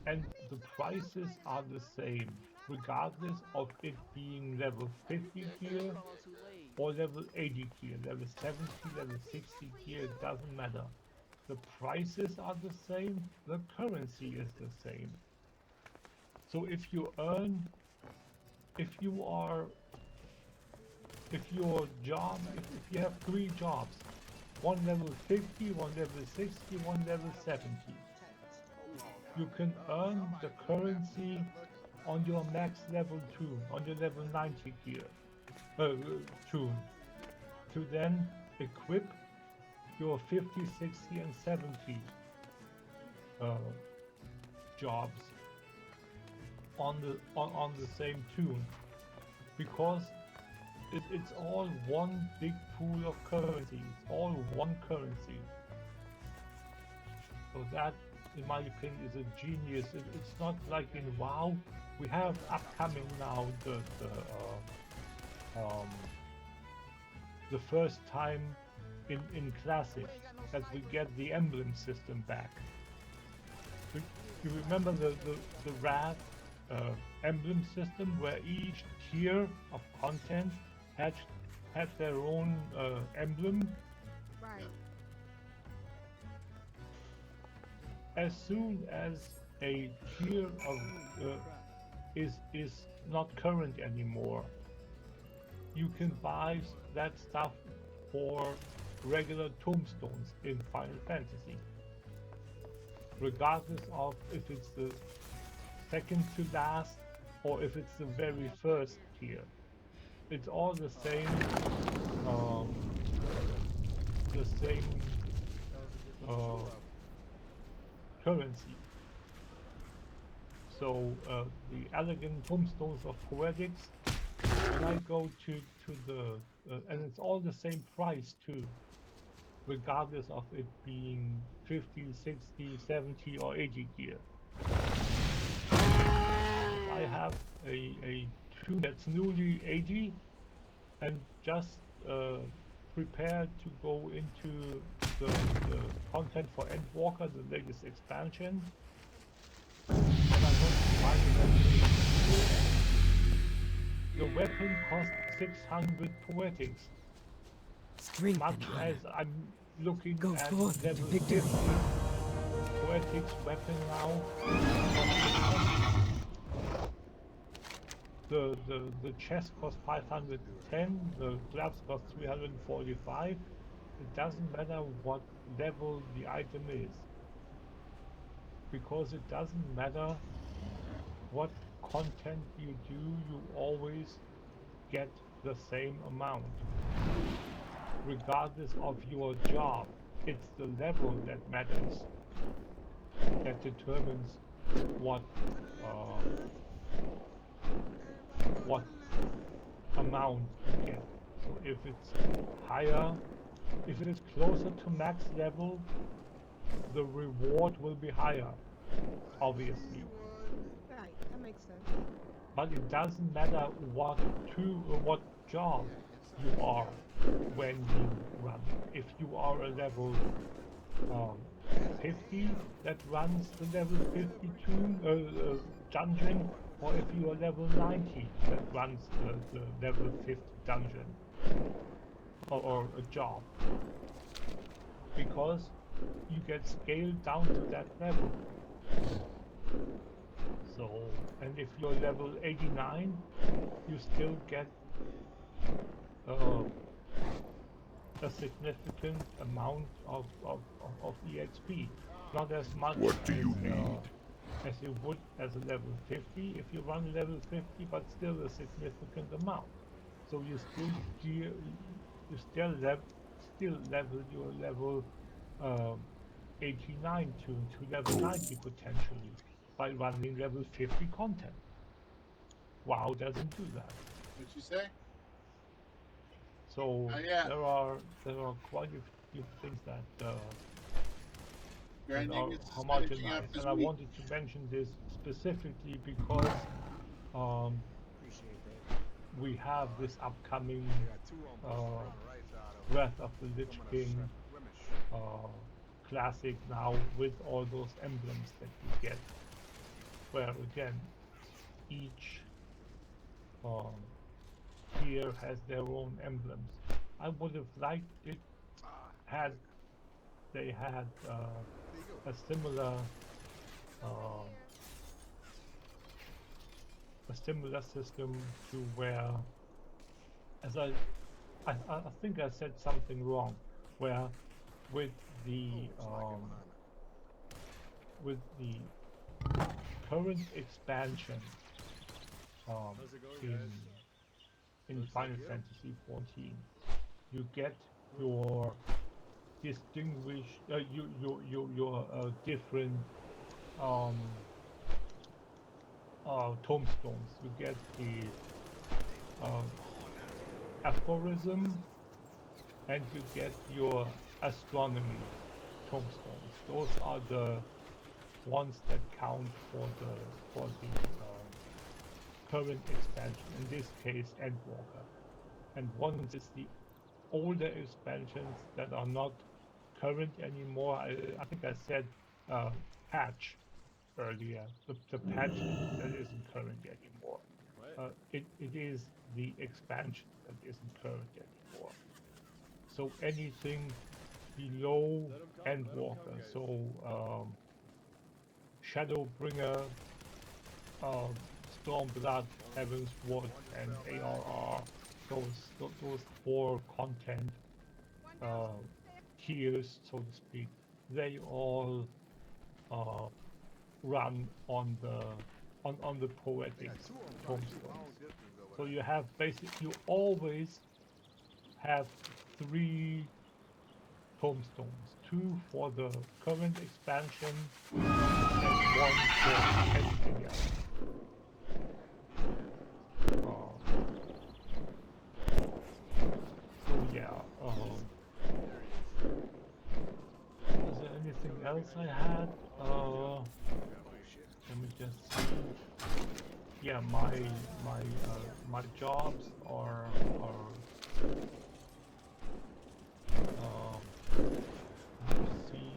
And the prices are the same, regardless of it being level 50 gear or level 80 gear, level 70, level 60 gear, it doesn't matter. The prices are the same, the currency is the same. So if you have 3 jobs, one level 50, one level 60, one level 70, you can earn the currency on your max level tune, on your level 90 gear tune, to then equip your 50, 60 and 70 jobs on the same tune, because it's all one big pool of currency. It's all one currency. So that, in my opinion, is a genius. It's not like in WoW. We have upcoming now the first time in Classic that we get the emblem system back. You remember the Wrath emblem system where each tier of content had their own emblem. Right. As soon as a tier of is not current anymore, you can buy that stuff for regular tombstones in Final Fantasy, regardless of if it's the second to last or if it's the very first tier. It's all the same currency. So the elegant tombstones of poetics, when I go to the and it's all the same price too, regardless of it being 50, 60, 70 or 80 gear. If I have a tune that's newly 80 and just prepared to go into the content for Endwalker, the latest expansion, and I want to buy the weapon costs 600 poetics. Strength Much and as honor. I'm looking Go at forth level to victory. 50 poetics weapon now. The chest costs 510, the gloves cost 345. It doesn't matter what level the item is, because it doesn't matter what content you do, you always get the same amount. Regardless of your job, it's the level that matters, that determines what amount you get. So if it's higher, if it is closer to max level, the reward will be higher, obviously. Right. That makes sense. But it doesn't matter what job you are when you run it. If you are a level 50 that runs the level 52 dungeon, or if you are level 90 that runs the level 50 dungeon or a job, because you get scaled down to that level. So, and if you're level 89, you still get a significant amount of EXP. Not as much as you would as a level 50 if you run level 50, but still a significant amount. So you still level your level 89 to level 90 potentially by running level 50 content. WoW doesn't do that. What'd you say? So Yeah. there are quite a few things that Grinding is are finishing up homogenized, this and I week. wanted to mention this specifically because Appreciate that. we have this upcoming They got two on push run right out of Wrath of the Lich coming up King Flemish. classic now, with all those emblems that you get, where again each tier has their own emblems. I would have liked it had they had a similar system to where, as I think I said something wrong, where with the current expansion in Final Fantasy 14, you get your distinguished your different tombstones. You get the aphorism, and you get your astronomy tombstones. Those are the ones that count for the current expansion, in this case Endwalker. And once it's the older expansions that are not current anymore, I think I said patch, earlier, the patch that isn't current anymore. What? It is the expansion that isn't current anymore. So anything below Let 'em come, let 'em come, Endwalker, guys. so Shadowbringer, Stormblood, Heaven's Wood, and ARR, those four content tiers, so to speak, they all run on the poetic tombstones. So you have you always have 3 tombstones, 2 for the current expansion and 1 for anything else. So yeah, is there anything else I had? Let me just see. Yeah, my jobs are let me see.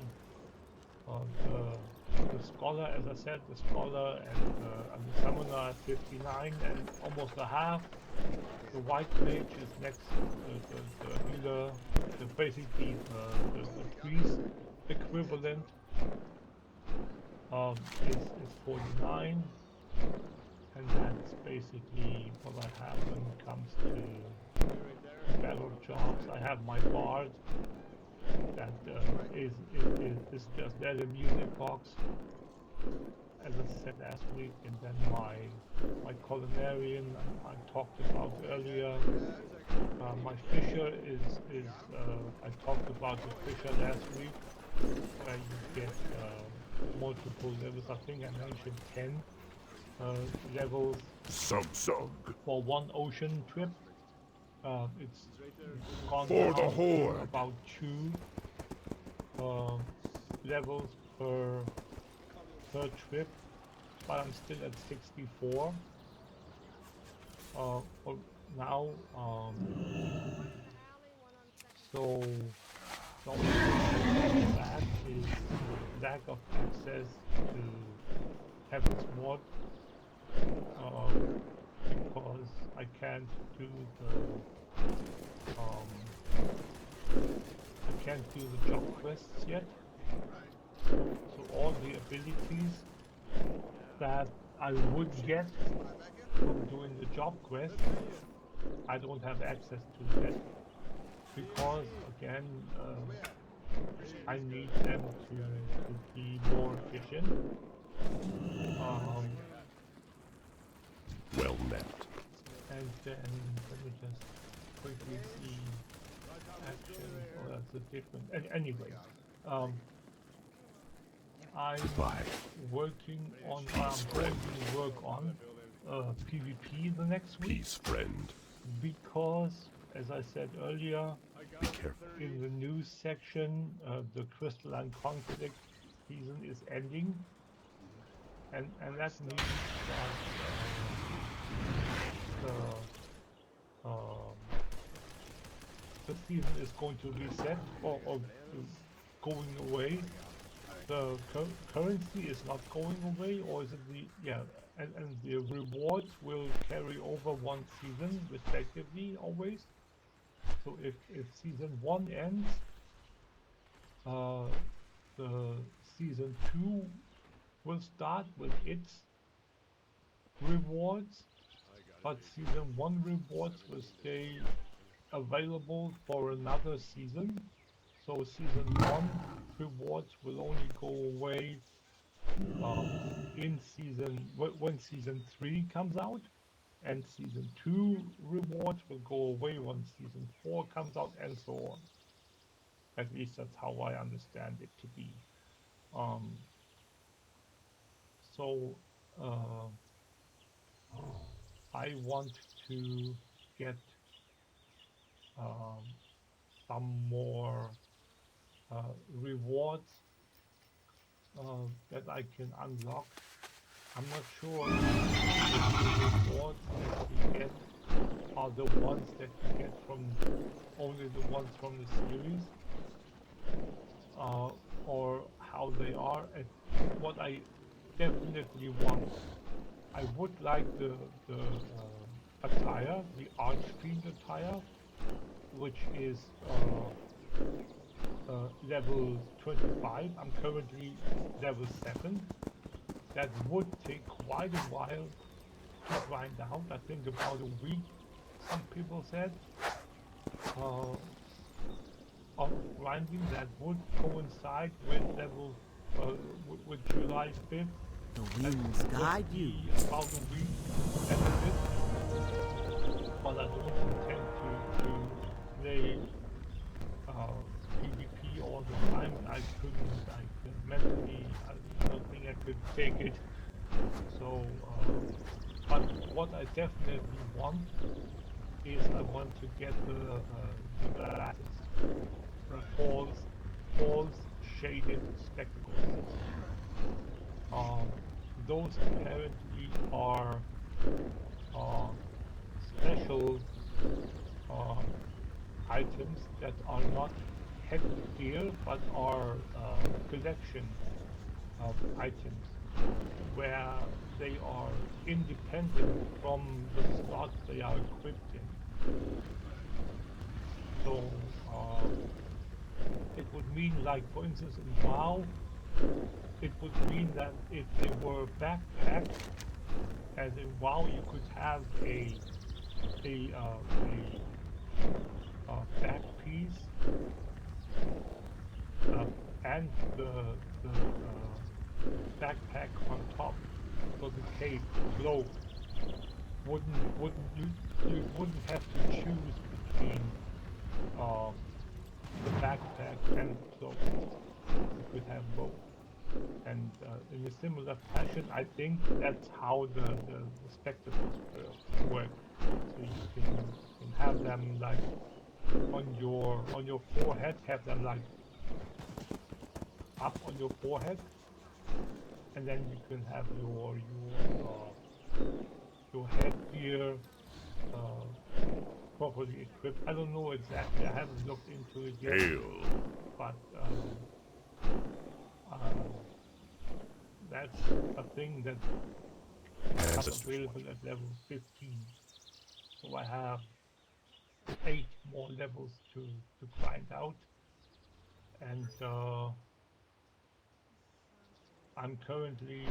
The scholar, as I said, the scholar and the summoner at 59 and almost a half. The white mage is next. The healer, basically the priest equivalent, is 49. And that's basically what I have when it comes to battle jobs. I have my bard that is just there, the music box, as I said last week, and then my culinarian I talked about earlier. My fisher is I talked about the fisher last week, where you get multiple levels. I think I mentioned 10 levels for one ocean trip. It's gone down to about 2 levels per trip, but I'm still at 64 for now. So the only thing that is lack of access to Heaven's Ward, because I can't do the job quests yet. So all the abilities that I would get from doing the job quest, I don't have access to yet, because again, I need them to be more efficient. Well met. And then let me just quickly see action. Oh, that's a different. Anyway, I'm working on. I'm going to work on PvP the next week. Peace, friend. Because, as I said earlier, Be careful. in the news section, the Crystalline Conflict season is ending, and that means that the season is going to reset or going away. The currency is not going away, or is it and the rewards will carry over one season respectively always. So if season 1 ends, the season 2 will start with its rewards, but season 1 rewards will stay available for another season. So season 1 rewards will only go away in when season 3 comes out, and season 2 rewards will go away when season 4 comes out, and so on. At least that's how I understand it to be. So I want to get some more rewards that I can unlock. I'm not sure if the rewards that you get are the ones that you get from only the ones from the series, or how they are. And what I definitely want. I would like the attire, the arch-themed attire, which is level 25. I'm currently level 7. That would take quite a while to grind out. I think about a week, some people said, of grinding. That would coincide with level with July 5th. The That winds would guide be you. about a week and a bit, but I don't intend to play PvP all the time. I couldn't, mentally, I don't think I could take it. So, but what I definitely want is I want to get the glasses, false shaded spectacles. Those apparently are special items that are not headgear but are collection of items where they are independent from the slot they are equipped in. So it would mean, like for instance in WoW, it would mean that if they were backpacked, as in WoW you could have a back piece and the backpack on top, so the cape, the cloak, you wouldn't have to choose between the backpack and the cloak. You could have both. And in a similar fashion, I think that's how the spectacles work. So you can have them like on your forehead, have them like up on your forehead, and then you can have your headgear properly equipped. I don't know exactly. I haven't looked into it yet. But that's a thing that is available at level 15. So I have 8 more levels to grind out, and I'm currently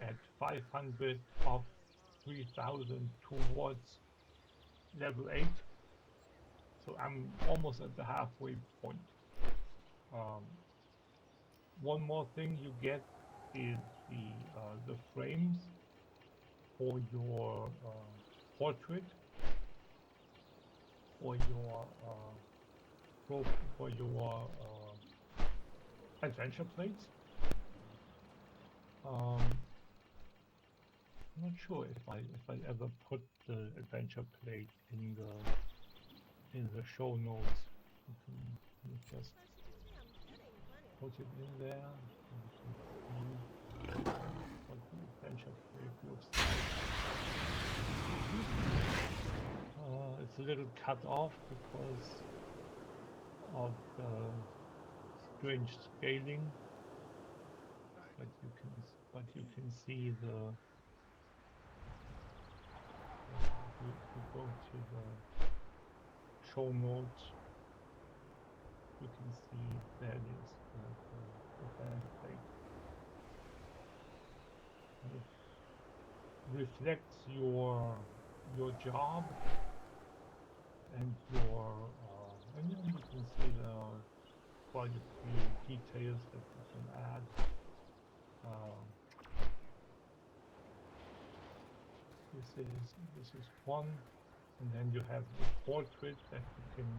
at 500 of 3000 towards level 8. So I'm almost at the halfway point. One more thing you get is the frames for your portrait, for your adventure plates. I'm not sure if I ever put the adventure plate in the show notes. You just put it in there, and you can see what the adventure plate looks like. It's a little cut off because of the strange scaling, but you can see the. If you go to the show notes, you can see there it is, the band plate. It reflects your job and and then you can see there are quite a few details that you can add. This is one, and then you have the portrait that you can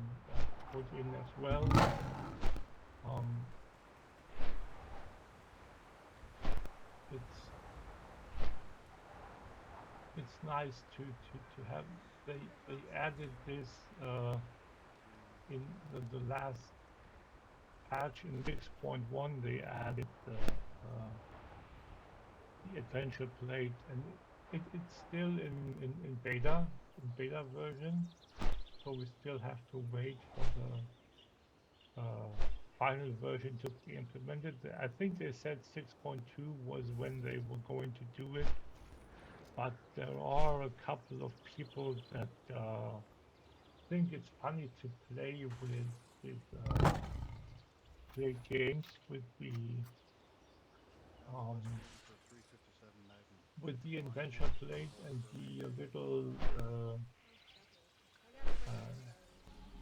put in as well. It's nice to have. They added this in the last patch in 6.1. They added the adventure plate, and it's still in beta version, so we still have to wait for the final version to be implemented. I think they said 6.2 was when they were going to do it, but there are a couple of people that think it's funny to play play games with um, the adventure plate and the little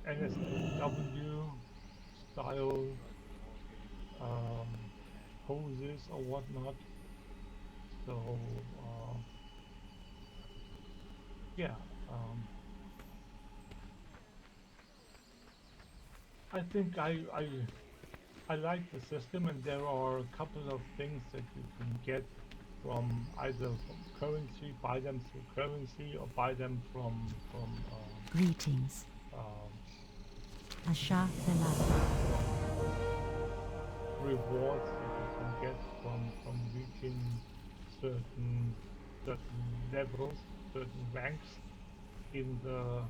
NSFW style hoses or whatnot. So yeah, I think I like the system, and there are a couple of things that you can get from either from currency, buy them through currency, or buy them from Greetings. um, Asha Velada. rewards that you can get from reaching certain levels, certain ranks in the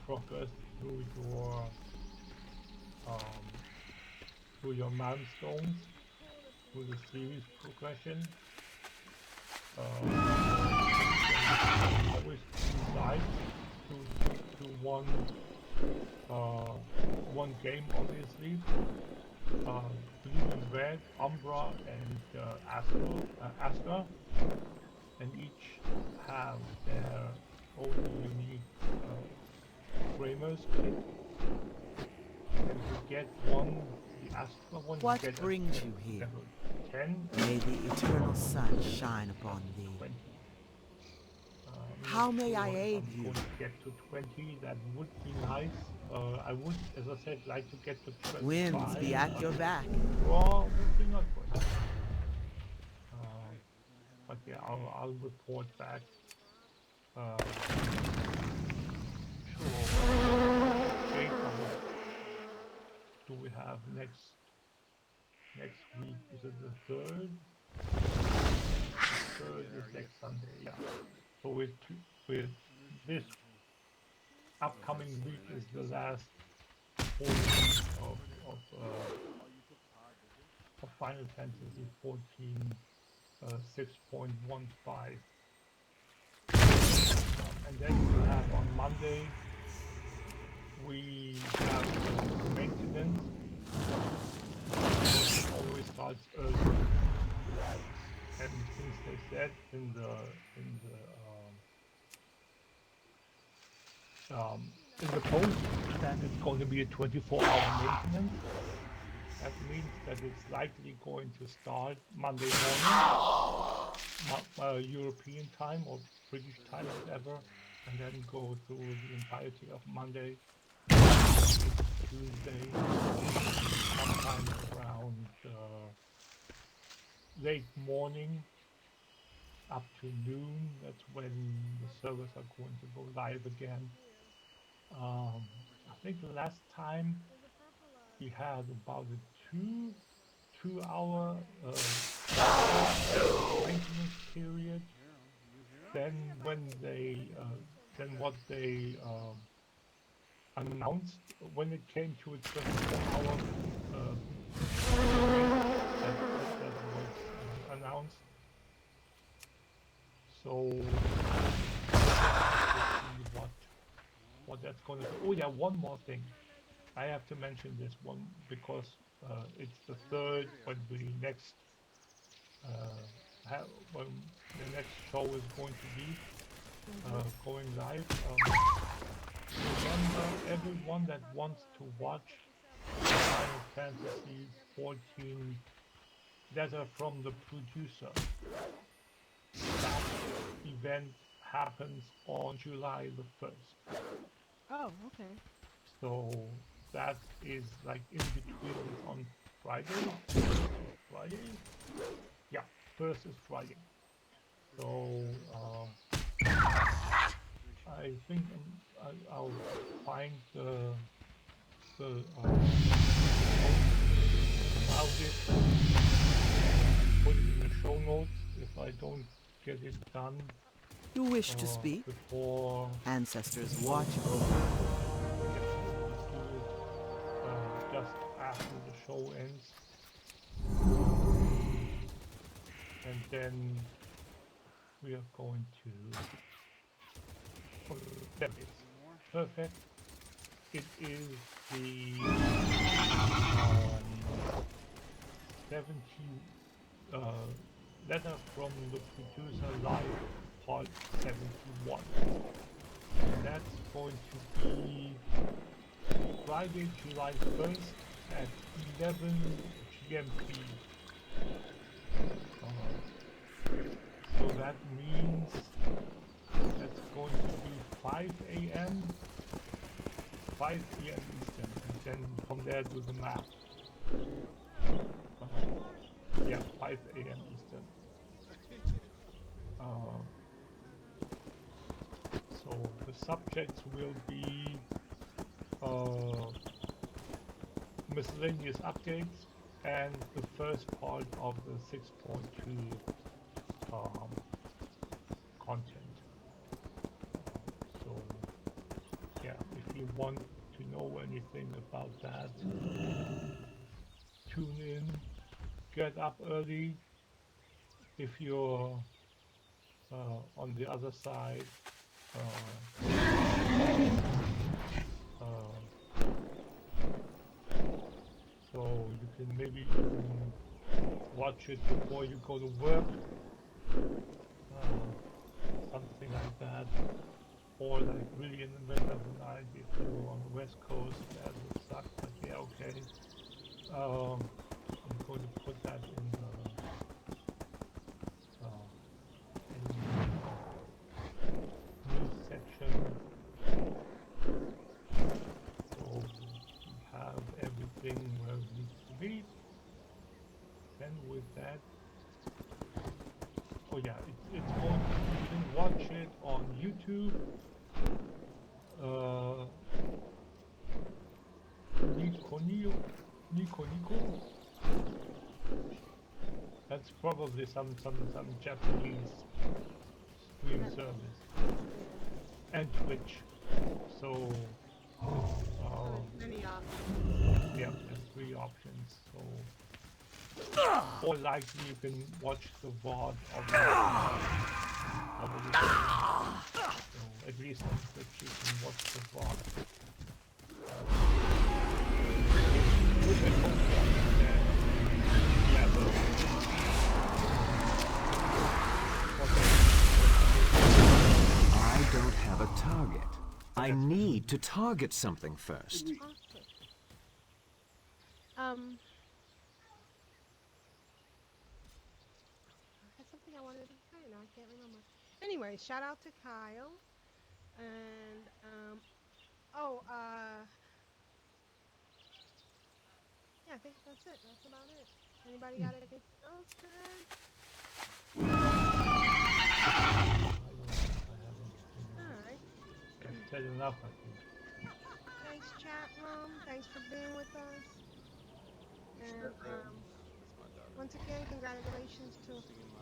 progress through your milestones, through the series progression. Always decide to one game, obviously. Blue and red, Umbra and Astra, and each have their own unique Framers kit. And you get one, the Astra one, What you get brings at you here? level 10. May the eternal sun shine upon thee. 20. How may I if aid I'm you? going to get to 20, that would be nice. I would, as I said, like to get to 25. Winds be at your back. Well, would be not good. But yeah, I'll report back. Sure. Date do we have next week? Is it the 3rd? The 3rd is next Sunday, yeah. So with this upcoming week is the last portion of Final Fantasy 14 6.15. And then we have on Monday we have maintenance. It always starts early. And since they said in the post that it's going to be a 24-hour maintenance, that means that it's likely going to start Monday morning, European time or British time, whatever, and then go through the entirety of Monday, Tuesday, sometime around late morning up to noon. That's when the servers are going to go live again. I think the last time we had about a two-hour maintenance period. Then what they announced when it came to a 24-hour that was announced. So let's see what that's going to be. Oh yeah, one more thing. I have to mention this one because it's the 3rd when the next show is going to be going live. Remember, everyone that wants to watch Final Fantasy 14 letter from the producer, that event happens on July the 1st. Oh, okay. So that is like in between. It's on Friday. Yeah, 1st is Friday. So I think I'll find the about it, put it in the show notes if I don't get it done. You wish to speak? Before Ancestors watch over. show ends. And then we are going to... Oh, there it is. Perfect. It is the 70 letter from the producer live part 71. That's going to be Friday, July 1st at 11 GMT. So that means that's going to be 5 a.m. 5 p.m. Eastern, and then from there do the math. Yeah, 5 a.m. Eastern. So the subjects will be miscellaneous updates and the first part of the 6.2 content. So yeah, if you want to know anything about that, tune in, get up early. If you're on the other side, so you can maybe watch it before you go to work, something like that, or like really in the middle of the night if you're on the west coast. That would suck, but yeah, okay. I'm going to put that in the news section, so we have everything where it needs to be. Then with that, oh yeah, it's going to, you can watch it on YouTube. Nico. That's probably some Japanese stream service. And Twitch. So Many options. yeah, there's 3 options. So more likely you can watch the VOD of the so at least on Twitch you can watch the VOD. I don't have a target. I need to target something first. That's something I wanted to say, now I can't remember. Anyway, shout out to Kyle. And, yeah, I think that's it. That's about it. Anybody got anything else to add? Alright. I've said enough, I think. Thanks, chat room. Thanks for being with us. And, once again, congratulations to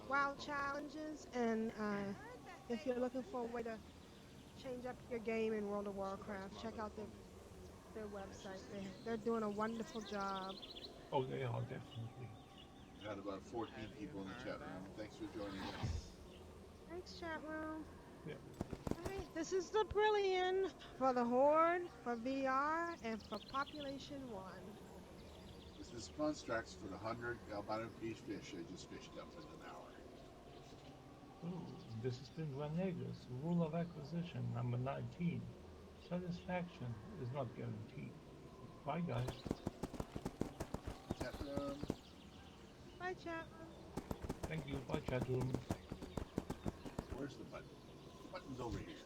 WoW Challenges. And, if you're looking for a way to change up your game in World of Warcraft, check out their website. They're doing a wonderful job. Oh, they are definitely. We had about 14 people in the chat room. Thanks for joining us. Thanks, chat room. Yeah. Alright, this is the Brilliant for the Horde, for VR, and for Population 1. This is Constructs for the 100 albino piece fish I just fished up in an hour. Ooh, this has been Renegas, Rule of Acquisition number 19. Satisfaction is not guaranteed. Bye, guys. Chat room. Bye, chat room. Thank you. Bye, chat room. Where's the button? The button's over here.